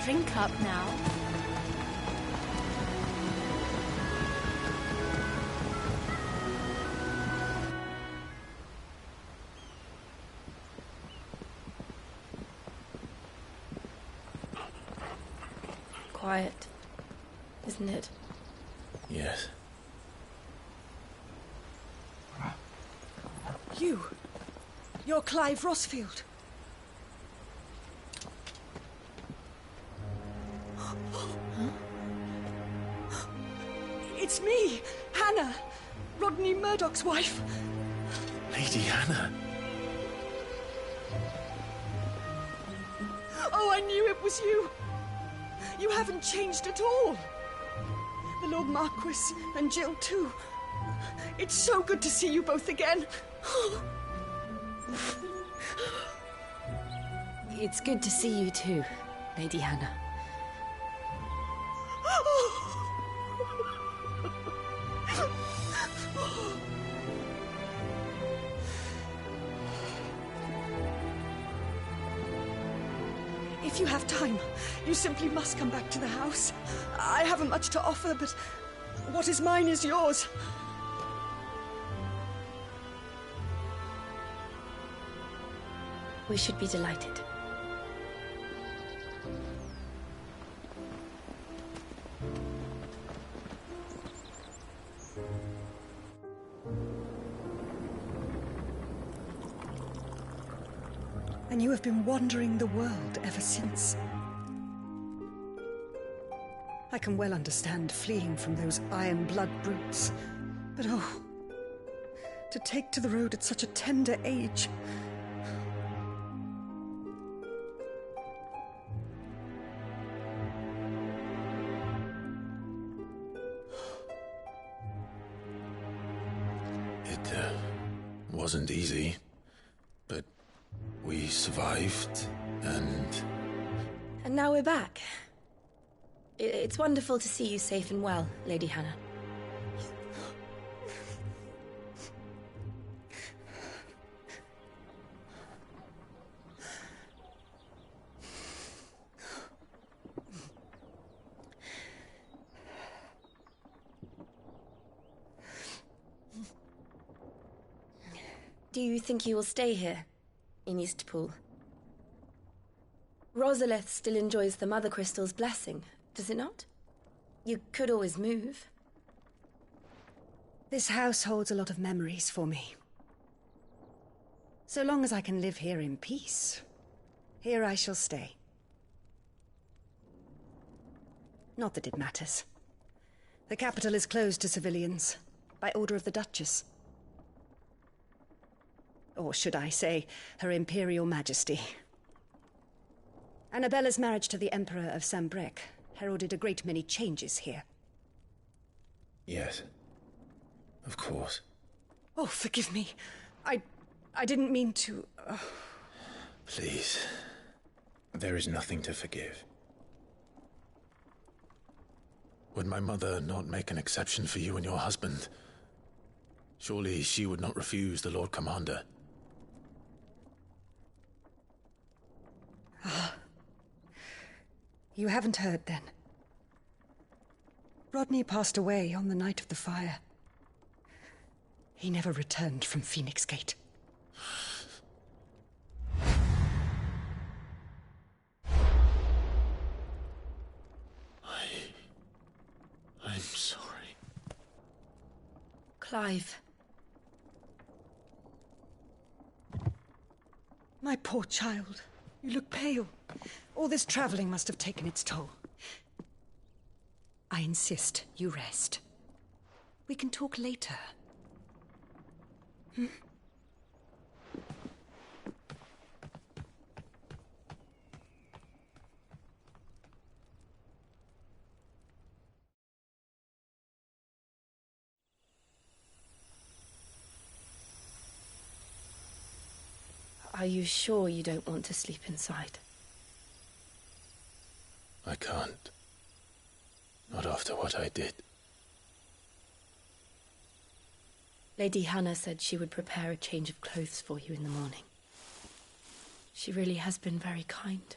Drink up now. Quiet, isn't it? Yes. You're Clive Rossfield. It's me, Hannah, Rodney Murdoch's wife. Lady Hannah. Oh, I knew it was you. You haven't changed at all. The Lord Marquis and Jill too. It's so good to see you both again. It's good to see you too, Lady Hannah. If you have time, you simply must come back to the house. I haven't much to offer, but what is mine is yours. We should be delighted. And you have been wandering the world ever since. I can well understand fleeing from those iron blood brutes, but oh, to take to the road at such a tender age. wasn't easy, but we survived, and... And now we're back. It's wonderful to see you safe and well, Lady Hannah. Do you think you will stay here, in Eastpool? Rosalith still enjoys the Mother Crystal's blessing, does it not? You could always move. This house holds a lot of memories for me. So long as I can live here in peace, here I shall stay. Not that it matters. The capital is closed to civilians, by order of the Duchess. Or should I say, Her Imperial Majesty. Annabella's marriage to the Emperor of Sambrec heralded a great many changes here. Yes. Of course. Oh, forgive me. I didn't mean to... Please. There is nothing to forgive. Would my mother not make an exception for you and your husband? Surely she would not refuse the Lord Commander. You haven't heard, then. Rodney passed away on the night of the fire. He never returned from Phoenix Gate. I'm sorry. Clive. My poor child. You look pale. All this traveling must have taken its toll. I insist you rest. We can talk later. Hmm? Are you sure you don't want to sleep inside? I can't. Not after what I did. Lady Hannah said she would prepare a change of clothes for you in the morning. She really has been very kind.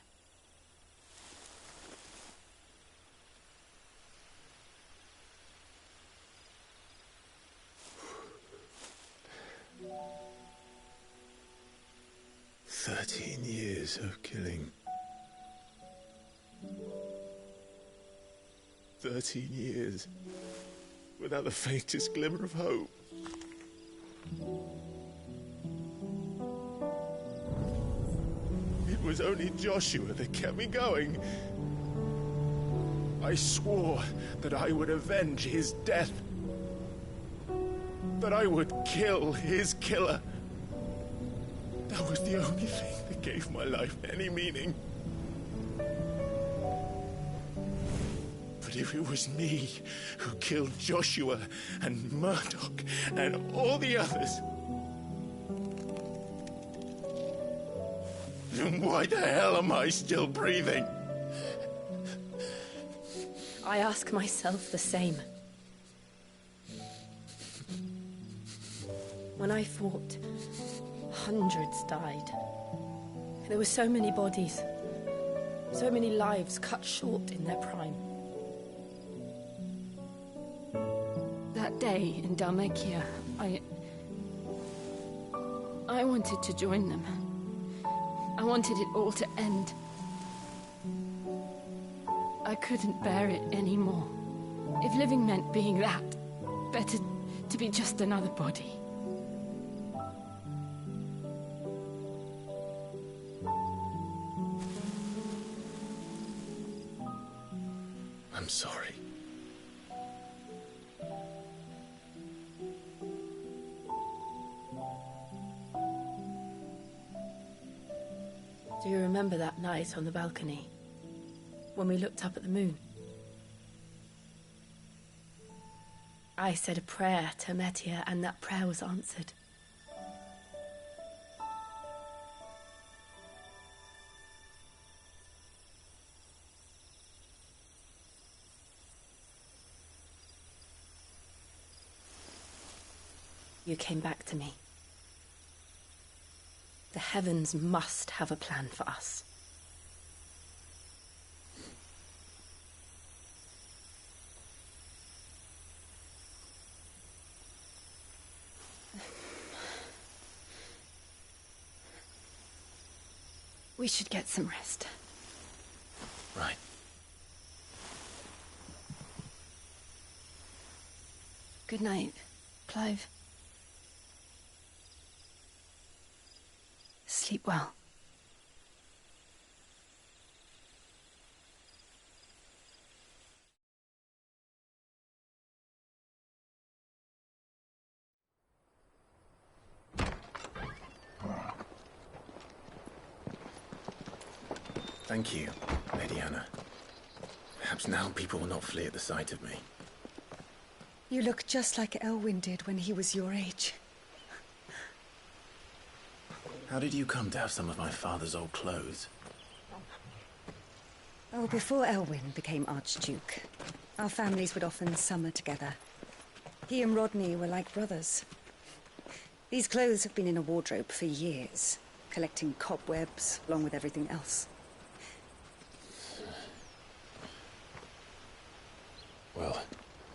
Years of killing. 13 years without the faintest glimmer of hope. It was only Joshua that kept me going. I swore that I would avenge his death. That I would kill his killer. That was the only thing that gave my life any meaning. But if it was me who killed Joshua and Murdoch and all the others, then why the hell am I still breathing? I ask myself the same. When I fought, hundreds died. There were so many bodies, so many lives cut short in their prime. That day in Dalmekia, I wanted to join them. I wanted it all to end. I couldn't bear it anymore. If living meant being that, better to be just another body. I'm sorry. Do you remember that night on the balcony, when we looked up at the moon? I said a prayer to Metia, and that prayer was answered. you came back to me. The heavens must have a plan for us. We should get some rest. Right. Good night, Clive. Sleep well. Thank you, Lady Hannah. Perhaps now people will not flee at the sight of me. You look just like Elwyn did when he was your age. How did you come to have some of my father's old clothes? Oh, before Elwyn became Archduke, our families would often summer together. He and Rodney were like brothers. These clothes have been in a wardrobe for years, collecting cobwebs along with everything else. Well,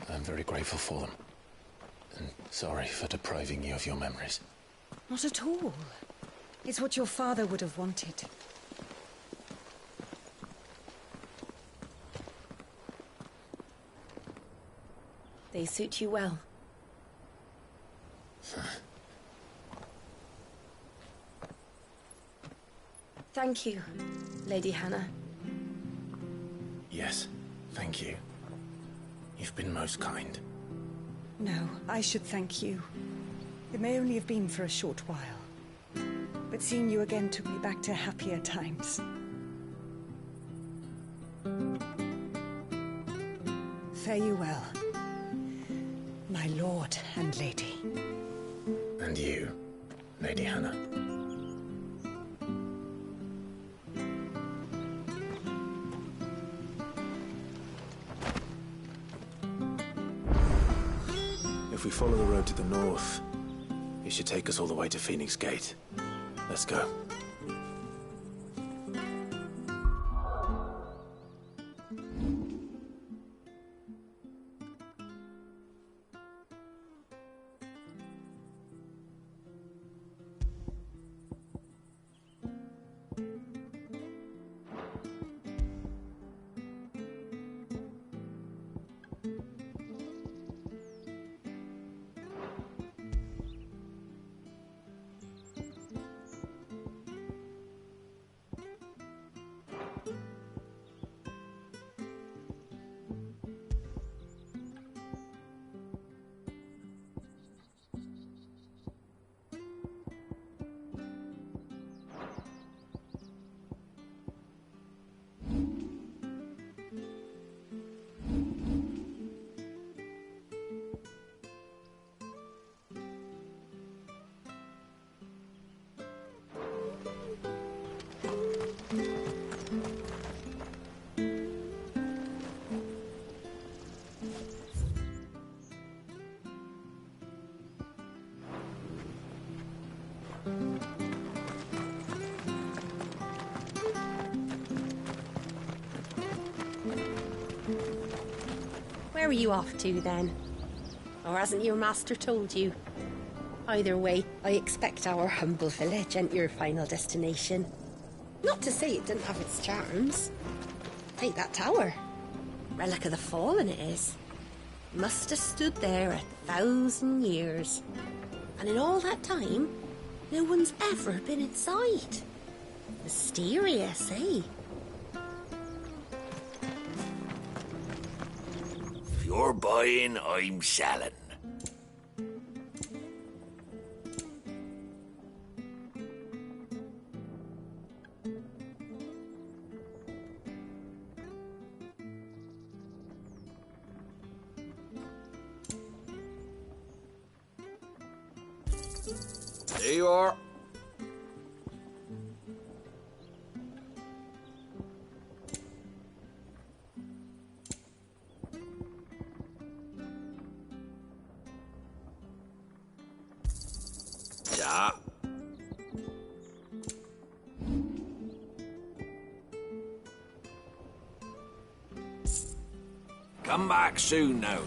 I'm very grateful for them. And sorry for depriving you of your memories. Not at all. It's what your father would have wanted. They suit you well. Thank you, Lady Hannah. Yes, thank you. You've been most kind. No, I should thank you. It may only have been for a short while, but seeing you again took me back to happier times. Fare you well, my lord and lady. And you, Lady Hannah. If we follow the road to the north, it should take us all the way to Phoenix Gate. Let's go. Where are you off to, then? Or hasn't your master told you? Either way, I expect our humble village ain't your final destination. Not to say it didn't have its charms. Take that tower. Relic of the Fallen it is. Must have stood there 1,000 years. And in all that time, no one's ever been inside. Mysterious, eh? If you're buying, I'm selling. There you are. Come back soon now.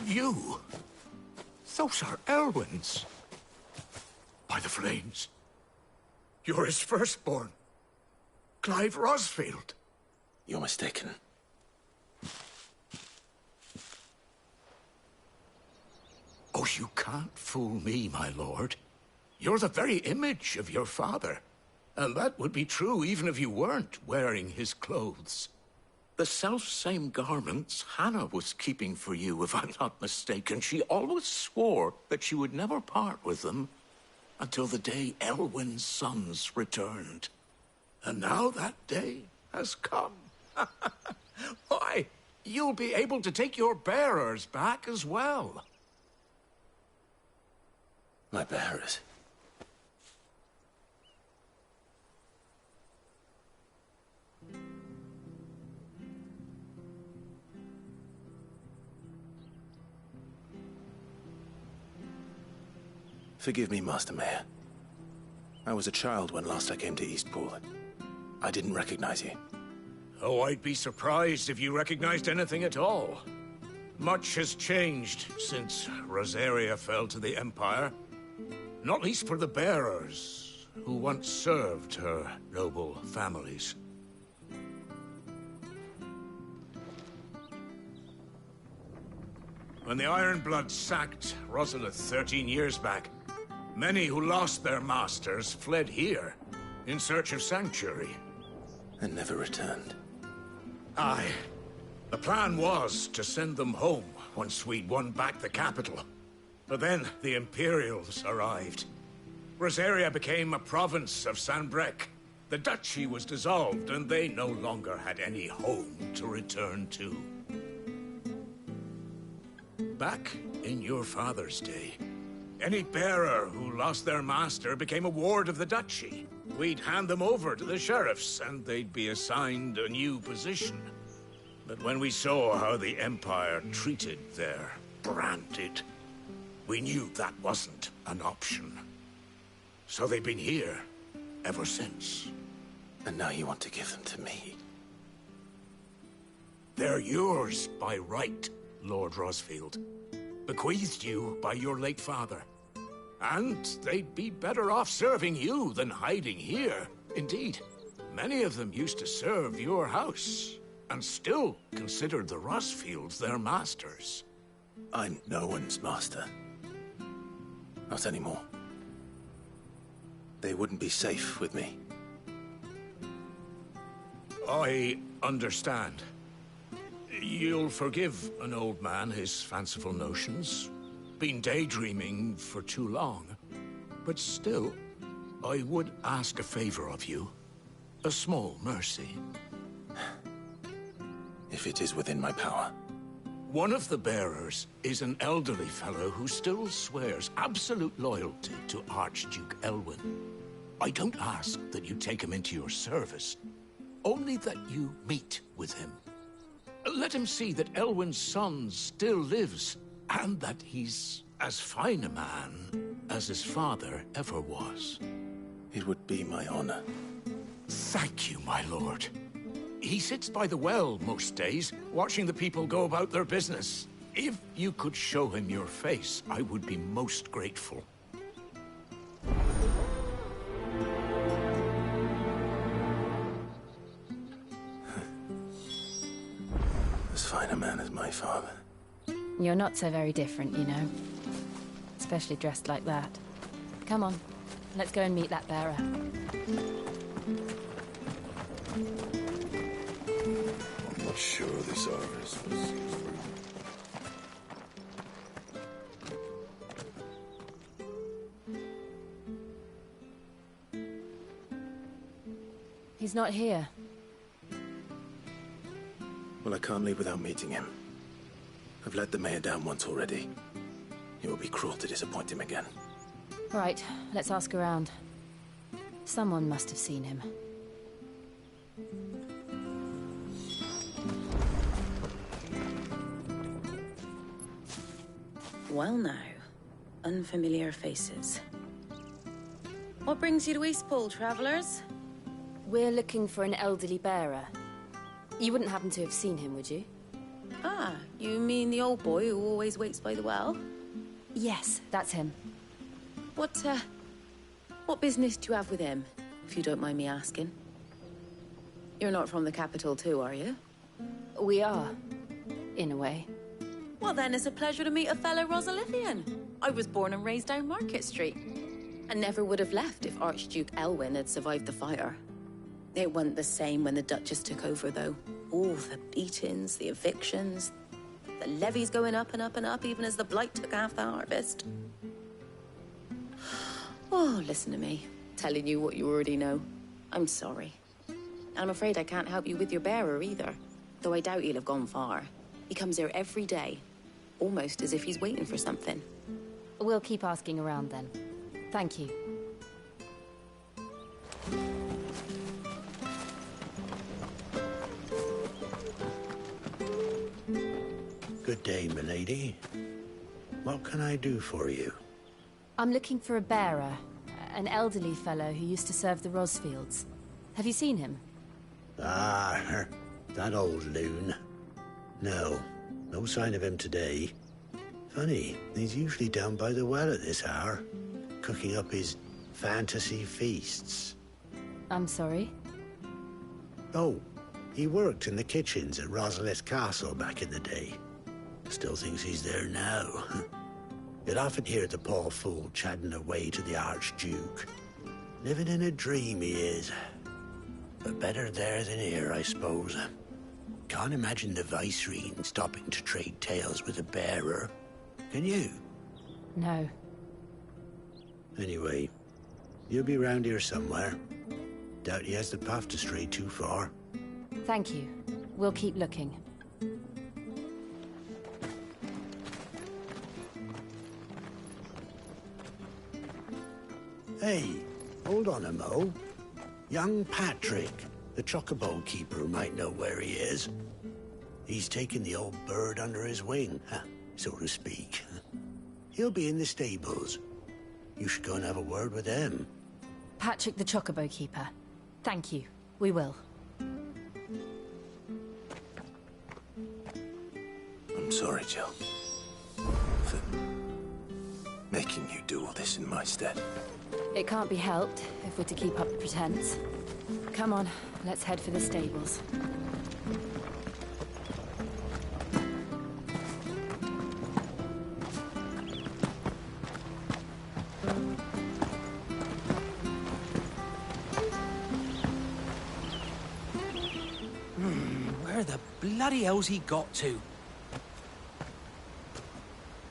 You? Those are Elwyn's. By the flames. You're his firstborn. Clive Rosfield. You're mistaken. Oh, you can't fool me, my lord. You're the very image of your father. And that would be true even if you weren't wearing his clothes. The self-same garments Hannah was keeping for you, if I'm not mistaken. She always swore that she would never part with them until the day Elwyn's sons returned. And now that day has come. Why, you'll be able to take your bearers back as well. My bearers? Forgive me, Master Mayor. I was a child when last I came to Eastpool. I didn't recognize you. Oh, I'd be surprised if you recognized anything at all. Much has changed since Rosaria fell to the Empire. Not least for the bearers, who once served her noble families. when the Ironbloods sacked Rosalith 13 years back, many who lost their masters fled here in search of sanctuary. And never returned. Aye. The plan was to send them home once we'd won back the capital. But then the Imperials arrived. Rosaria became a province of Sanbreque. The duchy was dissolved, and they no longer had any home to return to. Back in your father's day, any bearer who lost their master became a ward of the duchy. We'd hand them over to the sheriffs, and they'd be assigned a new position. But when we saw how the Empire treated their branded, we knew that wasn't an option. So they've been here ever since. And now you want to give them to me? They're yours by right, Lord Rosfield. Bequeathed you by your late father. And they'd be better off serving you than hiding here. Indeed, many of them used to serve your house, and still considered the Rosfields their masters. I'm no one's master. Not anymore. They wouldn't be safe with me. I understand. You'll forgive an old man his fanciful notions. Been daydreaming for too long. But still, I would ask a favor of you. A small mercy. If it is within my power. One of the bearers is an elderly fellow who still swears absolute loyalty to Archduke Elwyn. I don't ask that you take him into your service, only that you meet with him. Let him see that Elwyn's son still lives, and that he's as fine a man as his father ever was. It would be my honor. Thank you, my lord. He sits by the well most days, watching the people go about their business. If you could show him your face, I would be most grateful. As fine a man as my father. You're not so very different, you know. Especially dressed like that. Come on, let's go and meet that bearer. I'm not sure this harvest was used for. He's not here. Well, I can't leave without meeting him. I've let the mayor down once already. It would be cruel to disappoint him again. Right, let's ask around. Someone must have seen him. Well now, unfamiliar faces. What brings you to Eastpool, travellers? We're looking for an elderly bearer. You wouldn't happen to have seen him, would you? Ah, you mean the old boy who always waits by the well? Yes, that's him. What business do you have with him, if you don't mind me asking? You're not from the capital too, are you? We are, in a way. Well then, it's a pleasure to meet a fellow Rosalithian. I was born and raised down Market Street. And never would have left if Archduke Elwyn had survived the fire. It wasn't the same when the Duchess took over, though. Oh, the beatings, the evictions, the levies going up and up and up, even as the blight took half the harvest. Oh, listen to me, telling you what you already know. I'm sorry. I'm afraid I can't help you with your bearer either, though I doubt he'll have gone far. He comes here every day, almost as if he's waiting for something. We'll keep asking around then. Thank you. Good day, milady. What can I do for you? I'm looking for a bearer, an elderly fellow who used to serve the Rosfields. Have you seen him? Ah, that old loon. No sign of him today. Funny, he's usually down by the well at this hour, cooking up his fantasy feasts. I'm sorry? Oh, he worked in the kitchens at Rosalith Castle back in the day. Still thinks he's there now. You'd often hear the poor fool chatting away to the Archduke. Living in a dream he is. But better there than here, I suppose. Can't imagine the Viceroy stopping to trade tales with a bearer. Can you? No. Anyway, you'll be round here somewhere. Doubt he has the path to stray too far. Thank you. We'll keep looking. Hey, hold on a mo. Young Patrick, the chocobo keeper, might know where he is. He's taken the old bird under his wing, so to speak. He'll be in the stables. You should go and have a word with him. Patrick the chocobo keeper. Thank you. We will. I'm sorry, Jill. For making you do all this in my stead. It can't be helped if we're to keep up the pretense. Come on, let's head for the stables. Where the bloody hell's he got to?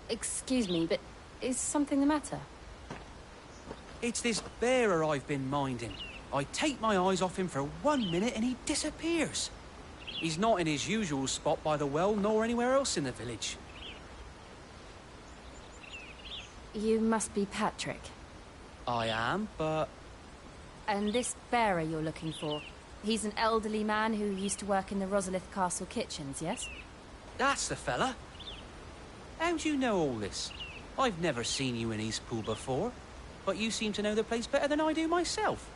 Excuse me, but is something the matter? It's this bearer I've been minding. I take my eyes off him for 1 minute and he disappears. He's not in his usual spot by the well, nor anywhere else in the village. You must be Patrick. I am, but... And this bearer you're looking for, he's an elderly man who used to work in the Rosalith Castle kitchens, yes? That's the fella. How do you know all this? I've never seen you in Eastpool before, but you seem to know the place better than I do myself.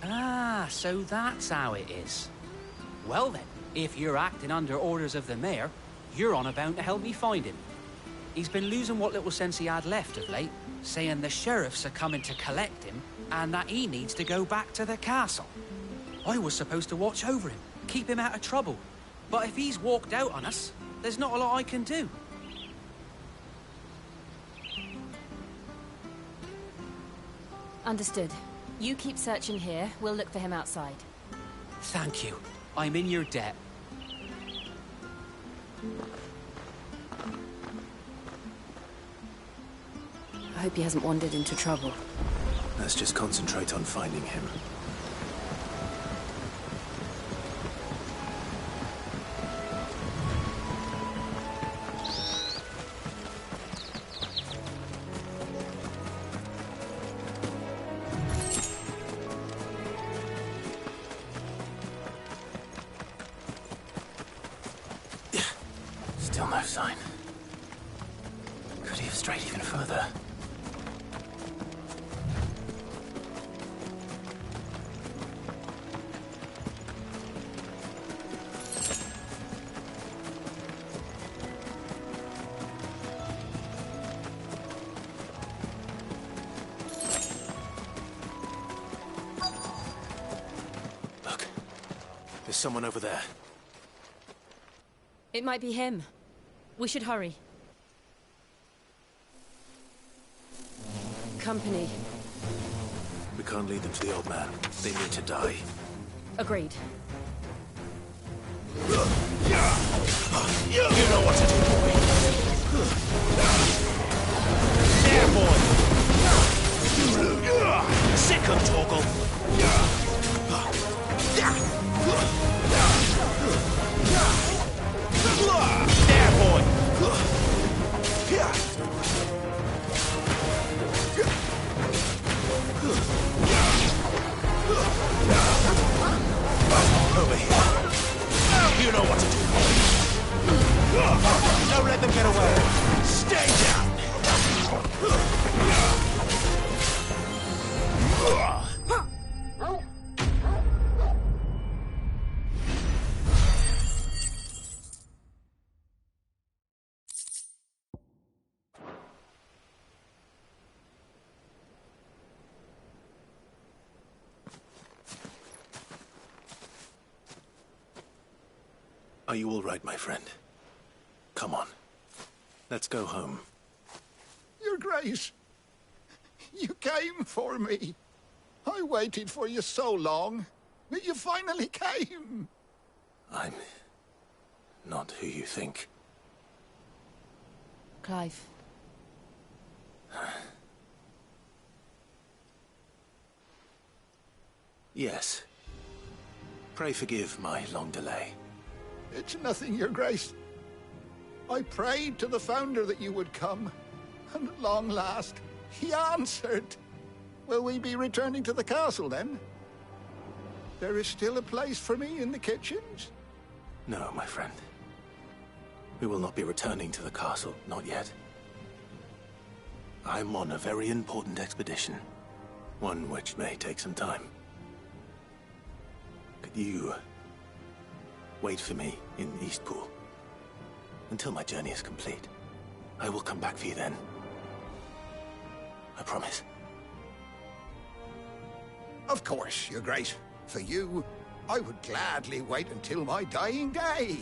Ah, so that's how it is. Well then, if you're acting under orders of the mayor, you're on about to help me find him. He's been losing what little sense he had left of late, saying the sheriffs are coming to collect him and that he needs to go back to the castle. I was supposed to watch over him, keep him out of trouble. But if he's walked out on us, there's not a lot I can do. Understood. You keep searching here, we'll look for him outside. Thank you. I'm in your debt. I hope he hasn't wandered into trouble. Let's just concentrate on finding him. Still no sign. Could he have strayed even further? Look, there's someone over there. It might be him. We should hurry. Company. We can't lead them to the old man. They need to die. Agreed. You know what to do, boy. There, boy. Sick of Torgal. There, boy. Over here. You know what to do. Don't let them get away. Stay down. Are you all right, my friend? Come on. Let's go home. Your Grace, you came for me. I waited for you so long, but you finally came. I'm not who you think. Clive. Yes. Pray forgive my long delay. It's nothing, Your Grace. I prayed to the Founder that you would come, and at long last, he answered. Will we be returning to the castle, then? There is still a place for me in the kitchens? No, my friend. We will not be returning to the castle, not yet. I'm on a very important expedition, one which may take some time. Could you wait for me in Eastpool until my journey is complete? I will come back for you then. I promise. Of course, Your Grace. For you, I would gladly wait until my dying day.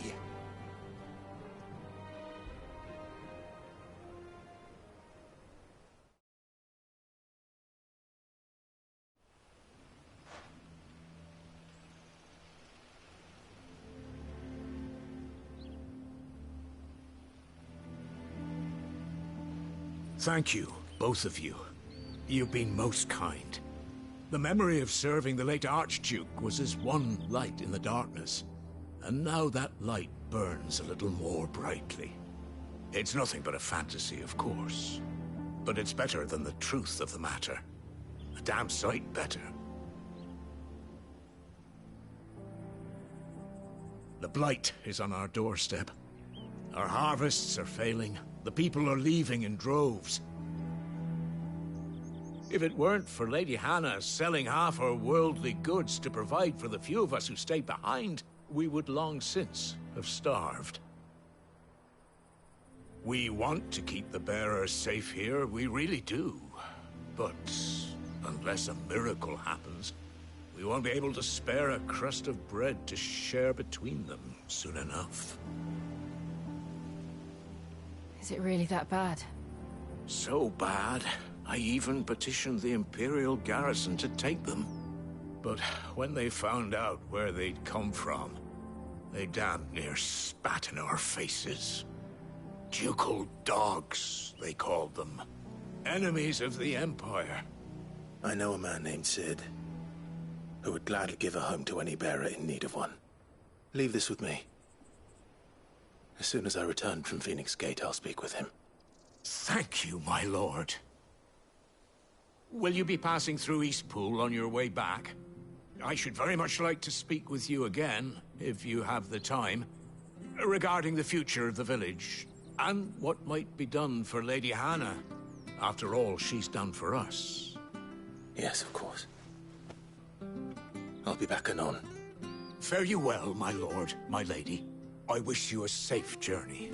Thank you, both of you. You've been most kind. The memory of serving the late Archduke was as one light in the darkness, and now that light burns a little more brightly. It's nothing but a fantasy, of course, but it's better than the truth of the matter. A damn sight better. The blight is on our doorstep. Our harvests are failing. The people are leaving in droves. If it weren't for Lady Hannah selling half her worldly goods to provide for the few of us who stay behind, we would long since have starved. We want to keep the bearers safe here, we really do. But unless a miracle happens, we won't be able to spare a crust of bread to share between them soon enough. Is it really that bad? So bad, I even petitioned the Imperial garrison to take them. But when they found out where they'd come from, they damn near spat in our faces. Ducal dogs, they called them. Enemies of the Empire. I know a man named Sid, who would gladly give a home to any bearer in need of one. Leave this with me. As soon as I return from Phoenix Gate, I'll speak with him. Thank you, my lord. Will you be passing through Eastpool on your way back? I should very much like to speak with you again, if you have the time, regarding the future of the village, and what might be done for Lady Hannah. After all she's done for us. Yes, of course. I'll be back anon. Fare you well, my lord, my lady. I wish you a safe journey.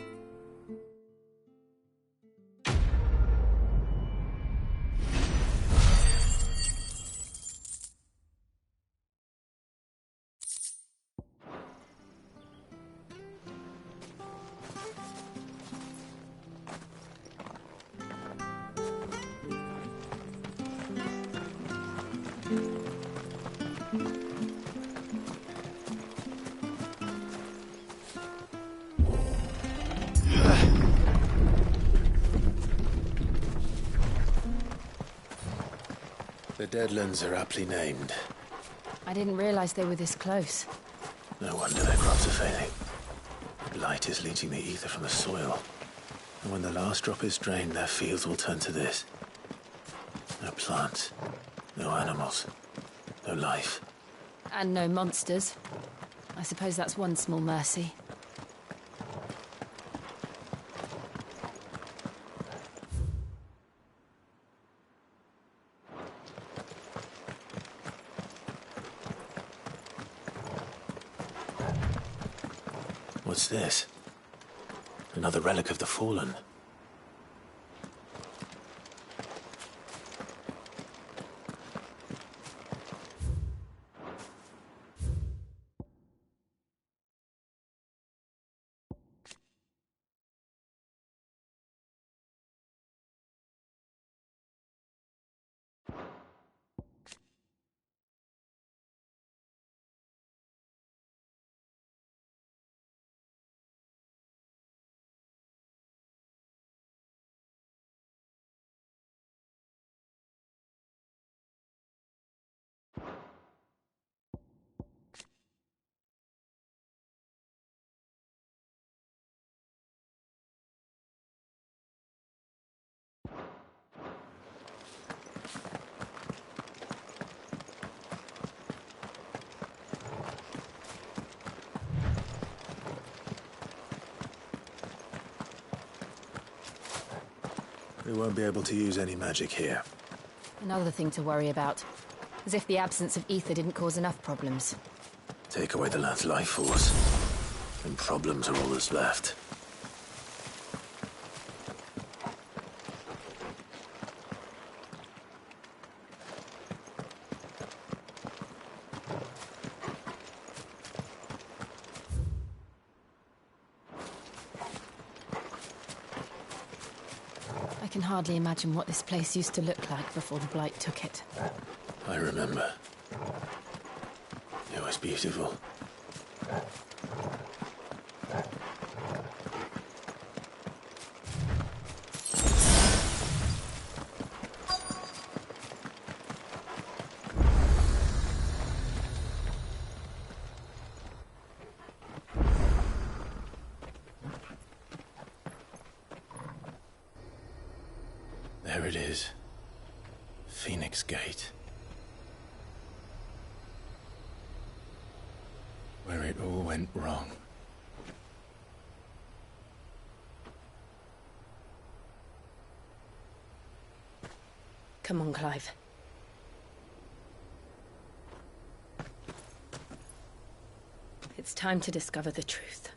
The Deadlands are aptly named. I didn't realize they were this close. No wonder their crops are failing. The blight is leaching the ether from the soil. And when the last drop is drained, their fields will turn to this. No plants, no animals, no life. And no monsters. I suppose that's one small mercy. What's this? Another relic of the Fallen. We won't be able to use any magic here. Another thing to worry about. As if the absence of ether didn't cause enough problems. Take away the lad's life force, and problems are all that's left. I can hardly imagine what this place used to look like before the Blight took it. I remember. It was beautiful. There it is. Phoenix Gate. Where it all went wrong. Come on, Clive. It's time to discover the truth.